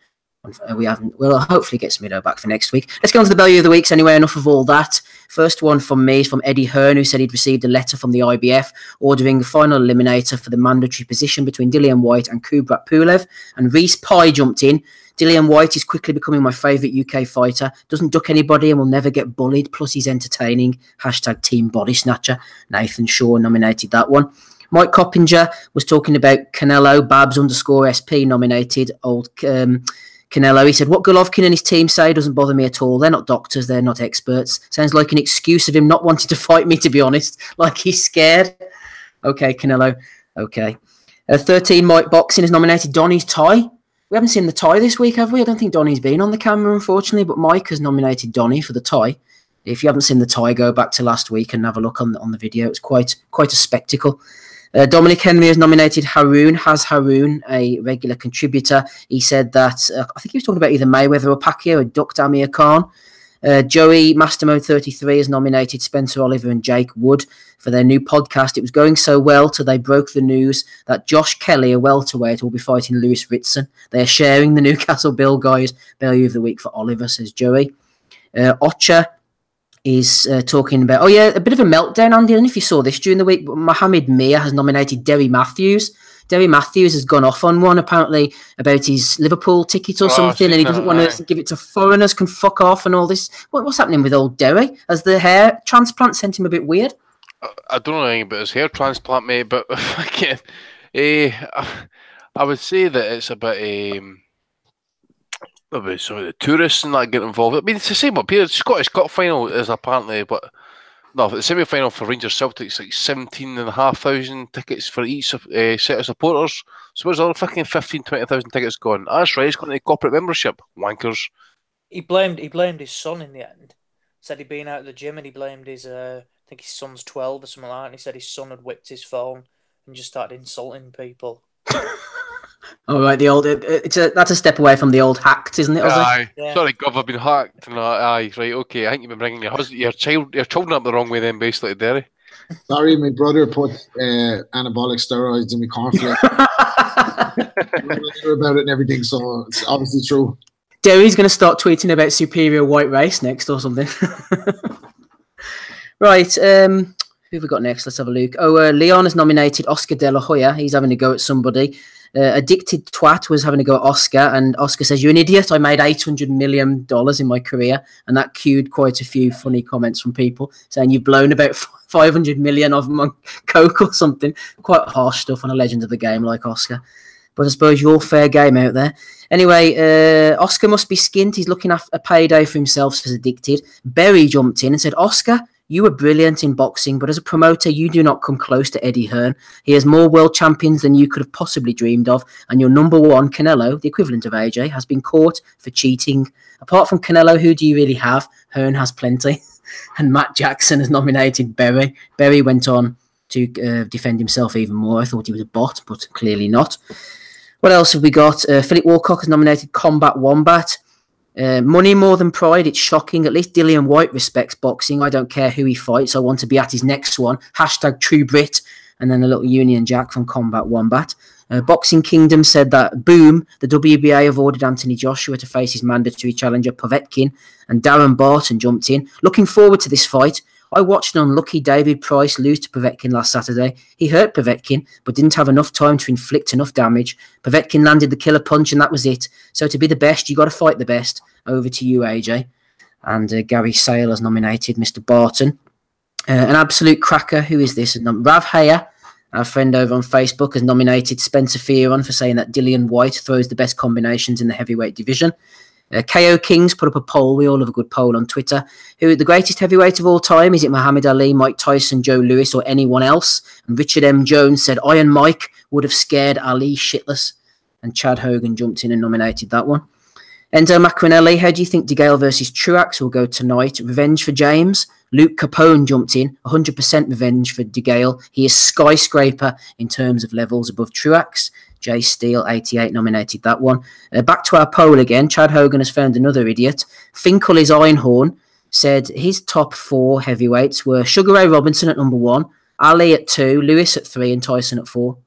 We'll hopefully get Smido back for next week. Let's go on to the Belly of the Weeks anyway. Enough of all that. First one from me is from Eddie Hearn, who said he'd received a letter from the IBF ordering a final eliminator for the mandatory position between Dillian Whyte and Kubrat Pulev, and Reese Pye jumped in. Dillian Whyte is quickly becoming my favourite UK fighter. Doesn't duck anybody and will never get bullied. Plus, he's entertaining. # Team Body Snatcher. Nathan Shaw nominated that one. Mike Coppinger was talking about Canelo. Babs _SP nominated old Canelo. He said, what Golovkin and his team say doesn't bother me at all. They're not doctors. They're not experts. Sounds like an excuse of him not wanting to fight me, to be honest. Like he's scared. Okay, Canelo. Okay. 13 Mike Boxing has nominated Donny's tie. We haven't seen the tie this week, have we? I don't think Donny's been on the camera, unfortunately, but Mike has nominated Donny for the tie. If you haven't seen the tie, go back to last week and have a look on the video. It's quite a spectacle. Dominic Henry has nominated Haroon. Has Haroon, a regular contributor? He said that, I think he was talking about either Mayweather or Pacquiao, or ducked Amir Khan. Joey Mastermode 33 has nominated Spencer Oliver and Jake Wood for their new podcast. It was going so well till they broke the news that Josh Kelly, a welterweight, will be fighting Lewis Ritson. They are sharing the Newcastle Bill guys. Value of the week for Oliver, says Joey. Ocha is talking about, a bit of a meltdown, Andy. I don't know if you saw this during the week, but Mohamed Mir has nominated Derry Matthews. Derry Matthews has gone off on one, apparently, about his Liverpool ticket or something, and he doesn't want to give it to foreigners, can fuck off and all this. What's happening with old Derry? Has the hair transplant sent him a bit weird? I don't know anything about his hair transplant, mate, but I would say that it's a bit... some of the tourists and that get involved. I mean, it's the same up here. The Scottish Cup final is apparently, but no, the semi-final for Rangers Celtic's like 17,500 tickets for each set of supporters. So where's all the fucking 15,000-20,000 tickets gone? That's right, it's going to corporate membership. Wankers. He blamed his son in the end. Said he'd been out of the gym and he blamed his I think his son's 12 or something like that, and he said his son had whipped his phone and just started insulting people. All right, that's a step away from the old hacked, isn't it? Aye, yeah. Sorry, Gov, I've been hacked. No, aye, right, okay. I think you've been bringing your children up the wrong way, then, basically, Derry. Sorry, my brother put anabolic steroids in my cornflakes. about it and everything, so it's obviously true. Derry's going to start tweeting about superior white race next or something. Right, who have we got next? Let's have a look. Leon has nominated Oscar De La Hoya. He's having a go at somebody. Addicted Twat was having a go at Oscar, and Oscar says, "You're an idiot. I made $800 million in my career," and that cued quite a few funny comments from people saying you've blown about 500 million of them on coke or something. Quite harsh stuff on a legend of the game like Oscar. But I suppose you're fair game out there. Anyway, Oscar must be skint. He's looking at a payday for himself, says Addicted. Berry jumped in and said, "Oscar, you were brilliant in boxing, but as a promoter, you do not come close to Eddie Hearn. He has more world champions than you could have possibly dreamed of, and your number one, Canelo, the equivalent of AJ, has been caught for cheating. Apart from Canelo, who do you really have? Hearn has plenty." And Matt Jackson has nominated Berry. Berry went on to defend himself even more. I thought he was a bot, but clearly not. What else have we got? Philip Walcock has nominated Combat Wombat. Money more than pride. It's shocking. At least Dillian Whyte respects boxing. I don't care who he fights. I want to be at his next one. # True Brit. And then a little Union Jack from Combat Wombat. Boxing Kingdom said that, boom, the WBA have ordered Anthony Joshua to face his mandatory challenger Povetkin, and Darren Barton jumped in. Looking forward to this fight. I watched an unlucky David Price lose to Povetkin last Saturday. He hurt Povetkin, but didn't have enough time to inflict enough damage. Povetkin landed the killer punch, and that was it. So to be the best, you got to fight the best. Over to you, AJ. And Gary Sale has nominated Mr. Barton. An absolute cracker. Who is this? Rav Heyer, our friend over on Facebook, has nominated Spencer Fearon for saying that Dillian Whyte throws the best combinations in the heavyweight division. KO Kings put up a poll. We all have a good poll on Twitter. Who the greatest heavyweight of all time? Is it Muhammad Ali, Mike Tyson, Joe Louis, or anyone else? And Richard M. Jones said Iron Mike would have scared Ali shitless. And Chad Hogan jumped in and nominated that one. Enzo Macronelli, how do you think DeGale versus Truax will go tonight? Revenge for James. Luke Capone jumped in. 100% revenge for DeGale. He is skyscraper in terms of levels above Truax. Jay Steele, 88, nominated that one. Back to our poll again. Chad Hogan has found another idiot. Finkel is Einhorn said his top 4 heavyweights were Sugar Ray Robinson at number 1, Ali at 2, Lewis at 3, and Tyson at 4.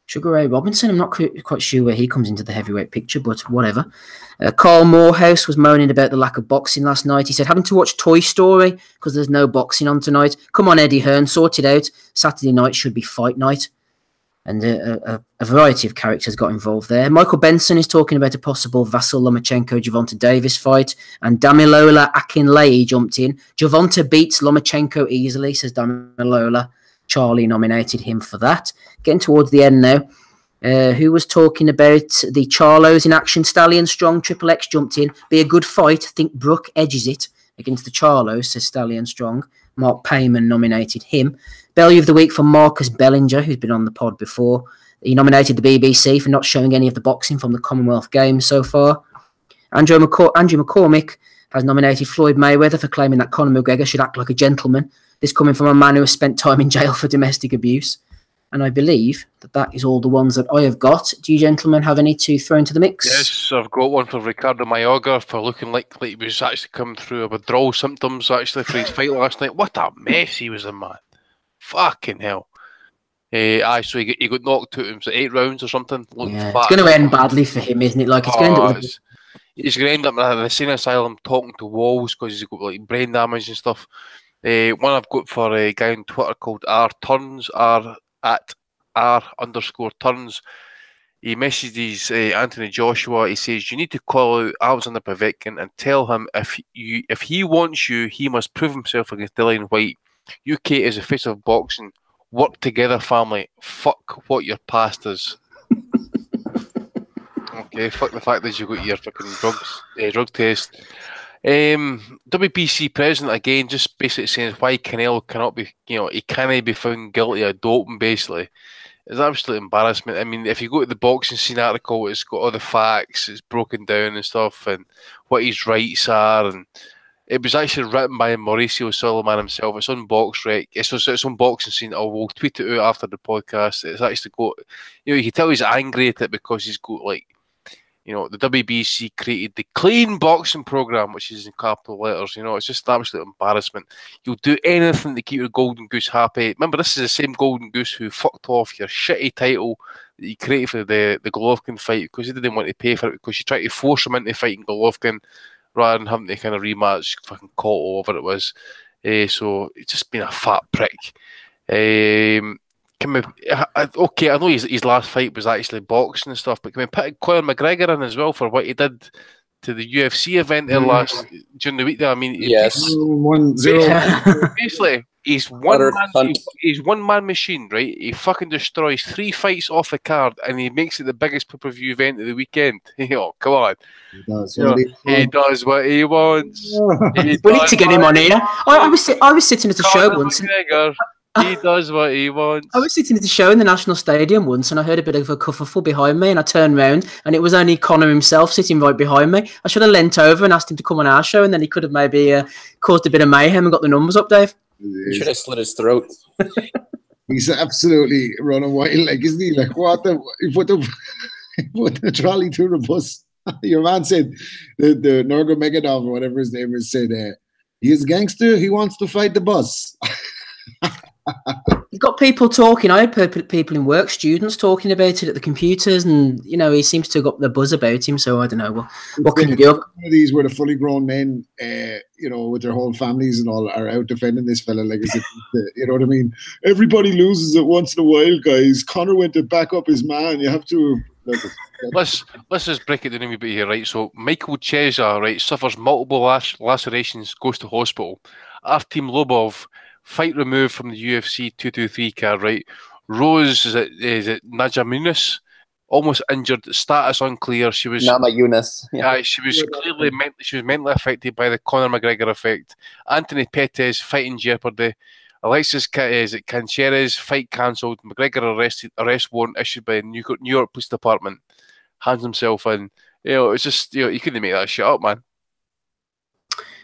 Sugar Ray Robinson, I'm not quite sure where he comes into the heavyweight picture, but whatever. Carl Morehouse was moaning about the lack of boxing last night. He said, having to watch Toy Story because there's no boxing on tonight. Come on, Eddie Hearn, sort it out. Saturday night should be fight night. And a variety of characters got involved there. Michael Benson is talking about a possible Vasyl Lomachenko-Gervonta Davis fight. And Damilola Akinlayi jumped in. Gervonta beats Lomachenko easily, says Damilola. Charlie nominated him for that. Getting towards the end now. Who was talking about the Charlos in action? Stallion Strong, Triple X jumped in. Be a good fight. Think Brooke edges it against the Charlos, says Stallion Strong. Mark Payman nominated him. Bellew of the Week for Marcus Bellinger, who's been on the pod before. He nominated the BBC for not showing any of the boxing from the Commonwealth Games so far. Andrew McCormick has nominated Floyd Mayweather for claiming that Conor McGregor should act like a gentleman. This coming from a man who has spent time in jail for domestic abuse. And I believe that is all the ones that I have got. Do you gentlemen have any to throw into the mix? Yes, I've got one for Ricardo Mayorga for looking like he was actually coming through withdrawal symptoms actually for his fight last night. What a mess he was in, man. Fucking hell. So he got knocked out in 8 rounds or something. Yeah, it's going to end badly for him, isn't it? Like, it's going to end up he's going to end up in an insane asylum talking to walls because he's got like brain damage and stuff. One I've got for a guy on Twitter called R_Turns. He messages Anthony Joshua. He says, you need to call out Alexander Povetkin and tell him if he wants you, he must prove himself against Dillian White. UK is the face of boxing. Work together, family. Fuck what your past is. Okay, fuck the fact that you got your fucking drug test. WBC president again, just basically saying why Canelo cannot be, he can't be found guilty of doping. Basically, it's absolute embarrassment. I mean, if you go to the boxing scene article, it's got all the facts, it's broken down and stuff, and what his rights are, and it was actually written by Mauricio Sulaiman himself. It's on BoxRec. It's on Boxing Scene. I will tweet it out after the podcast. It's actually got, you can tell he's angry at it because he's got the WBC created the clean boxing program, which is in capital letters. It's just an absolute embarrassment. You'll do anything to keep your golden goose happy. Remember, this is the same golden goose who fucked off your shitty title that you created for the Golovkin fight because he didn't want to pay for it because you tried to force him into fighting Golovkin rather than having to kind of rematch fucking Cotto, whatever it was. So it's just been a fat prick. Okay, I know his last fight was actually boxing and stuff, but can we put Conor McGregor in as well for what he did to the UFC event there during the week there? I mean, yes, 1-0. Basically, he's one man machine, right? He fucking destroys 3 fights off the card, and he makes it the biggest pay-per-view event of the weekend. Come on, he does what he wants. We need to get him on here. I was sitting at a show once. He does what he wants. I was sitting at the show in the National Stadium once and I heard a bit of a kerfuffle behind me and I turned round and it was only Conor himself sitting right behind me. I should have leant over and asked him to come on our show and then he could have maybe caused a bit of mayhem and got the numbers up, Dave. You should have slit his throat. He's absolutely running wild, like, isn't he? Like, what the trolley to the bus. Your man said, the Nurmagomedov or whatever his name is, said, he's a gangster, he wants to fight the bus. He's got people talking. I heard people in work, students talking about it at the computers, and he seems to have got the buzz about him. So I don't know what can you do. One of these where the fully grown men, with their whole families and all, are out defending this fella. Like, you know what I mean? Everybody loses it once in a while, guys. Conor went to back up his man. You have to. Let's just break it down a wee bit here, right? So Michael Chiesa, right, suffers multiple lacerations, goes to hospital. Artem Lobov, fight removed from the UFC 223 card, right? Rose, is it Namajunas? almost injured, status unclear. She was Nama Yunus. Yeah, she was clearly mentally affected by the Conor McGregor effect. Anthony Pettis fighting jeopardy. Alexis Canceres fight cancelled. McGregor arrest warrant issued by the New York Police Department. Hands himself in. It's just you couldn't make that shit up, man.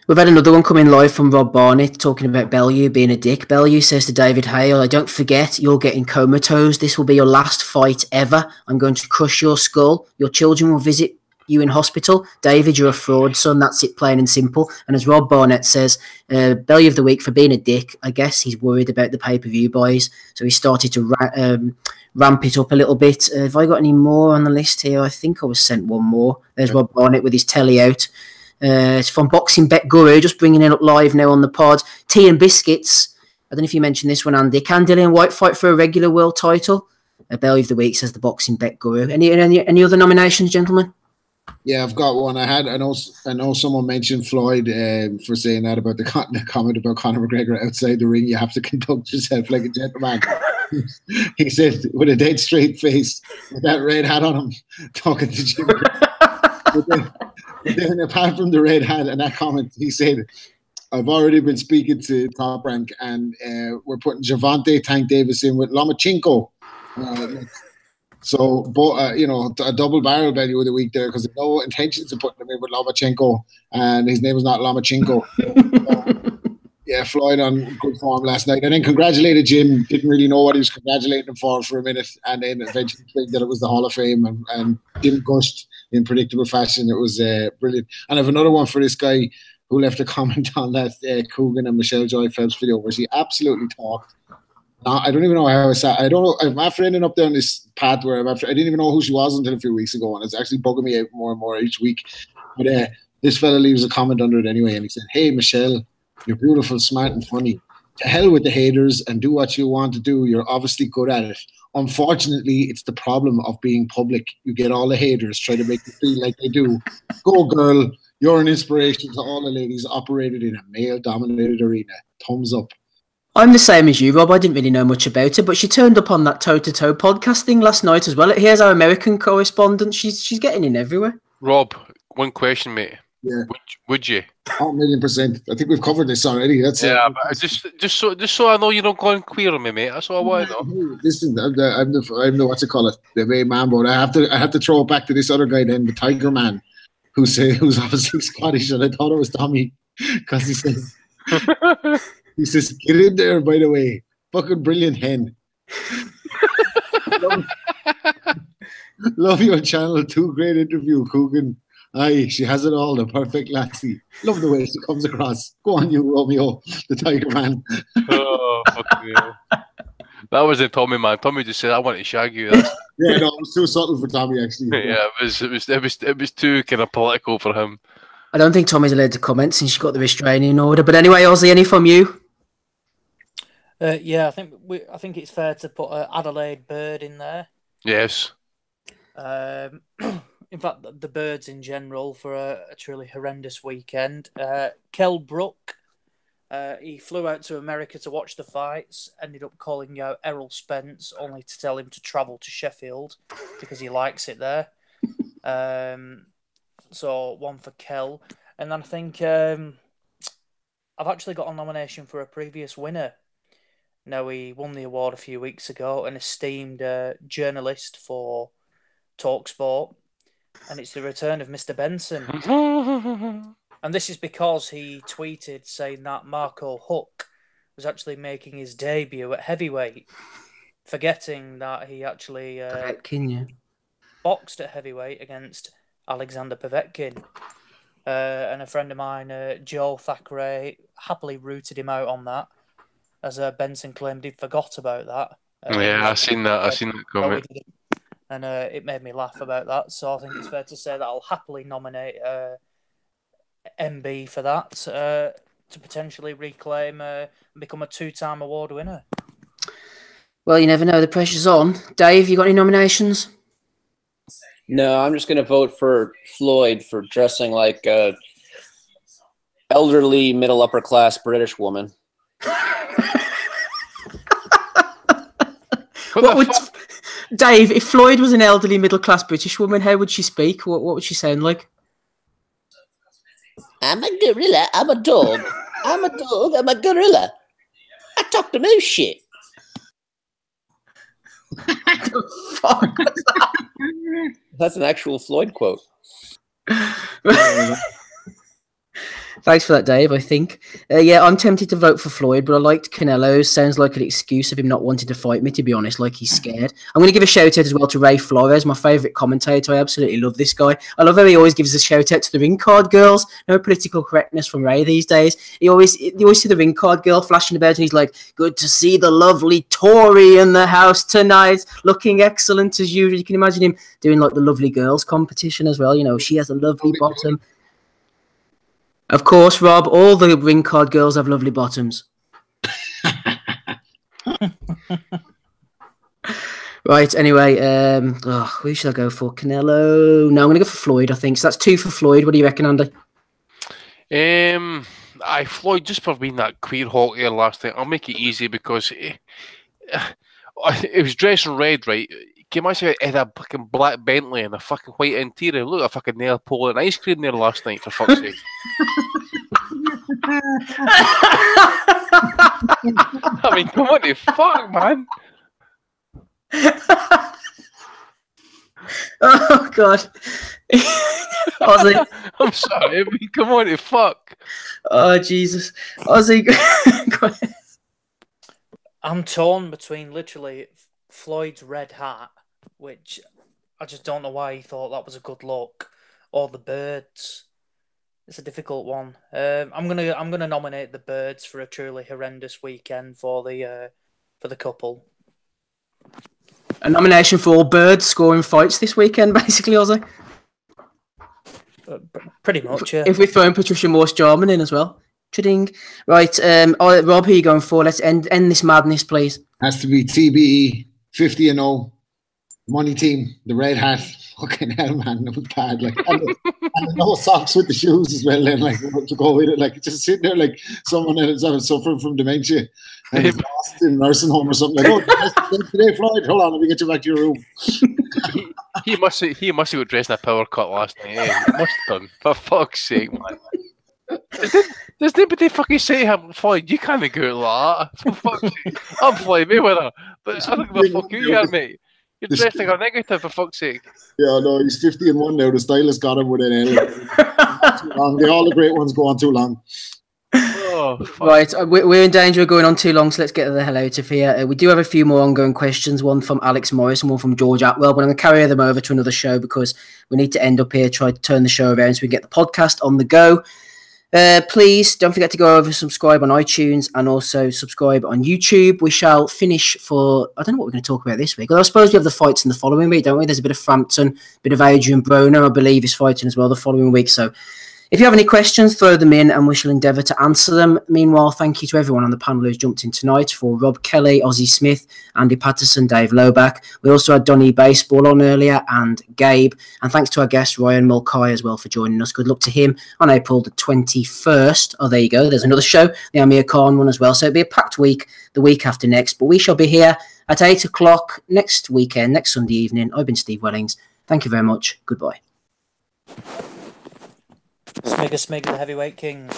We've had another one coming live from Rob Barnett talking about Bellew being a dick. Bellew says to David Hale, "I don't forget, you're getting comatose. This will be your last fight ever. I'm going to crush your skull. Your children will visit you in hospital. David, you're a fraud, son. That's it, plain and simple." And as Rob Barnett says, Bellew of the week for being a dick. I guess he's worried about the pay-per-view buys, so he started to ramp it up a little bit. Have I got any more on the list here? I think I was sent one more. There's Rob Barnett with his telly out. It's from Boxing Bet Guru, just bringing it up live now on the pod. Tea and Biscuits. I don't know if you mentioned this one, Andy. Can Dillian White fight for a regular world title? Bellew of the week, says the Boxing Bet Guru. Any other nominations, gentlemen? Yeah, I've got one. I know someone mentioned Floyd for saying that about the comment about Conor McGregor outside the ring. You have to conduct yourself like a gentleman. He said with a dead straight face, with that red hat on him, talking to Jim. But then apart from the red hat and that comment, he said, "I've already been speaking to Top Rank, and we're putting Gervonta Tank Davis in with Lomachenko." So, a double barrel Bellew of the week there, because there's no intentions of putting him in with Lomachenko, and his name is not Lomachenko. Yeah, Floyd on good form last night, and then congratulated Jim. Didn't really know what he was congratulating him for a minute, and then eventually claimed that it was the Hall of Fame, and Jim gushed in predictable fashion. It was brilliant. And I have another one for this guy who left a comment on that Coogan and Michelle Joy Phelps video where she absolutely talked. I don't even know how I sat. I don't know. I'm after ending up down this path where I didn't even know who she was until a few weeks ago, and it's actually bugging me out more and more each week. But this fella leaves a comment under it anyway, and he said, "Hey, Michelle, you're beautiful, smart, and funny. To hell with the haters and do what you want to do. You're obviously good at it. Unfortunately, it's the problem of being public. You get all the haters try to make you feel like they do. Go, girl. You're an inspiration to all the ladies operated in a male-dominated arena. Thumbs up." I'm the same as you, Rob. I didn't really know much about her, but she turned up on that toe-to-toe podcast thing last night as well. Here's our American correspondent. She's getting in everywhere. Rob, one question, mate. Yeah. Would you? 1,000,000%. I think we've covered this already. That's but just so I know you're not going queer on me, mate. That's all I want to know. Listen, I'm the what you call it, the main man, but I have to throw it back to this other guy then, the Tiger Man, who's obviously Scottish, and I thought it was Tommy because he says he says, "Get in there, by the way, fucking brilliant hen." Love your channel. 2 great interview, Coogan. Aye, she has it all, the perfect lassie. Love the way she comes across. Go on, you Romeo, the Tiger Man. Oh, fuck me. That was a Tommy, man. Tommy just said, "I want to shag you." Yeah, no, it was too subtle for Tommy, actually. Yeah, it was too kind of political for him. I don't think Tommy's allowed to comment since she got the restraining order. But anyway, Ozzy, any from you? Yeah, I think it's fair to put Adelaide Bird in there. Yes. In fact, the Birds in general for a truly horrendous weekend. Kell Brook, he flew out to America to watch the fights, ended up calling out Errol Spence, only to tell him to travel to Sheffield because he likes it there. So one for Kell. And then I think I've actually got a nomination for a previous winner. Now, he won the award a few weeks ago, an esteemed journalist for TalkSport. And it's the return of Mr. Benson. And this is because he tweeted saying that Marco Huck was actually making his debut at heavyweight, forgetting that he actually boxed at heavyweight against Alexander Povetkin. And a friend of mine, Joe Thackeray, happily rooted him out on that, as Benson claimed he'd forgot about that. Yeah, I've seen that comment. And it made me laugh about that. So I think it's fair to say that I'll happily nominate MB for that to potentially reclaim and become a 2-time award winner. Well, you never know. The pressure's on. Dave, you got any nominations? No, I'm just going to vote for Floyd for dressing like a elderly, middle upper class British woman. Dave, if Floyd was an elderly middle-class British woman, how would she speak? What would she sound like? I'm a gorilla. I'm a dog. I'm a dog. I'm a gorilla. I talk to moose shit. What the fuck was that? That's an actual Floyd quote. Thanks for that, Dave, I think. Yeah, I'm tempted to vote for Floyd, but I liked Canelo. Sounds like an excuse of him not wanting to fight me, to be honest, like he's scared. I'm going to give a shout-out as well to Ray Flores, my favourite commentator. I absolutely love this guy. I love how he always gives a shout-out to the ring card girls. No political correctness from Ray these days. You always see the ring card girl flashing about, and he's like, good to see the lovely Tory in the house tonight, looking excellent as usual. You can imagine him doing like the lovely girls competition as well. You know, she has a lovely bottom. Of course, Rob, all the ring card girls have lovely bottoms. Right, anyway, who should I go for? Canelo? No, I'm going to go for Floyd, I think. So that's 2 for Floyd. What do you reckon, Andy? Floyd, just for being that queer hawk here last night, I'll make it easy because it was dressed in red, right? Can you imagine it had a fucking black Bentley and a fucking white interior? Look at a fucking nail pole and ice cream there last night, for fuck's sake. I mean, come on, the fuck, man. Oh, God. Ozzy. I'm sorry, I mean, come on, the fuck. Oh, Jesus. Ozzy. I'm torn between literally Floyd's red hat, which I just don't know why he thought that was a good look, or the birds. It's a difficult one. I'm gonna nominate the birds for a truly horrendous weekend for the couple. A nomination for all birds scoring fights this weekend, basically, Ozzy. Pretty much, yeah. If we throw in Patricia Morse-Jarman in as well. Ching. Right, Rob, who are you going for? Let's end this madness, please. Has to be TBE 50-0. Money team, the red hat. Fucking hell, man, that was bad. Like, and no socks with the shoes as well. Then, like, to go with it, like, just sitting there like someone that is suffering from dementia and is lost in a nursing home or something. Like, oh, today, Floyd, hold on, let me get you back to your room. he must have got dressed in a power cut last night. Eh? He must have done. For fuck's sake, man. Does anybody fucking say to him, Floyd, you can't go like that? For fuck's sake. I'm Floyd Mayweather, but I don't give a fuck who you are, mate. You're dressing a negative, for fuck's sake. Yeah, no, he's 50-1 now. The stylist got him within any. All the great ones go on too long. Oh, right, we're in danger of going on too long, so let's get the hell out of here. We do have a few more ongoing questions, one from Alex Morris and one from George Atwell, but I'm going to carry them over to another show because we need to end up here, try to turn the show around so we can get the podcast on the go. Please don't forget to go over, subscribe on iTunes and also subscribe on YouTube. We shall finish for, I don't know what we're going to talk about this week. Well, I suppose we have the fights in the following week, don't we? There's a bit of Frampton, a bit of Adrian Broner, I believe, is fighting as well the following week. So if you have any questions, throw them in and we shall endeavour to answer them. Meanwhile, thank you to everyone on the panel who's jumped in tonight, for Rob Kelly, Ozzy Smith, Andy Patterson, Dave Loback. We also had Donny Baseball on earlier and Gabe. And thanks to our guest, Ryan Moorcroft, as well, for joining us. Good luck to him on April the 21st. Oh, there you go. There's another show, the Amir Khan one as well. So it'll be a packed week, the week after next. But we shall be here at 8 o'clock next weekend, next Sunday evening. I've been Steve Wellings. Thank you very much. Goodbye. Smigger, the heavyweight king.